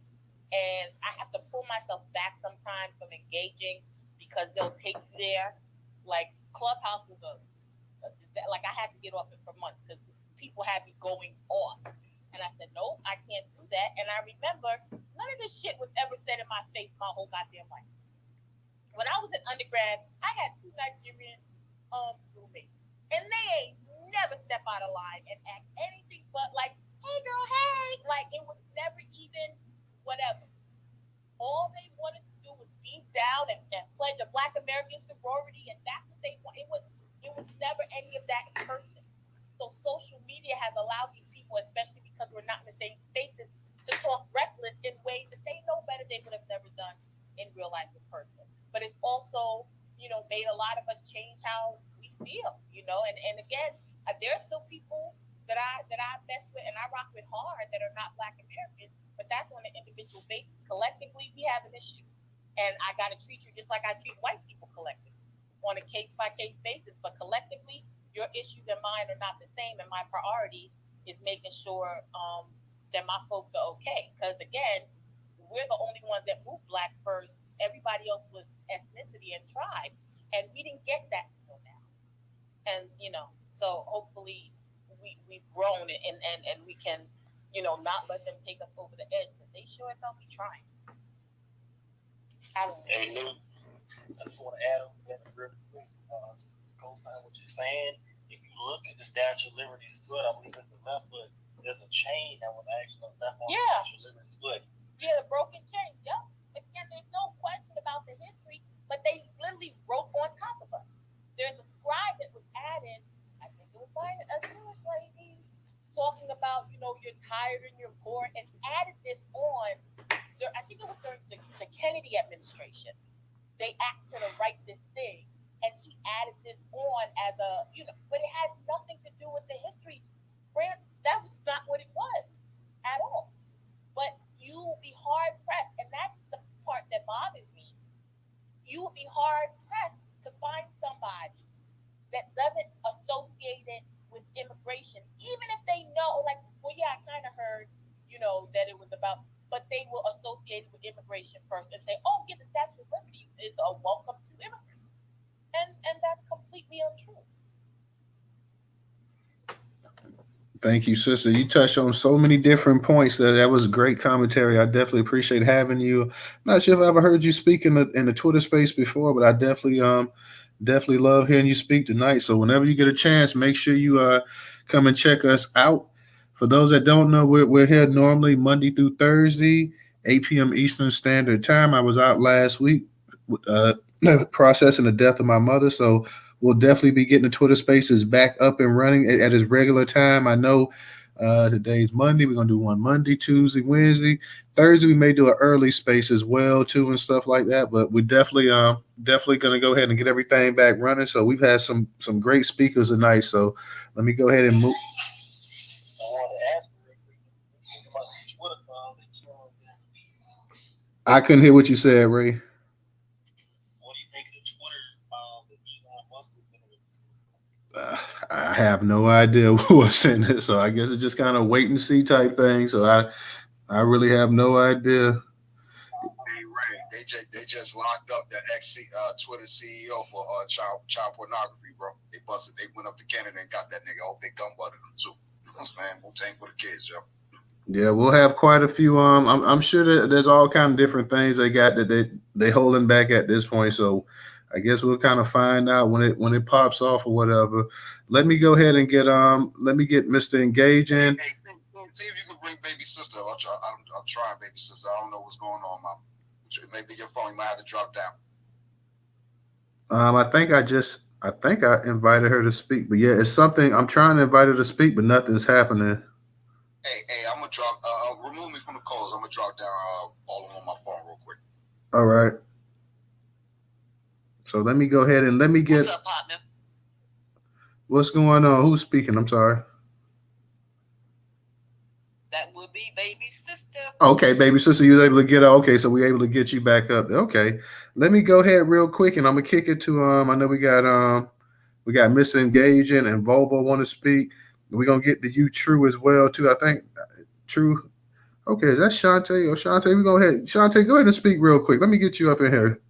And I have to pull myself back sometimes from engaging because they'll take you there. Like Clubhouse was I had to get off it for months because people had me going off. And I said, nope, I can't do that. And I remember none of this shit was ever said in my face my whole goddamn life. When I was in undergrad, I had 2 Nigerian roommates. And they ain't never step out of line and act anything but like, hey girl, hey. Like it was never even whatever. All they wanted to do was be down and pledge a Black American sorority, and that's what they want. It was never any of that in person. So social media has allowed these people, especially because we're not in the same spaces, to talk reckless in ways that they know better they would have never done in real life in person. But it's also, made a lot of us change how we feel, and again, there are still people that I mess with and I rock with hard that are not Black Americans, but that's on an individual basis. Collectively, we have an issue. And I got to treat you just like I treat white people collectively on a case-by-case basis. But collectively, your issues and mine are not the same. And my priority is making sure that my folks are okay. Because, again, we're the only ones that moved Black first. Everybody else was ethnicity and tribe. And we didn't get that until now. And, so hopefully we've grown and we can, not let them take us over the edge. Because they sure as hell be trying. Hey, Lou, I just want to add on to that real quick. Co-sign what you're saying. If you look at the Statue of Liberty's foot, I believe it's the left foot. There's a chain that was actually left on the Statue of Liberty's foot. Yeah, the broken chain. Yep. Again, there's no question about the history, but they literally wrote on top of us. There's a scribe that was added. I think it was by a Jewish lady talking about, you're tired and you're bored, and added this on. I think it was during the Kennedy administration. They asked her to write this thing, and she added this on as but it had nothing to do with the history. That was not what it was at all. But you will be hard pressed, and that's the part that bothers me. You will be hard pressed to find somebody that doesn't associate it with immigration, even if they know, like, well, yeah, I kind of heard, that it was about. But they will associate it with immigration first and say, oh, yeah, the Statue of Liberty is a welcome to immigrants. And that's completely untrue. Thank you, sister. You touched on so many different points. That was great commentary. I definitely appreciate having you. Not sure if I ever heard you speak in the Twitter space before, but I definitely love hearing you speak tonight. So whenever you get a chance, make sure you come and check us out. For those that don't know, we're here normally Monday through Thursday, 8 p.m. Eastern Standard Time. I was out last week processing the death of my mother, so we'll definitely be getting the Twitter Spaces back up and running at its regular time. I know today's Monday. We're gonna do one Monday, Tuesday, Wednesday, Thursday. We may do an early space as well too and stuff like that. But we're definitely gonna go ahead and get everything back running. So we've had some great speakers tonight. So let me go ahead and move. I couldn't hear what you said, Ray. I have no idea what's in it, so I guess it's just kind of wait and see type thing. So I really have no idea. Hey Ray, they just locked up that ex Twitter CEO for child pornography, bro. They busted. They went up to Canada and got that nigga. Oh, they gun butted him too. Man, Wu-Tang for the kids, yo. Yeah, we'll have quite a few. I'm sure that there's all kind of different things they got that they holding back at this point. So I guess we'll kind of find out when it pops off or whatever. Let me go ahead and let me get Mr. Engage in. Hey, see if you can bring baby sister. I'll try baby sister. I don't know what's going on, mom. Maybe your phone you might have to drop down. I think I invited her to speak, but yeah, it's something I'm trying to invite her to speak, but nothing's happening. Hey, I'm gonna drop. Remove me from the calls. I'm gonna drop down all of them on my phone real quick. All right. So let me go ahead and let me get. What's up, partner? What's going on? Who's speaking? I'm sorry. That would be baby sister. Okay, baby sister, you was able to get her. Okay, so we're able to get you back up. Okay, let me go ahead real quick, and I'm gonna kick it to I know we got Mr. Engaging and Volvo want to speak. We're gonna get to you, True, as well too. I think True. Okay, is that Shantae or Shantae? We go ahead, Shantae, go ahead and speak real quick. Let me get you up in here.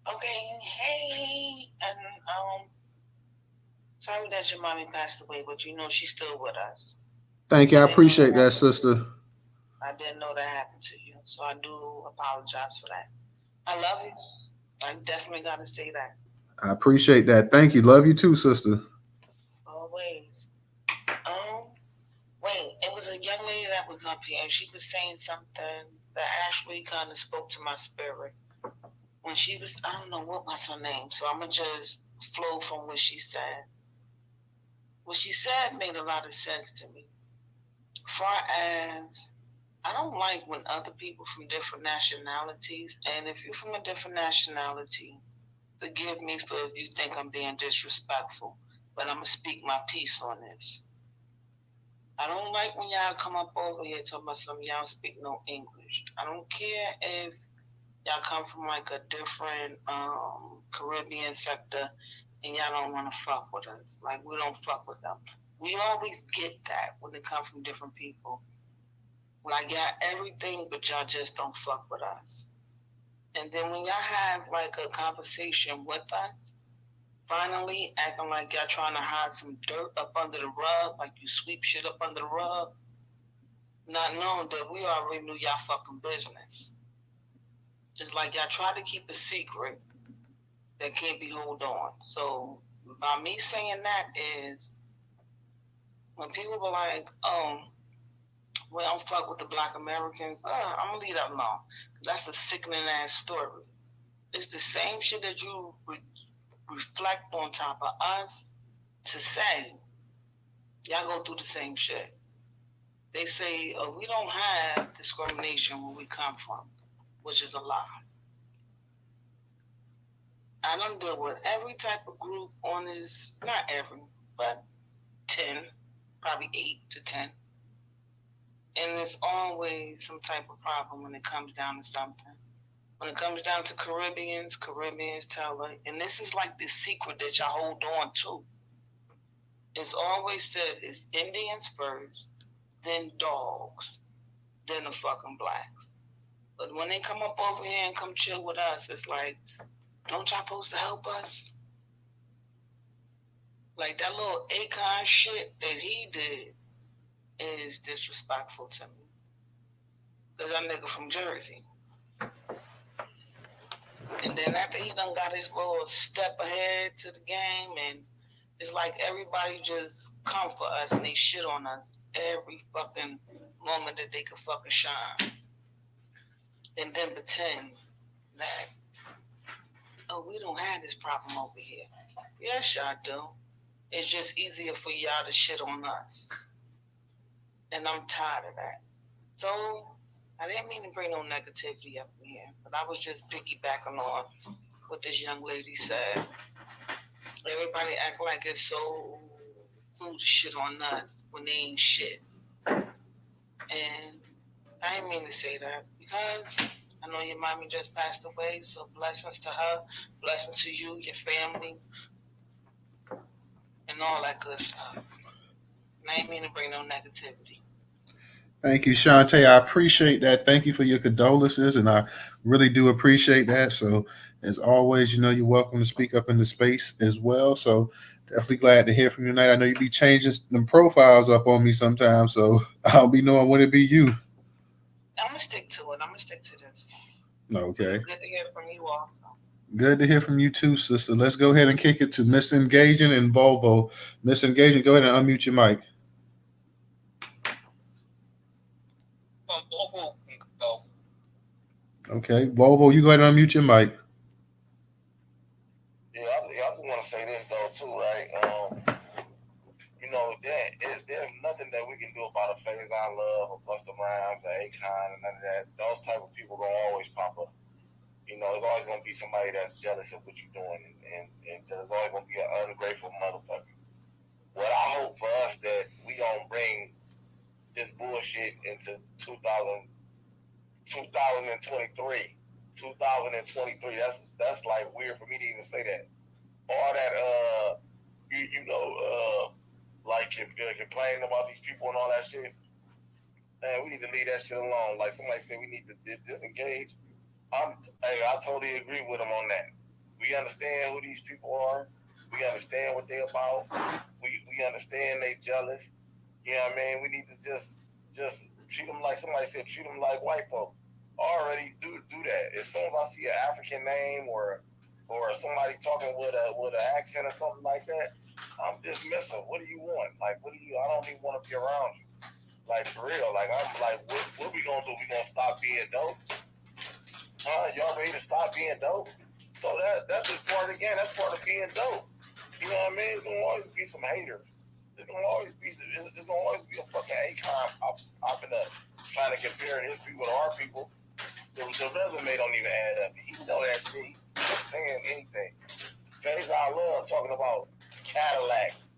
Okay, hey, and sorry that your mommy passed away, but you know she's still with us. Thank you, I appreciate that, sister. I didn't know that happened to you, so I do apologize for that. I love you. I definitely got to say that. I appreciate that. Thank you. Love you too, sister. Always. Wait, it was a young lady that was up here, and she was saying something that actually kind of spoke to my spirit. When she was, I don't know what was her name, so I'm going to just flow from what she said. What she said made a lot of sense to me. Far as I don't like when other people from different nationalities, and if you're from a different nationality, forgive me for if you think I'm being disrespectful, but I'm going to speak my piece on this. I don't like when y'all come up over here talking about some y'all speak no English. I don't care if y'all come from like a different Caribbean sector and y'all don't want to fuck with us. Like, we don't fuck with them. We always get that when they come from different people. Like, y'all everything, but y'all just don't fuck with us. And then when y'all have like a conversation with us, finally acting like y'all trying to hide some dirt up under the rug, like you sweep shit up under the rug, not knowing that we already knew y'all fucking business. It's like y'all try to keep a secret that can't be held on. So by me saying that is when people were like, oh, we don't fuck with the Black Americans, I'm gonna leave that alone. That's a sickening ass story. It's the same shit that you reflect on top of us to say, y'all go through the same shit. They say, we don't have discrimination where we come from, which is a lie. I done deal with every type of group on this, not every, but 10, probably 8 to 10. And there's always some type of problem when it comes down to something. When it comes down to Caribbeans tell her, and this is like the secret that y'all hold on to. It's always said it's Indians first, then dogs, then the fucking blacks. But when they come up over here and come chill with us, it's like, don't y'all supposed to help us? Like that little Akon shit that he did is disrespectful to me. Because that nigga from Jersey. And then after he done got his little step ahead to the game, and it's like everybody just come for us and they shit on us every fucking moment that they could fucking shine. And then pretend that, oh, we don't have this problem over here. Yes, y'all do. It's just easier for y'all to shit on us. And I'm tired of that. So, I didn't mean to bring no negativity up in here, but I was just piggybacking on what this young lady said. Everybody act like it's so cool to shit on us when they ain't shit. And I didn't mean to say that because I know your mommy just passed away, so blessings to her, blessings to you, your family, and all that good stuff. And I didn't mean to bring no negativity. Thank you, Shantae. I appreciate that. Thank you for your condolences, and I really do appreciate that. So, as always, you're welcome to speak up in the space as well. So, definitely glad to hear from you tonight. I know you be changing them profiles up on me sometimes, so I'll be knowing when it be you. I'm gonna stick to it. I'm gonna stick to this. Okay. It's good to hear from you also. Good to hear from you too, sister. Let's go ahead and kick it to Miss Engaging and Volvo. Miss Engaging, go ahead and unmute your mic. Okay, Volvo, you go ahead and unmute your mic. Yeah, I just want to say this though too, right? There's nothing that we can do about a Faizon Love or Busta Rhymes or Akon and none of that. Those type of people gonna always pop up. There's always gonna be somebody that's jealous of what you're doing, and there's always gonna be an ungrateful motherfucker. What I hope for us that we don't bring this bullshit into 2023. 2023. That's like weird for me to even say that. All that like complaining about these people and all that shit. Man, we need to leave that shit alone. Like somebody said, we need to disengage. I totally agree with them on that. We understand who these people are. We understand what they're about. We understand they jealous. You know what I mean? We need to just treat them like somebody said, treat them like white folk. Already do that. As soon as I see an African name or somebody talking with an accent or something like that, I'm dismissive. What do you want? Like, I don't even want to be around you. Like, for real. Like, I'm like, what we gonna do? We gonna stop being dope? Y'all ready to stop being dope? So that's just part of that's part of being dope. You know what I mean? There's gonna always be some haters. There's gonna always be a fucking Akon popping up trying to compare his people to our people. The resume don't even add up. He know that shit. He's just saying anything. Faizon Love talking about Cadillacs.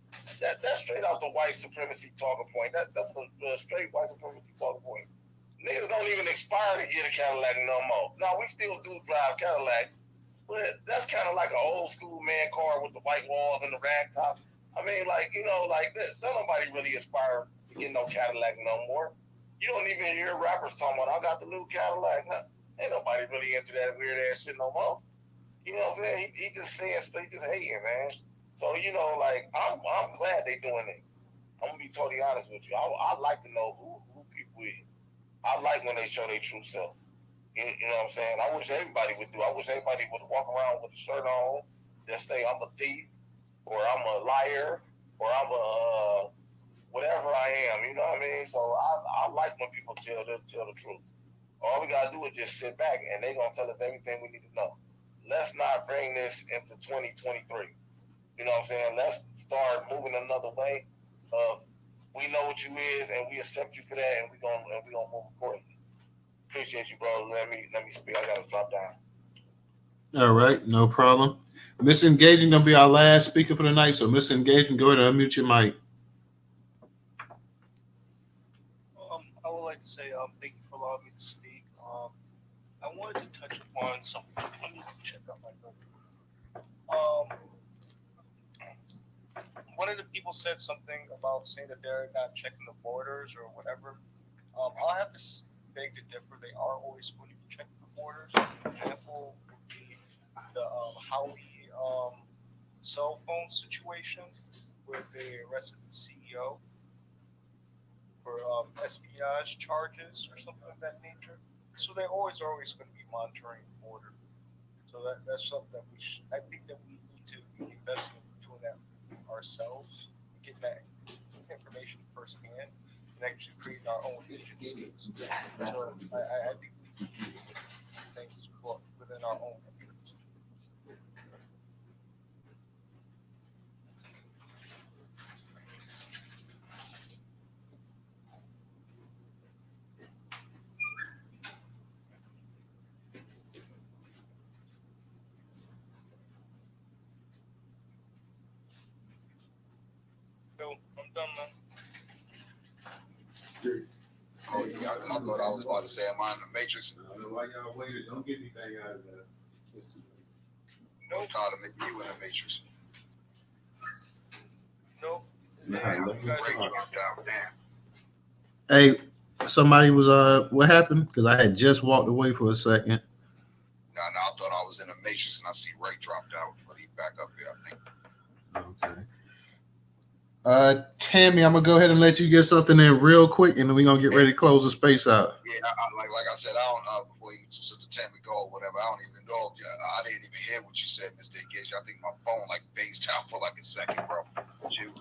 That's straight out the white supremacy talking point. That's a straight white supremacy talking point. Niggas don't even expire to get a Cadillac no more. Now, we still do drive Cadillacs, but that's kind of like an old school man car with the white walls and the rag top. I mean, don't nobody really aspire to get no Cadillac no more. You don't even hear rappers talking about, I got the new Cadillac. Ain't nobody really into that weird ass shit no more. You know what I'm saying? He just saying, he just hating, man. So, I'm glad they doing it. I'm going to be totally honest with you. I'd like to know who people is. I like when they show their true self. You know what I'm saying? I wish everybody would do. I wish everybody would walk around with a shirt on, just say I'm a thief, or I'm a liar, or I'm a whatever I am. You know what I mean? So I like when people tell the truth. All we gotta do is just sit back, and they're gonna tell us everything we need to know. Let's not bring this into 2023. You know what I'm saying? Let's start moving another way of we know what you is, and we accept you for that, and we gonna move accordingly. Appreciate you, bro. Let me speak. I gotta drop down. All right, no problem. Miss Engaging gonna be our last speaker for the night. So Miss Engaging, go ahead and unmute your mic. I would like to say thank you for allowing me to speak. I wanted to touch upon something. Let me check out my notes. One of the people said something about saying that they're not checking the borders or whatever. I'll have to beg to differ. They are always going to be checking the borders. For example, would be the Howie cell phone situation where they arrested the CEO. for espionage charges or something of that nature. So they're always going to be monitoring the border. So that's something that I think that we need to be investing in doing that ourselves, getting that information firsthand, and actually creating our own agencies. So I think we need to do things within our own interests. So I'm done, man. Oh yeah, I thought I was about to say, am I in the Matrix? I don't know why y'all waited. Don't get anything out of that. No, try to make you in the Matrix. Nope. Nah, Damn, Ray dropped out. Damn. Hey, somebody was what happened? Because I had just walked away for a second. No, I thought I was in the Matrix and I see Ray dropped out, but he back up here, I think. Okay. Tammy, I'm gonna go ahead and let you get something in real quick, and then we're gonna get ready to close the space out. Yeah, like I said, I don't before you Sister Tammy go or whatever. I don't even know if I didn't even hear what you said, Mr. Engage. I think my phone like phased out for like a second, bro. You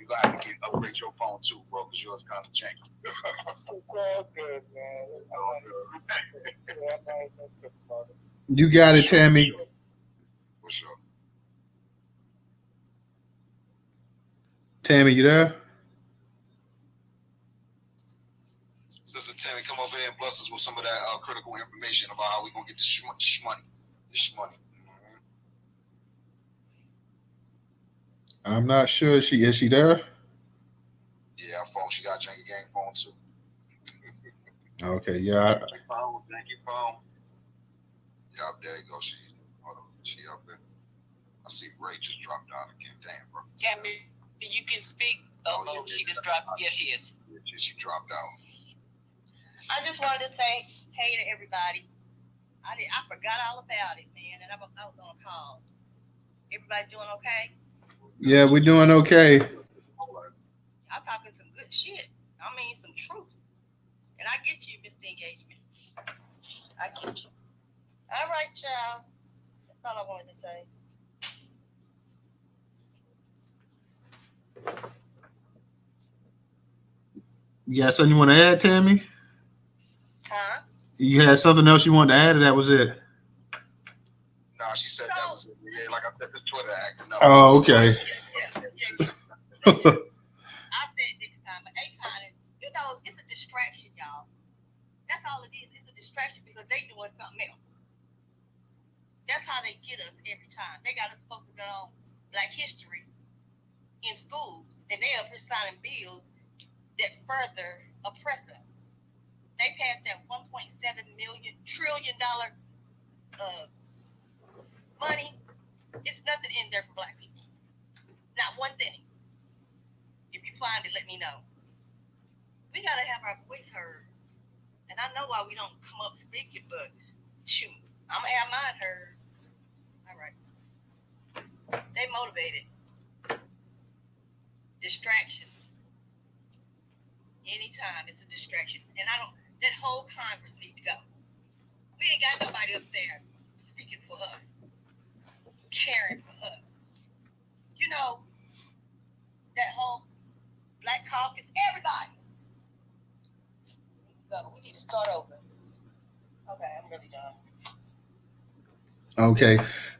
gotta have to upgrade your phone too, bro, because yours kind of janky. It's all good, man. You got it, Tammy. For sure. Tammy, you there? Sister Tammy, come over here and bless us with some of that critical information about how we gonna get this money. This money. I'm not sure. Is she there? Yeah, phone. She got Janky Gang phone too. Okay, yeah. Thank you, phone. Yeah, there you go. She up there. I see Ray just dropped out again. Damn, bro. Tammy, you can speak. Oh, no, she just dropped. Yes, she is. She dropped out. I just wanted to say hey to everybody. I forgot all about it, man, and I was on a call. Everybody doing okay? Yeah, we're doing okay. I'm talking some good shit. I mean, some truth. And I get you, Mr. Engagement. I get you. All right, y'all. That's all I wanted to say. You got something you want to add, Tammy? Huh? You had something else you wanted to add, or that was it? No, she said that was it. Yeah, like I said, this Twitter acting up. Oh, okay. I said next time, but Akon, it's a distraction, y'all. That's all it is. It's a distraction because they doing something else. That's how they get us every time. They got us focused on Black history in schools, and they are signing bills that further oppress us. They passed that $1.7 trillion money. It's nothing in there for Black people. Not one thing. If you find it, let me know. We gotta have our voice heard. And I know why we don't come up speaking, but shoot, I'm gonna have mine heard. All right. They motivated. Distractions. Anytime it's a distraction. And that whole Congress needs to go. We ain't got nobody up there speaking for us, caring for us. That whole Black Caucus, everybody. So we need to start over. Okay, I'm really done. Okay.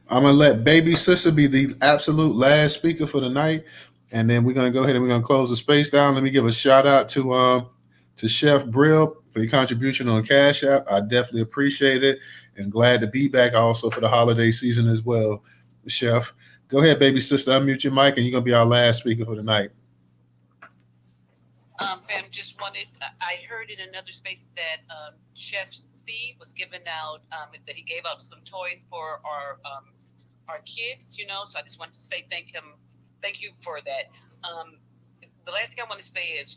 I'm going to let Baby Sister be the absolute last speaker for the night. And then we're going to go ahead and we're going to close the space down. Let me give a shout out to Chef Brill for your contribution on Cash App. I definitely appreciate it and glad to be back also for the holiday season as well, Chef. Go ahead, Baby Sister. Unmute your mic and you're going to be our last speaker for the night. Fam, just wanted, I heard in another space that Chef C was giving out, that he gave out some toys for our kids, so I just wanted to say thank you for that. The last thing I want to say is,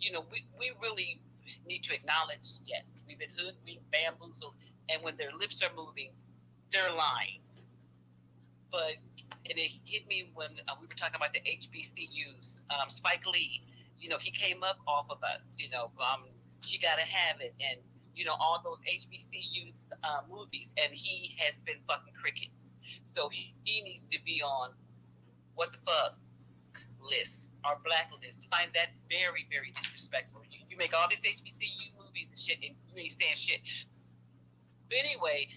we really need to acknowledge, yes, we've been hoodwinked, bamboozled, and when their lips are moving, they're lying. And it hit me when we were talking about the HBCUs. Spike Lee, he came up off of us. She Gotta Have It, and all those HBCUs movies, and he has been fucking crickets. So he needs to be on what the fuck list, our blacklist. Find that very, very disrespectful. You make all these HBCU movies and shit, and you ain't saying shit. But anyway,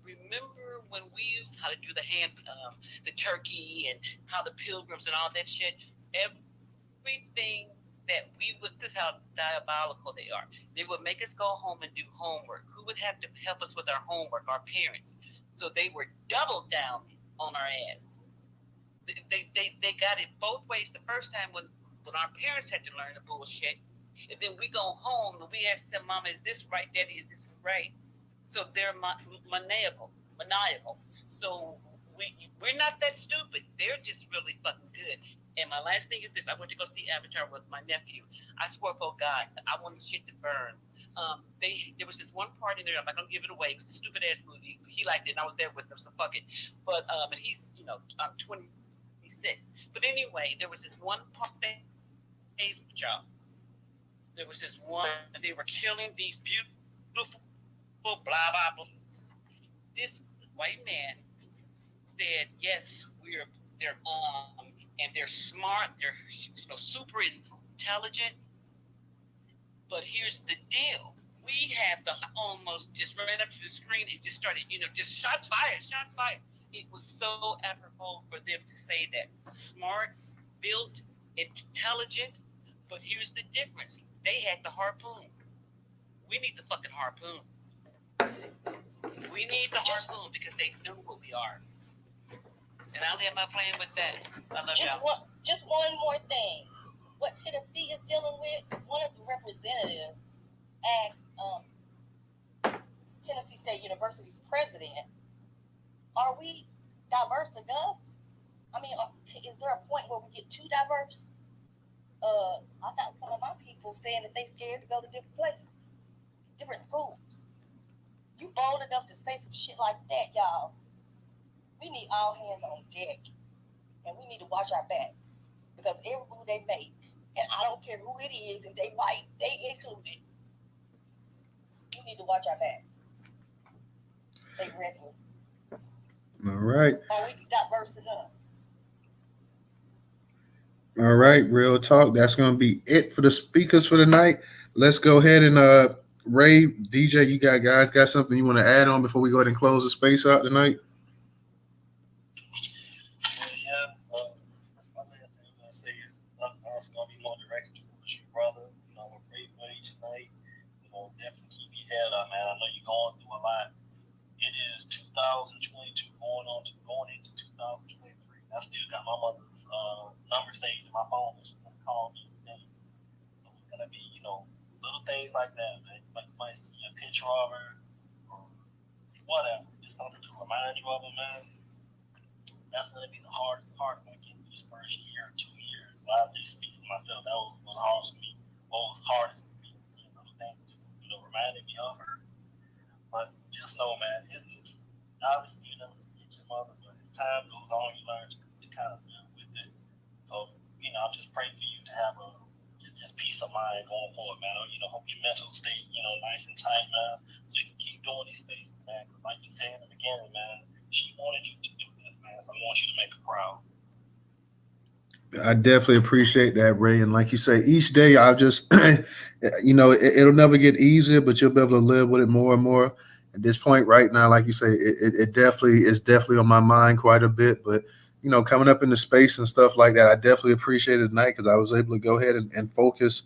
remember when we how to do the turkey, and how the pilgrims and all that shit. Everything that we would. This is how diabolical they are. They would make us go home and do homework. Who would have to help us with our homework? Our parents. So they were double down on our ass. They got it both ways. The first time when our parents had to learn the bullshit, and then we go home and we ask them, Mama, is this right? Daddy, is this right? So they're maniacal. So we're not that stupid. They're just really fucking good. And my last thing is this: I went to go see Avatar with my nephew. I swear for God, I wanted shit to burn. There was this one part in there. I'm not gonna give it away. It was a stupid ass movie. He liked it, and I was there with him, so fuck it. But and he's 26. But anyway, there was this one phase job. There was this one. They were killing these beautiful blah blah blah. This white man said, "Yes, they're and they're smart. They're super intelligent. But here's the deal: we have almost just ran up to the screen and just started, just shots fired. It was so apropos for them to say that smart, built, intelligent. But here's the difference: they had the harpoon. We need the fucking harpoon. We need the harpoon because they know what we are." And I'll end my plan with that. I love y'all. Just one more thing. What Tennessee is dealing with, one of the representatives asked Tennessee State University's president, are we diverse enough? I mean, is there a point where we get too diverse? I got some of my people saying that they scared to go to different places, different schools. You bold enough to say some shit like that, y'all. We need all hands on deck, and we need to watch our back, because every move they make, and I don't care who it is, if they white, they included. We need to watch our back. They ready. All right. Are we diverse enough? All right, real talk. That's going to be it for the speakers for the night. Let's go ahead and Ray, DJ, you guys got something you want to add on before we go ahead and close the space out tonight? Gonna be more directed towards you, brother. We're praying for you tonight. Definitely keep your head up, man. I know you're going through a lot. It is 2022 going into 2023. I still got my mother's number saved in my phone. She's gonna call me today. So it's gonna be, little things like that, man. You might see a picture of her or whatever. Just something to remind you of her, man. That's gonna be the hardest part when we get through this first year, 2 years. I at least speak for myself. That was hard for me. What was hardest for me is seeing little things just, reminding me of her. But just know, man, it's obviously you never forget your mother, but as time goes on, you learn to kind of live with it. So, I just pray for you to have just peace of mind going forward, man. Hope your mental state, nice and tight, man, so you can keep doing these spaces, man. Because like you said in the beginning, man, she wanted you to do this, man. So I want you to make her proud. I definitely appreciate that, Ray. And like you say, each day I'll just, it'll never get easier, but you'll be able to live with it more and more. At this point right now, like you say, it definitely is definitely on my mind quite a bit. But, coming up into space and stuff like that, I definitely appreciate it tonight because I was able to go ahead and focus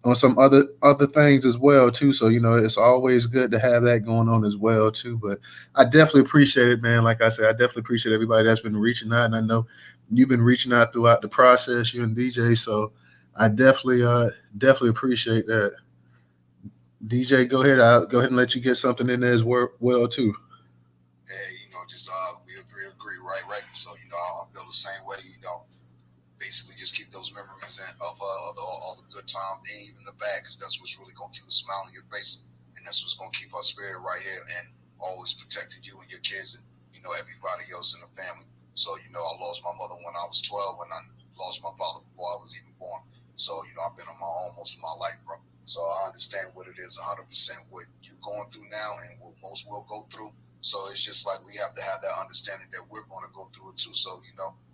on some other things as well, too. So, it's always good to have that going on as well, too. But I definitely appreciate it, man. Like I said, I definitely appreciate everybody that's been reaching out. And I know you've been reaching out throughout the process, you and DJ. So I definitely appreciate that. DJ, go ahead. I'll go ahead and let you get something in there as well, too. Hey, just we agree, right. So I feel the same way. Basically just keep those memories of all the good times and even the bad, because that's what's really gonna keep a smile on your face, and that's what's gonna keep our spirit right here, and always protecting you and your kids and everybody else in the family. So I lost my mother when I was 12, when I lost my father before I was even born. So most of my life, bro. So I understand what it is 100% what you're going through now and what most will go through. So it's just like we have to have that understanding that we're going to go through it too. So,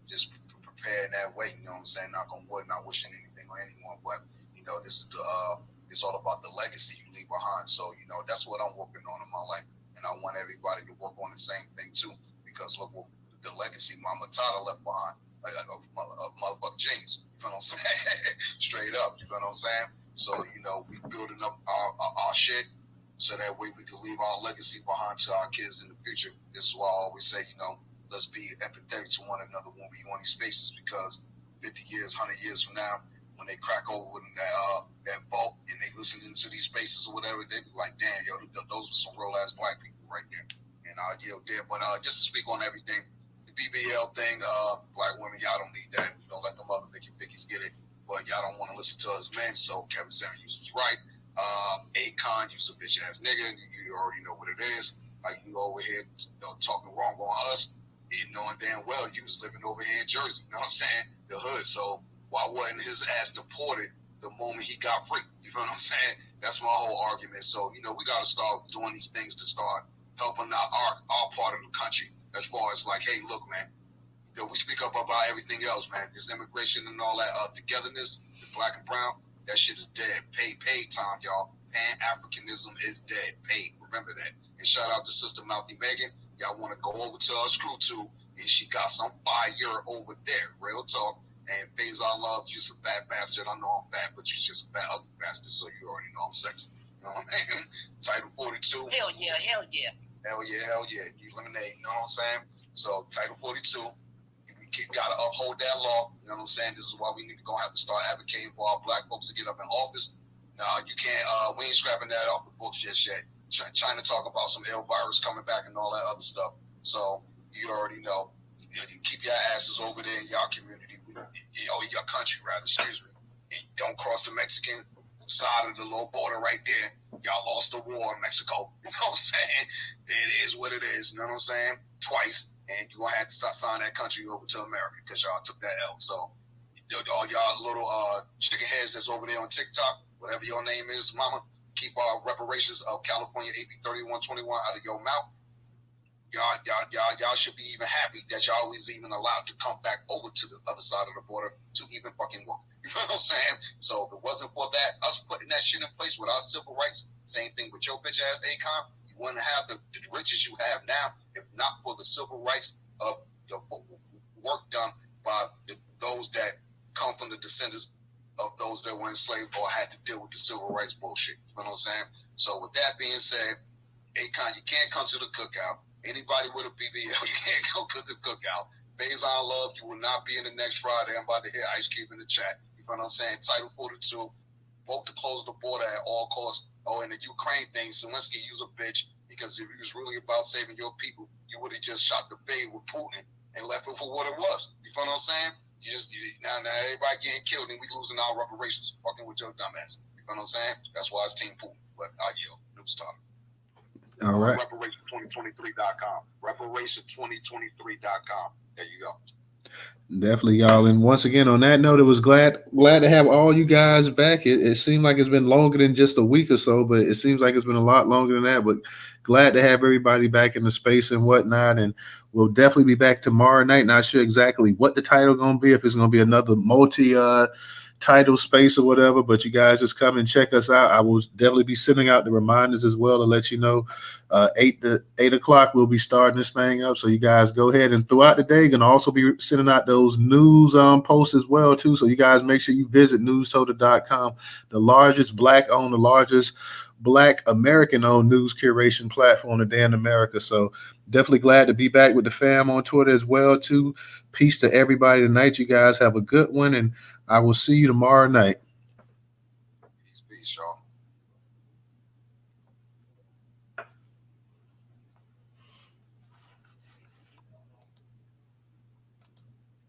just prepare in that way, you know what I'm saying? Not on wood, not wishing anything on anyone, but, this is it's all about the legacy you leave behind. So, that's what I'm working on in my life. And I want everybody to work on the same thing too, because look what the legacy Mama Tata left behind, like a motherfucking jeans. You know what I'm saying? Straight up. You know what I'm saying? So, we building up our shit so that way we can leave our legacy behind to our kids in the future. This is why I always say, let's be empathetic to one another when we on these spaces, because 50 years, 100 years from now, when they crack open that vault and they listening to these spaces or whatever, they be like, damn, yo, those were some real ass black people right there. And I'll yield there. But just to speak on everything, the BBL thing, black women, y'all don't need that. Don't let them other Mickey Vickies get it. But y'all don't want to listen to us men, so Kevin Samuels was right. Akon, you's a bitch ass nigga. You already know what it is. Like, you over here talking wrong on us, and knowing damn well you was living over here in Jersey. You know what I'm saying? The hood. So why wasn't his ass deported the moment he got free? You feel what I'm saying? That's my whole argument. So, we got to start doing these things to start helping out our part of the country, as far as like, hey, look, man, we speak up about everything else, man. This immigration and all that togetherness, the black and brown, that shit is dead. Paid time, y'all. Pan-Africanism is dead. Paid. Remember that. And shout out to Sister Mouthy Megan. Y'all want to go over to her screw tube, and she got some fire over there. Real talk. And Faizon love, you's a fat bastard. I know I'm fat, but you're just a fat, ugly bastard, so you already know I'm sexy. You know what I mean? Title 42. Hell yeah, hell yeah. Hell yeah, hell yeah. You lemonade, you know what I'm saying? So, Title 42. We got to uphold that law. You know what I'm saying? This is why we need to have to start advocating for our black folks to get up in office. Now, you can't, we ain't scrapping that off the books just yet. Trying to talk about some ill virus coming back and all that other stuff. So, you already know. You keep your asses over there in your community, your country, rather, excuse me. And don't cross the Mexican side of the little border right there. Y'all lost the war in Mexico. You know what I'm saying? It is what it is. You know what I'm saying? Twice. And you're going to have to sign that country over to America because y'all took that L. So, all y'all little chicken heads that's over there on TikTok, whatever your name is, mama, keep our reparations of California AB 3121 out of your mouth. Y'all should be even happy that y'all always even allowed to come back over to the other side of the border to even fucking work. You know what I'm saying? So if it wasn't for that, us putting that shit in place with our civil rights, same thing with your bitch ass Akon, you wouldn't have the riches you have now if not for the civil rights of the work done by those that come from the descendants of those that were enslaved or had to deal with the civil rights bullshit. You know what I'm saying? So with that being said, Akon, you can't come to the cookout. Anybody with a BBL, you can't go to the cookout. Faizon love, you will not be in the next Friday. I'm about to hit Ice Cube in the chat. You know what I'm saying? Title 42, vote to close the border at all costs. Oh, and the Ukraine thing, Zelensky, you's a bitch, because if he was really about saving your people, you would have just shot the fade with Putin and left it for what it was. You know what I'm saying? Now everybody getting killed and we losing our reparations, fucking with your dumb ass. You know what I'm saying? That's why it's Team Putin. But I yield. Newstoter. All right. Reparation2023.com. Reparation2023.com. There you go. Definitely, y'all. And once again, on that note, it was glad to have all you guys back. It seemed like it's been longer than just a week or so, but it seems like it's been a lot longer than that. But glad to have everybody back in the space and whatnot. And we'll definitely be back tomorrow night. Not sure exactly what the title going to be, if it's going to be another title space or whatever, but you guys just come and check us out. I will definitely be sending out the reminders as well to let you know 8 o'clock we'll be starting this thing up, so you guys go ahead, and throughout the day gonna also be sending out those news posts as well too, so you guys make sure you visit newstoter.com, the largest black American owned news curation platform today in America. So definitely glad to be back with the fam on Twitter as well too. Peace to everybody tonight. You guys have a good one, and I will see you tomorrow night. Peace, y'all.